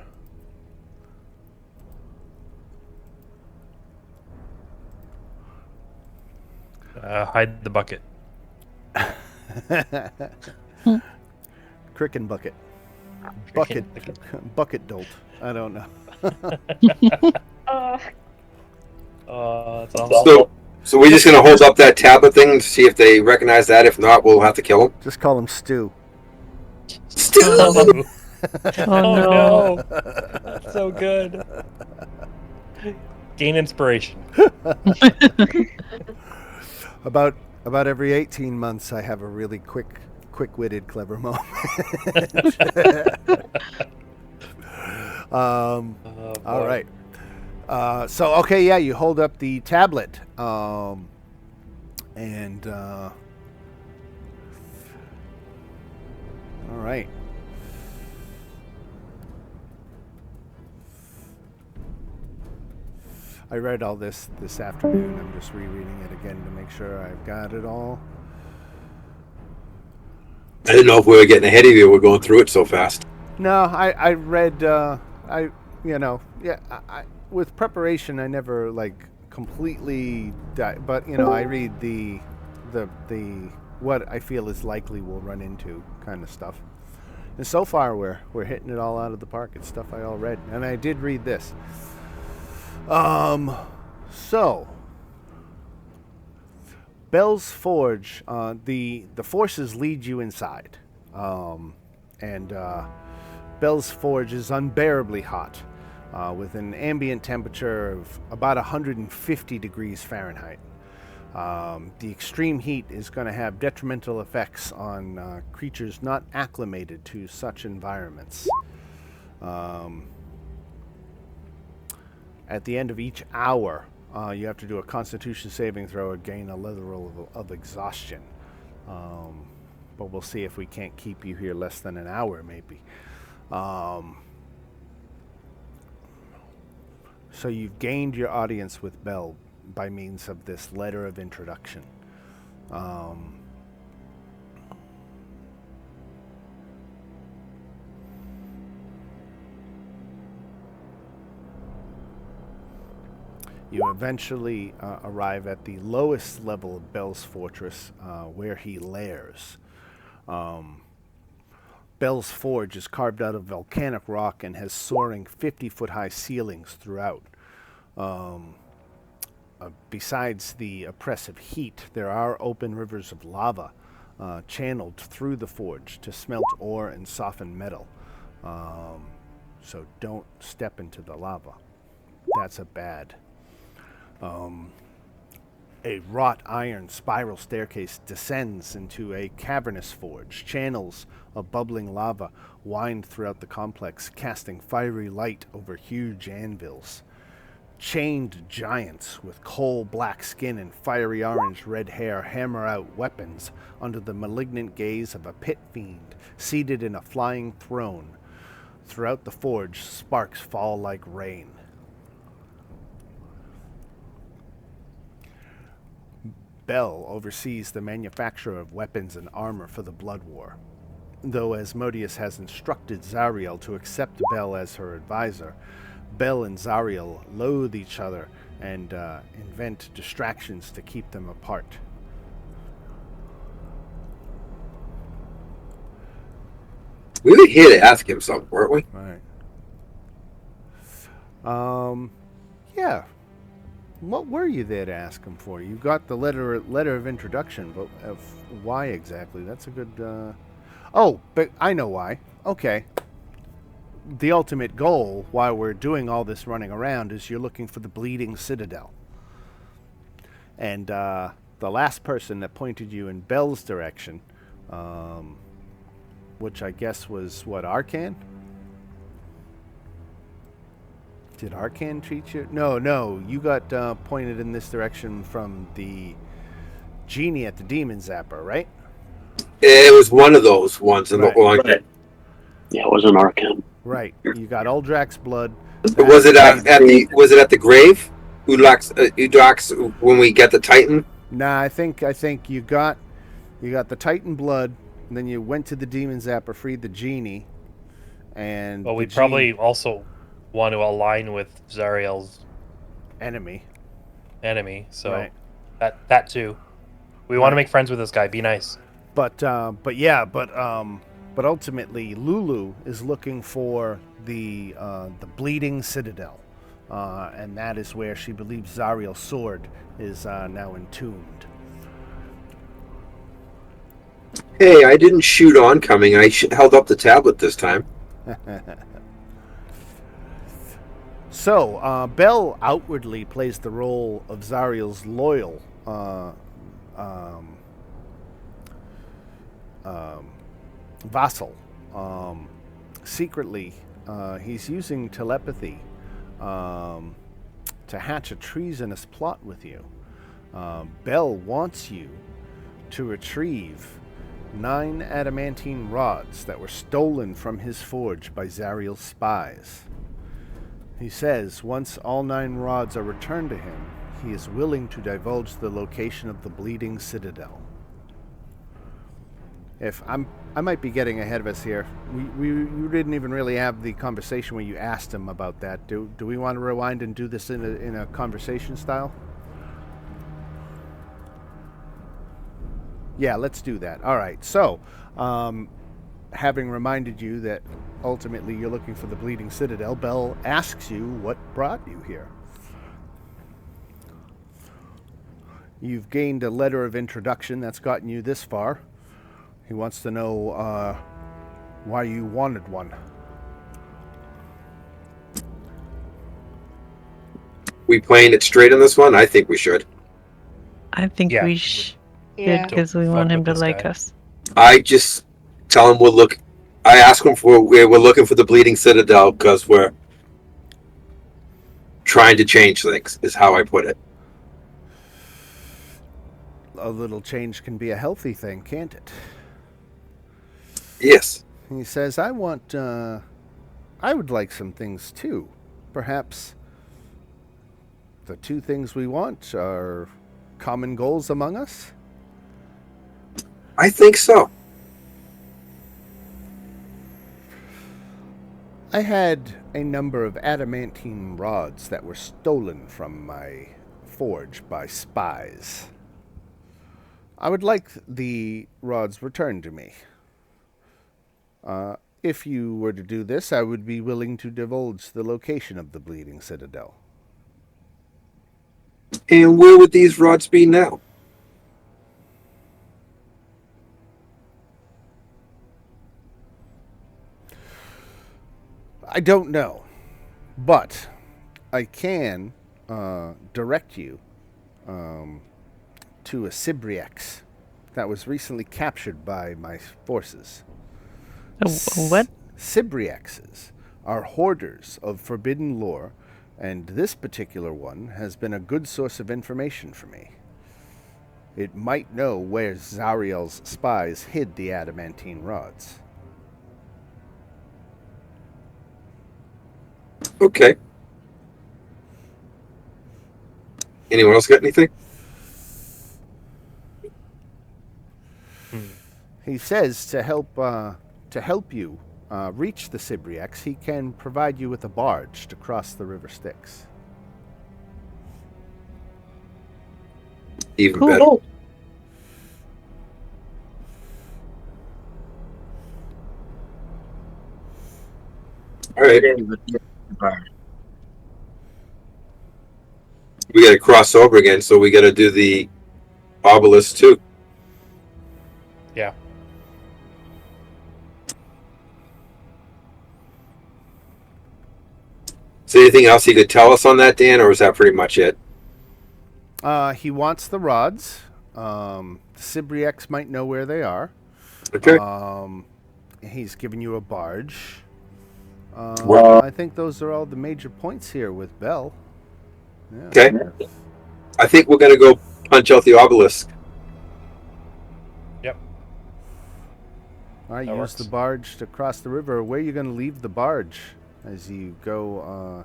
Hide the bucket. Crick and bucket. Bucket. Bucket dolt. I don't know. That's awesome. So we're just gonna hold up that tablet thing to see if they recognize that. If not, we'll have to kill them. Just call him Stu. Oh, no. no. That's so good. Gain inspiration. About every 18 months, I have a really quick-witted, clever moment. All right. You hold up the tablet, and all right. I read all this afternoon. I'm just rereading it again to make sure I've got it all. I didn't know if we were getting ahead of you. We're going through it so fast. No, I read. With preparation, I never completely. But I read the what I feel is likely we'll run into kind of stuff. And so far, we're hitting it all out of the park. It's stuff I all read, and I did read this. So Bell's Forge, the forces lead you inside, and Bell's Forge is unbearably hot, with an ambient temperature of about 150 degrees Fahrenheit. The extreme heat is going to have detrimental effects on creatures not acclimated to such environments. At the end of each hour, you have to do a Constitution saving throw or gain a level of exhaustion. But we'll see if we can't keep you here less than an hour, maybe. So you've gained your audience with Bell by means of this letter of introduction. You eventually arrive at the lowest level of Bell's fortress, where he lairs. Bell's Forge is carved out of volcanic rock and has soaring 50-foot-high ceilings throughout. Besides the oppressive heat, there are open rivers of lava channeled through the forge to smelt ore and soften metal. So don't step into the lava. That's a bad. A wrought iron spiral staircase descends into a cavernous forge. Channels of bubbling lava wind throughout the complex, casting fiery light over huge anvils. Chained giants with coal-black skin and fiery orange-red hair hammer out weapons under the malignant gaze of a pit fiend seated in a flying throne. Throughout the forge, sparks fall like rain. Bell oversees the manufacture of weapons and armor for the Blood War. Though Asmodeus has instructed Zariel to accept Bell as her advisor, Bell and Zariel loathe each other and invent distractions to keep them apart. We were here to ask him something, weren't we? Right. Yeah. What were you there to ask him for? You got the letter of introduction, but why exactly? That's a good. Oh, but I know why. Okay. the ultimate goal, while we're doing all this running around, is you're looking for the Bleeding Citadel. And the last person that pointed you in Bell's direction, which I guess was, what, Arcan? Did Arcan treat you? No, you got pointed in this direction from the genie at the Demon Zapper, right? It was one of those ones in Right. the long. Yeah, it was an Arkham. Right. You got Uldrak's blood. Was it at the grave? Udrak's when we get the Titan? Nah, I think you got the Titan blood, and then you went to the Demon Zapper, freed the genie, and Well, we probably also want to align with Zariel's enemy. so Right. that too. We want to make friends with this guy. Be nice. But ultimately, Lulu is looking for the Bleeding Citadel, and that is where she believes Zariel's sword is now entombed. Hey, I didn't shoot oncoming. I held up the tablet this time. So, Bell outwardly plays the role of Zariel's loyal vassal. Secretly, he's using telepathy to hatch a treasonous plot with you. Bell wants you to retrieve 9 adamantine rods that were stolen from his forge by Zariel's spies. He says once all 9 rods are returned to him, he is willing to divulge the location of the Bleeding Citadel. I might be getting ahead of us here. You didn't even really have the conversation where you asked him about that. Do we want to rewind and do this in a conversation style? Yeah, let's do that. All right. So, having reminded you that ultimately you're looking for the Bleeding Citadel, Bell asks you what brought you here. You've gained a letter of introduction that's gotten you this far. He wants to know why you wanted one. We playing it straight on this one? I think we should. I think Yeah. we should Yeah. because we Fuck want him with to this like guy. us. I just tell him I ask him we're looking for the Bleeding Citadel because we're trying to change things, is how I put it. A little change can be a healthy thing, can't it? Yes. He says, I would like some things too. Perhaps the 2 things we want are common goals among us? I think so. I had a number of adamantine rods that were stolen from my forge by spies. I would like the rods returned to me. If you were to do this, I would be willing to divulge the location of the Bleeding Citadel. And where would these rods be now? I don't know, but I can direct you to a Cibriex that was recently captured by my forces. What? Cibriexes are hoarders of forbidden lore, and this particular one has been a good source of information for me. It might know where Zariel's spies hid the adamantine rods. Okay. Anyone else got anything? He says to help you reach the Cibriex, he can provide you with a barge to cross the River Styx. Even Cool. better. All right. We got to cross over again, so we got to do the obelisk too. Yeah. Is there anything else you could tell us on that, Dan, or is that pretty much it? He wants the rods. Sibriex might know where they are. Okay. He's giving you a barge. Well- I think those are all the major points here with Bell. Yeah. Okay. I think we're going to go punch out the obelisk. Yep. All right, That use works. the barge to cross the river. Where are you going to leave the barge as you go?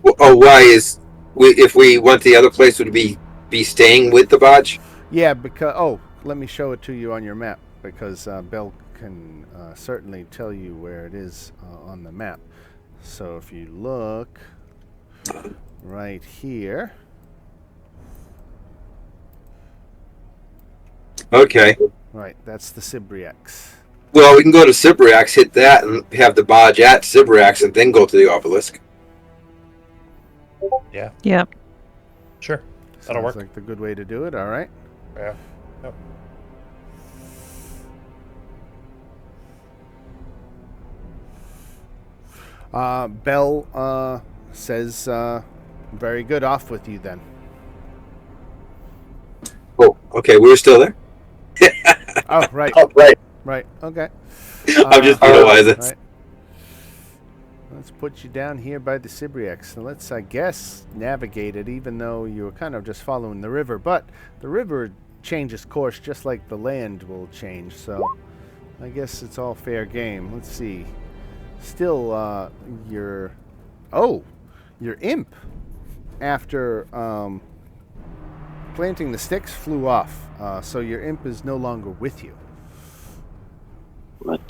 Why is if we went the other place, would we be staying with the barge? Yeah, because let me show it to you on your map because Bell can certainly tell you where it is on the map. So if you look right here. Okay. Right, that's the Sibriex. Well, we can go to Sibrax, hit that, and have the barge at Sibrax, and then go to the obelisk. Yeah. Yep. Sure. That'll Sounds work. like the good way to do it. All right. Yeah. Yep. Bell says, very good, off with you then. Oh, okay. We're still there. Oh, right. Oh, right. Right, okay. I'm just realizing. Right. Let's put you down here by the Sibriex. And let's, I guess, navigate it, even though you were kind of just following the river. But the river changes course just like the land will change. So I guess it's all fair game. Let's see. Still, your imp, after planting the sticks, flew off. So your imp is no longer with you. What?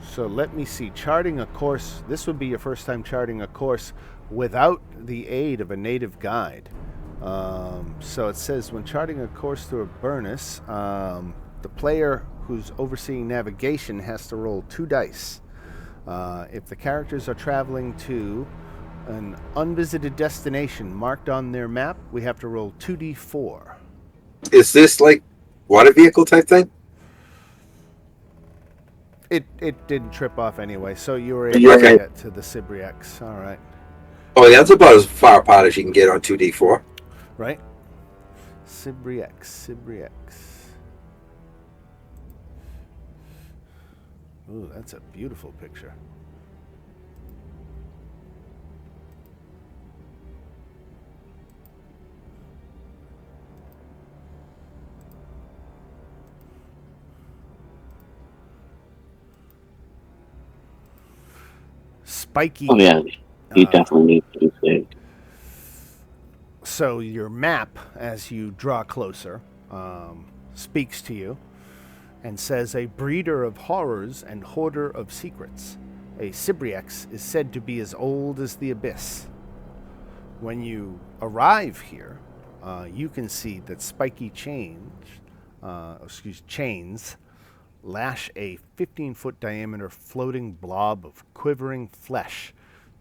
So let me see. Charting a course. This would be your first time charting a course without the aid of a native guide. So it says when charting a course through Avernus, the player who's overseeing navigation has to roll 2 dice. If the characters are traveling to an unvisited destination marked on their map, we have to roll 2d4. Is this like water vehicle type thing? It didn't trip off anyway, so you were You able to okay? get to the Sibriex. All right. Oh, yeah, that's about as far apart as you can get on 2D4. Right? Sibriex. Ooh, that's a beautiful picture. Spiky. Oh, yeah. He Uh, definitely needs to be saved. So your map, as you draw closer, speaks to you and says, a breeder of horrors and hoarder of secrets. A Sibriex is said to be as old as the abyss. When you arrive here, you can see that spiky chains lash a 15-foot diameter floating blob of quivering flesh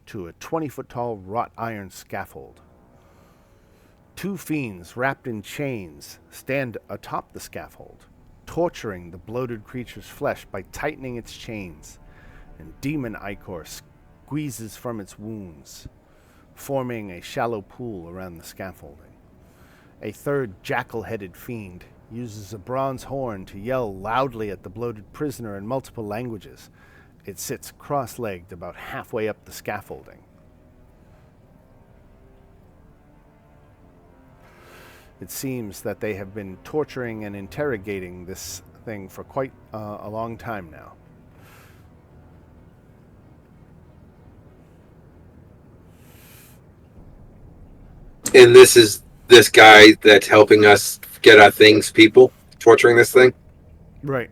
to a 20-foot tall wrought iron scaffold. 2 fiends wrapped in chains stand atop the scaffold, torturing the bloated creature's flesh by tightening its chains, and demon ichor squeezes from its wounds, forming a shallow pool around the scaffolding. A third jackal-headed fiend uses a bronze horn to yell loudly at the bloated prisoner in multiple languages. It sits cross-legged about halfway up the scaffolding. It seems that they have been torturing and interrogating this thing for quite a long time now. And this is this guy that's helping us get our things, people, torturing this thing? Right.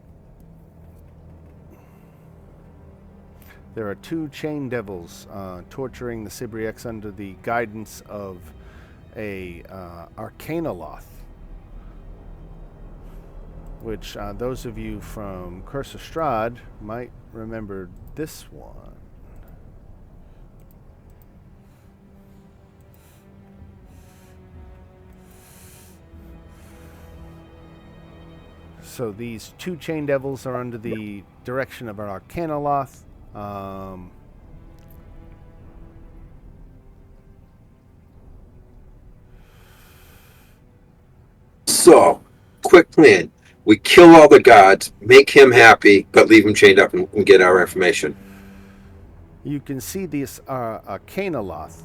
There are 2 chain devils torturing the Sibriex under the guidance of a Arcanoloth, which those of you from Curse of Strahd might remember this one. So these 2 chain devils are under the direction of an Arcanoloth. So, quick plan. We kill all the gods, make him happy, but leave him chained up and get our information. You can see this Canaloth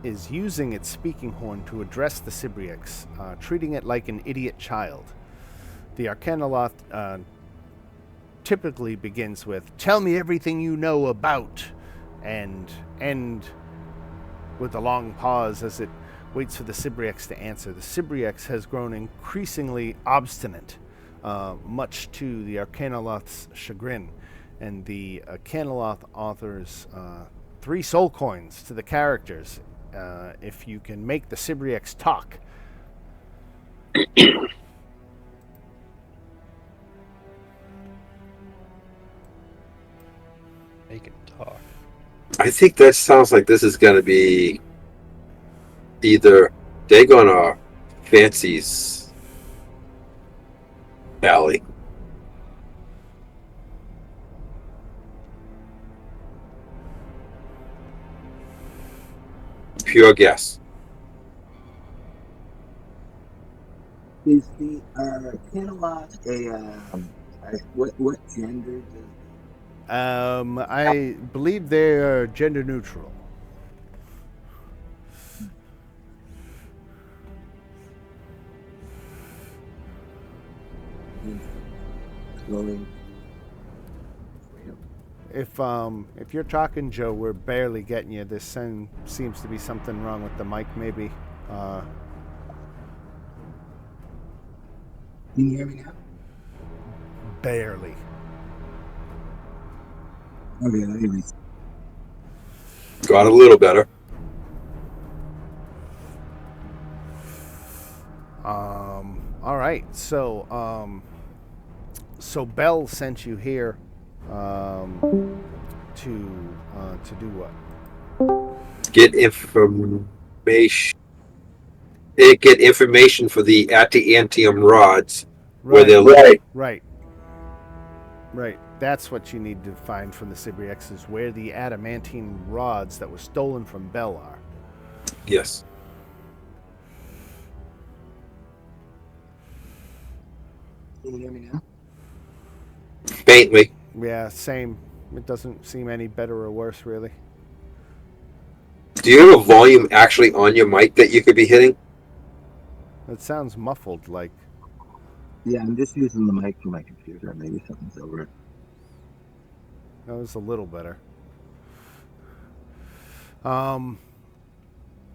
is using its speaking horn to address the Sibriex, treating it like an idiot child. The Arcanoloth typically begins with, "Tell me everything you know about," and end with a long pause as it waits for the Sibriex to answer. The Sibriex has grown increasingly obstinate, much to the Arcanoloth's chagrin, and the Arcanoloth offers 3 soul coins to the characters if you can make the Sibriex talk. Make it talk. I think that sounds like this is going to be either Dagon or Fancy's alley. Pure guess. Is the Canaloth what gender does I believe they are gender neutral. clothing? If you're talking, Joe, we're barely getting you. This seems to be something wrong with the mic, maybe. Can you hear me now? Barely. Okay, anyway. Got a little better. All right. So Bell sent you here to do what? Get information. Get information for the adamantium rods where they're Right. That's what you need to find from the Sibriex, is where the adamantine rods that were stolen from Bell are. Yes. Can you hear me now? Faintly. Yeah, same. It doesn't seem any better or worse, really. Do you have a volume actually on your mic that you could be hitting? It sounds muffled, like. Yeah, I'm just using the mic from my computer. Maybe something's over it. That was a little better. All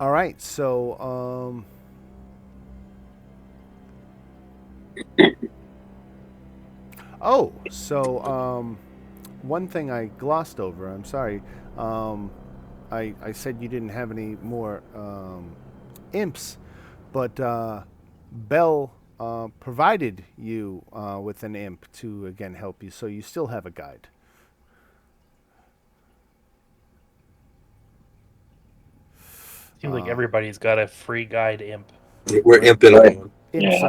right, so one thing I glossed over. I'm sorry. I said you didn't have any more imps, but Bell provided you with an imp to again help you, so you still have a guide. Seems like everybody's got a free guide imp. We're imping on one. Imps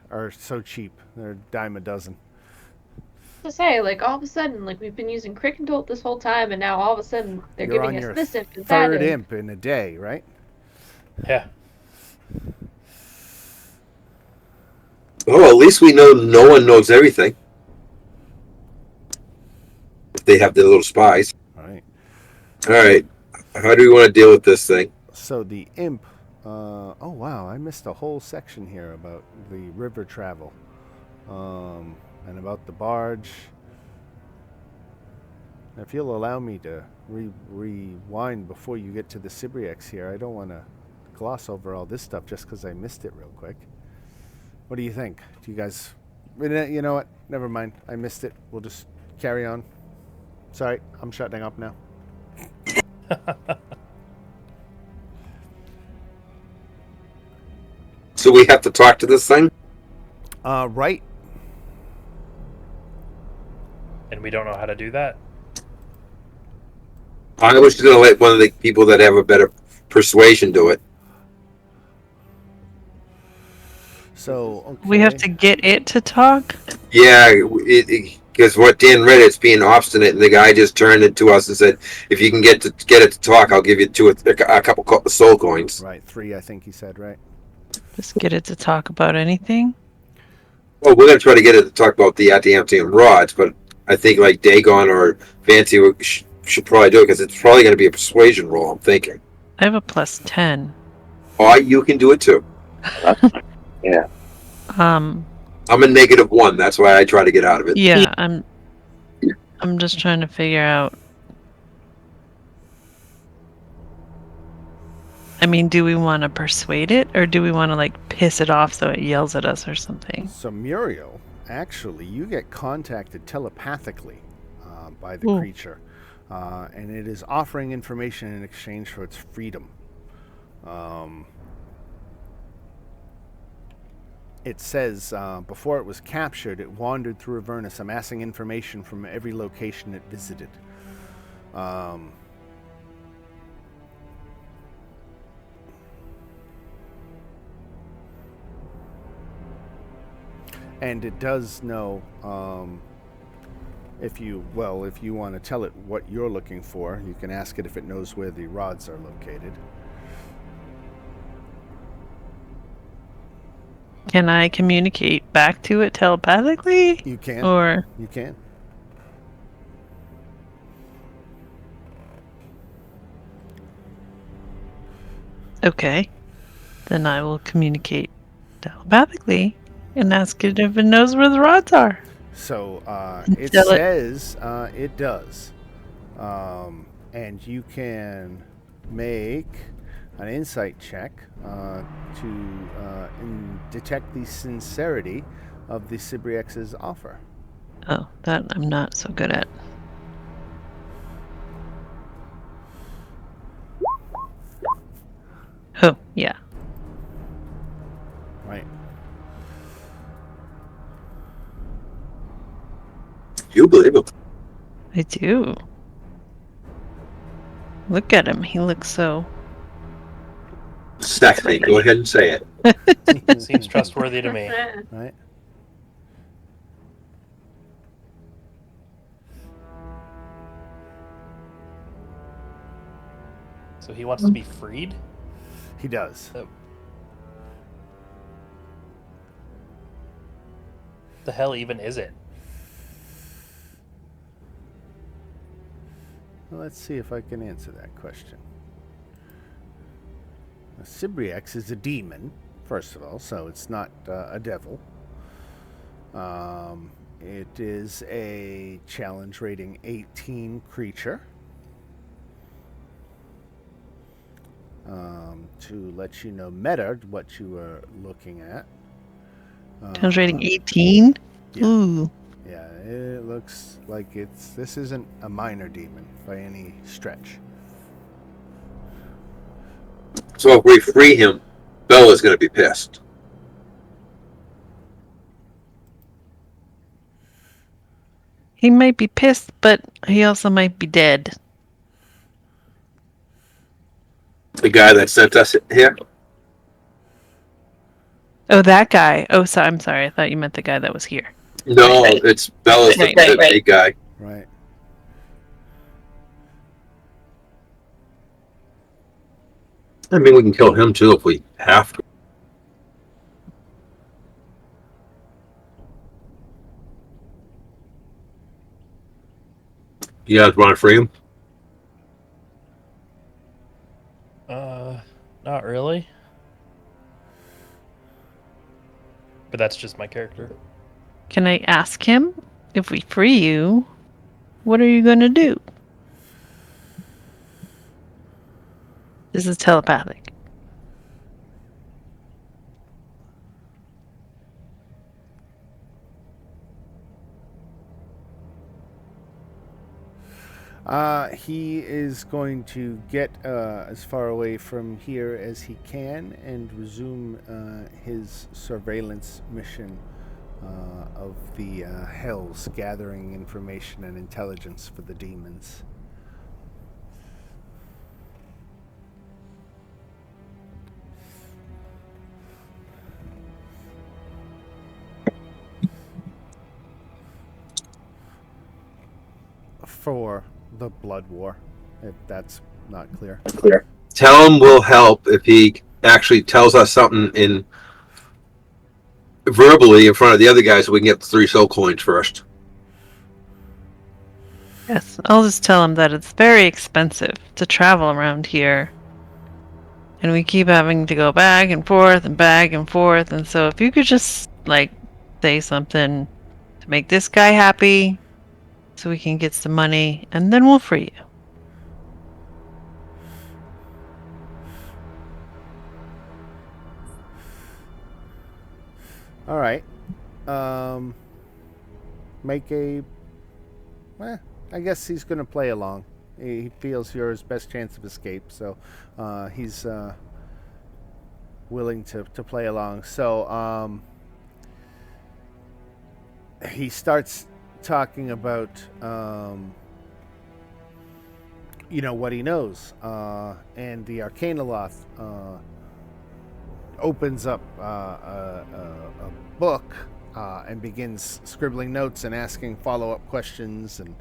are so cheap; they're a dime a dozen. To say, like, all of a sudden, like, we've been using Crickendolt this whole time, and now all of a sudden they're You're on giving your us this imp and that third imp. imp in a day, right? Yeah. Oh, at least we know no one knows everything. They have their little spies. All right. All right. How do we want to deal with this thing? So the imp. Oh wow, I missed a whole section here about the river travel, and about the barge. If you'll allow me to rewind before you get to the Sibriex here, I don't want to gloss over all this stuff just because I missed it real quick. What do you think? Do you guys... You know what? Never mind. I missed it. We'll just carry on. Sorry, I'm shutting up now. So we have to talk to this thing? Right. And we don't know how to do that. I was going to let one of the people that have a better persuasion do it. So, okay. We have to get it to talk? Yeah, because what Dan read, it's being obstinate, and the guy just turned it to us and said, "If you can get it to talk, I'll give you a couple soul coins." Right, 3, I think he said, right? Just get it to talk about anything. Well, we're gonna try to get it to talk about the adamantium rods, but I think like Dagon or Fancy should probably do it because it's probably gonna be a persuasion roll. I'm thinking. I have a +10. Or you can do it too. Yeah. Um, I'm a -1. That's why I try to get out of it. yeah, I'm just trying to figure out. I mean, do we want to persuade it, or do we want to like piss it off so it yells at us or something? So Muriel, actually, you get contacted telepathically by the Ooh. creature, and it is offering information in exchange for its freedom. It says, before it was captured, it wandered through Avernus, amassing information from every location it visited. And it does know, if you want to tell it what you're looking for, you can ask it if it knows where the rods are located. Can I communicate back to it telepathically? You can. Or You can. okay, then I will communicate telepathically and ask it if it knows where the rods are. So it Tell it. says it does. And you can make an insight check to detect the sincerity of the Cibriex's offer. Oh, that I'm not so good at. Oh, yeah. Right. You believe him? I do. Look at him. He looks so. Stephanie, go ahead and say it. Seems trustworthy to me. Right. So he wants to be freed? He does. The hell even is it? Well, let's see if I can answer that question. A Cibriex is a demon, first of all, so it's not a devil. It is a challenge rating 18 creature. To let you know meta, what you are looking at. Challenge rating 18? Yeah. Ooh. Yeah, it looks like this isn't a minor demon by any stretch. So if we free him, Bella's going to be pissed. He might be pissed, but he also might be dead. The guy that sent us here? Oh, that guy. Oh, so I'm sorry. I thought you meant the guy that was here. No, Right. it's Bella's Right, the right. big guy. Right. I mean, we can kill him too if we have to. You guys want to free him? Not really. But that's just my character. Can I ask him, if we free you, what are you going to do? This is telepathic. He is going to get as far away from here as he can and resume his surveillance mission of the Hells, gathering information and intelligence for the demons. For the blood war, if that's not clear. Tell him we'll help if he actually tells us something in verbally in front of the other guys so we can get the 3 soul coins first. Yes, I'll just tell him that it's very expensive to travel around here. And we keep having to go back and forth and back and forth. And so if you could just, like, say something to make this guy happy so we can get some money, and then we'll free you. All right. Make a. I guess he's going to play along. He feels you're his best chance of escape, so he's willing to play along. So he starts talking about what he knows, and the Arcanoloth opens up a book and begins scribbling notes and asking follow-up questions and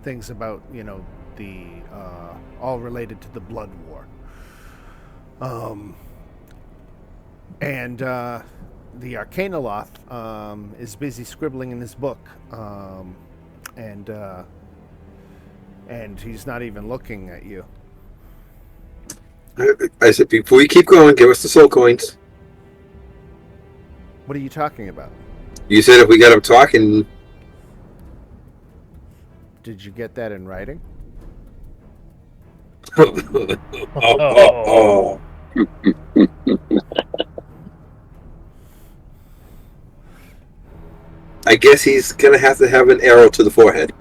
things about the all related to the Blood War. And the Arcanoloth is busy scribbling in his book, and he's not even looking at you. I said, before you keep going, give us the soul coins. What are you talking about? You said if we got him talking. Did you get that in writing? Oh. I guess he's going to have an arrow to the forehead.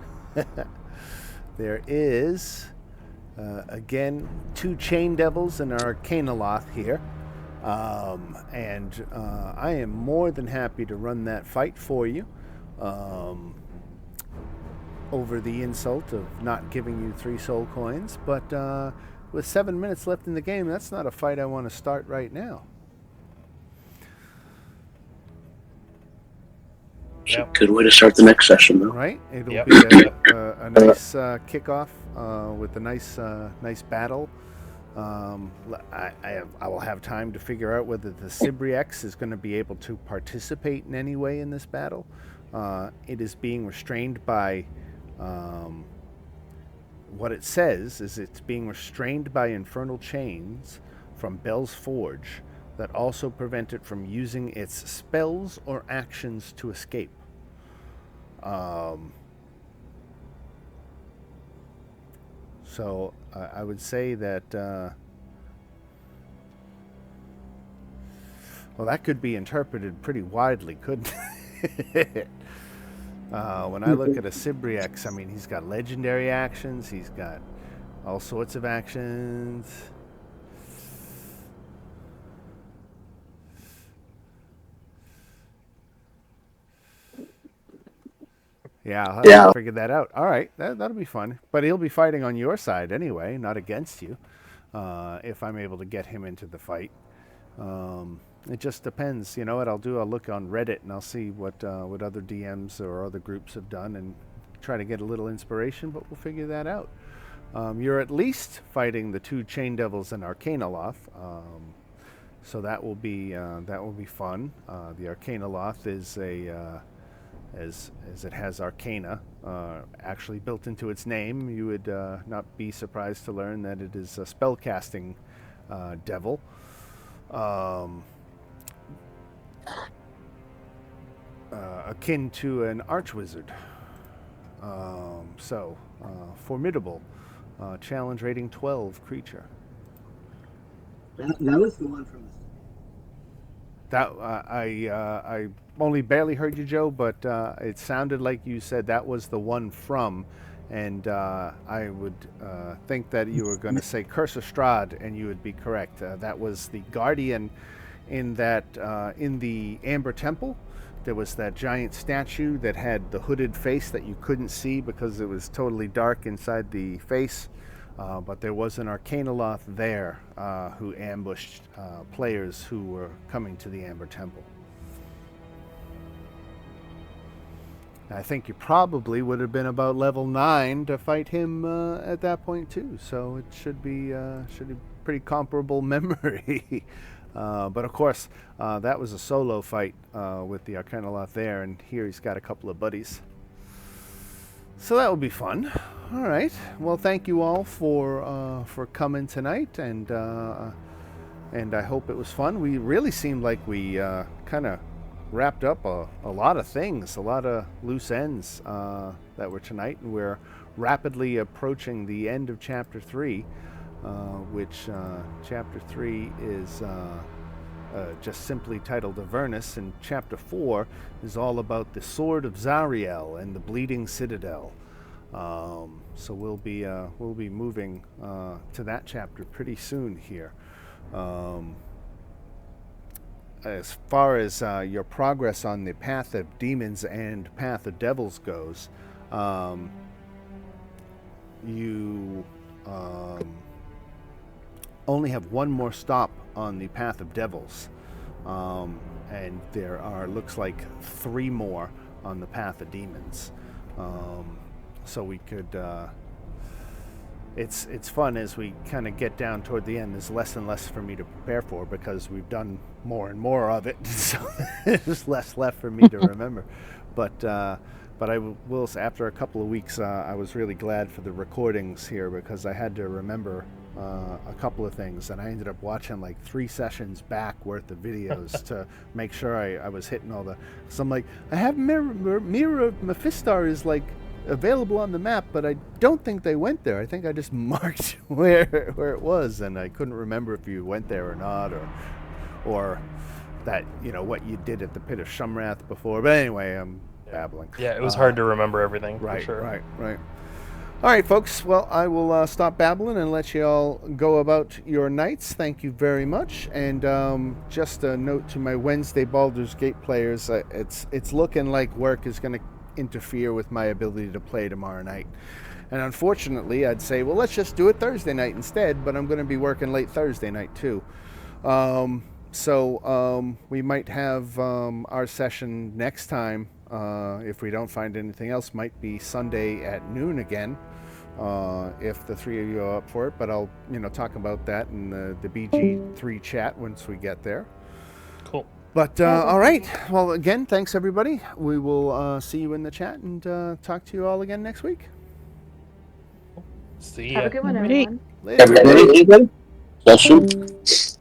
There is, again, 2 chain devils and our Arcanoloth here. And I am more than happy to run that fight for you. Over the insult of not giving you 3 soul coins. But with 7 minutes left in the game, that's not a fight I want to start right now. It's a good way to start the next session, though. Right? It'll Yep. be a nice kickoff with a nice battle. I will have time to figure out whether the Sibriex is going to be able to participate in any way in this battle. It is being restrained by what it says is it's being restrained by infernal chains from Bell's Forge that also prevent it from using its spells or actions to escape. So I would say that well, that could be interpreted pretty widely, couldn't it? When I look at a Sibriex, I mean, he's got legendary actions, he's got all sorts of actions. Yeah, I'll have to figure that out. All right, that'll be fun. But he'll be fighting on your side anyway, not against you, if I'm able to get him into the fight. It just depends. You know what I'll do? I'll look on Reddit and I'll see what other DMs or other groups have done and try to get a little inspiration, but we'll figure that out. You're at least fighting the 2 Chain Devils and Arcanoloth, so that will be fun. The Arcanoloth is as it has Arcana actually built into its name. You would not be surprised to learn that it is a spellcasting devil. Akin to an archwizard. Formidable. Challenge rating 12 creature. That was the one from. That I only barely heard you, Joe, but it sounded like you said that was the one from, and I would think that you were going to say Cursor Strahd, and you would be correct. That was the guardian in that in the Amber Temple. There was that giant statue that had the hooded face that you couldn't see because it was totally dark inside the face. But there was an Arcanoloth there who ambushed players who were coming to the Amber Temple. I think you probably would have been about level 9 to fight him at that point too. So it should be pretty comparable memory. But of course, that was a solo fight with the Arcanoloth there, and here he's got a couple of buddies. So that will be fun. All right. Well, thank you all for coming tonight, and I hope it was fun. We really seemed like we kind of wrapped up a lot of things, a lot of loose ends that were tonight, and we're rapidly approaching the end of Chapter 3, which Chapter 3 is just simply titled Avernus, and Chapter 4 is all about the Sword of Zariel and the Bleeding Citadel. So we'll be moving to that chapter pretty soon here. As far as your progress on the Path of Demons and Path of Devils goes, you only have one more stop on the Path of Devils, and there are, looks like, 3 more on the Path of Demons. So we could it's fun as we kind of get down toward the end. There's less and less for me to prepare for because we've done more and more of it, so there's less left for me to remember. But I will say, after a couple of weeks, I was really glad for the recordings here because I had to remember a couple of things, and I ended up watching like 3 sessions back worth of videos to make sure I was hitting all the. So I'm like, I have Mirror of Mephistar is like available on the map, but I don't think they went there. I think I just marked where it was, and I couldn't remember if you went there or not, or that, you know, what you did at the Pit of Shumrath before. But anyway, I'm babbling. Yeah, it was hard to remember everything. Right, for sure. right. All right, folks. Well, I will stop babbling and let you all go about your nights. Thank you very much. And just a note to my Wednesday Baldur's Gate players: it's looking like work is going to interfere with my ability to play tomorrow night. And unfortunately, I'd say, well, let's just do it Thursday night instead, but I'm going to be working late Thursday night too. So we might have our session next time, if we don't find anything else, might be Sunday at noon again, if the 3 of you are up for it. But I'll talk about that in the BG3 chat once we get there. Cool. But all right. Well, again, thanks everybody. We will see you in the chat and talk to you all again next week. See ya. Have a good one, Alrighty. everyone. Later. Everybody, session.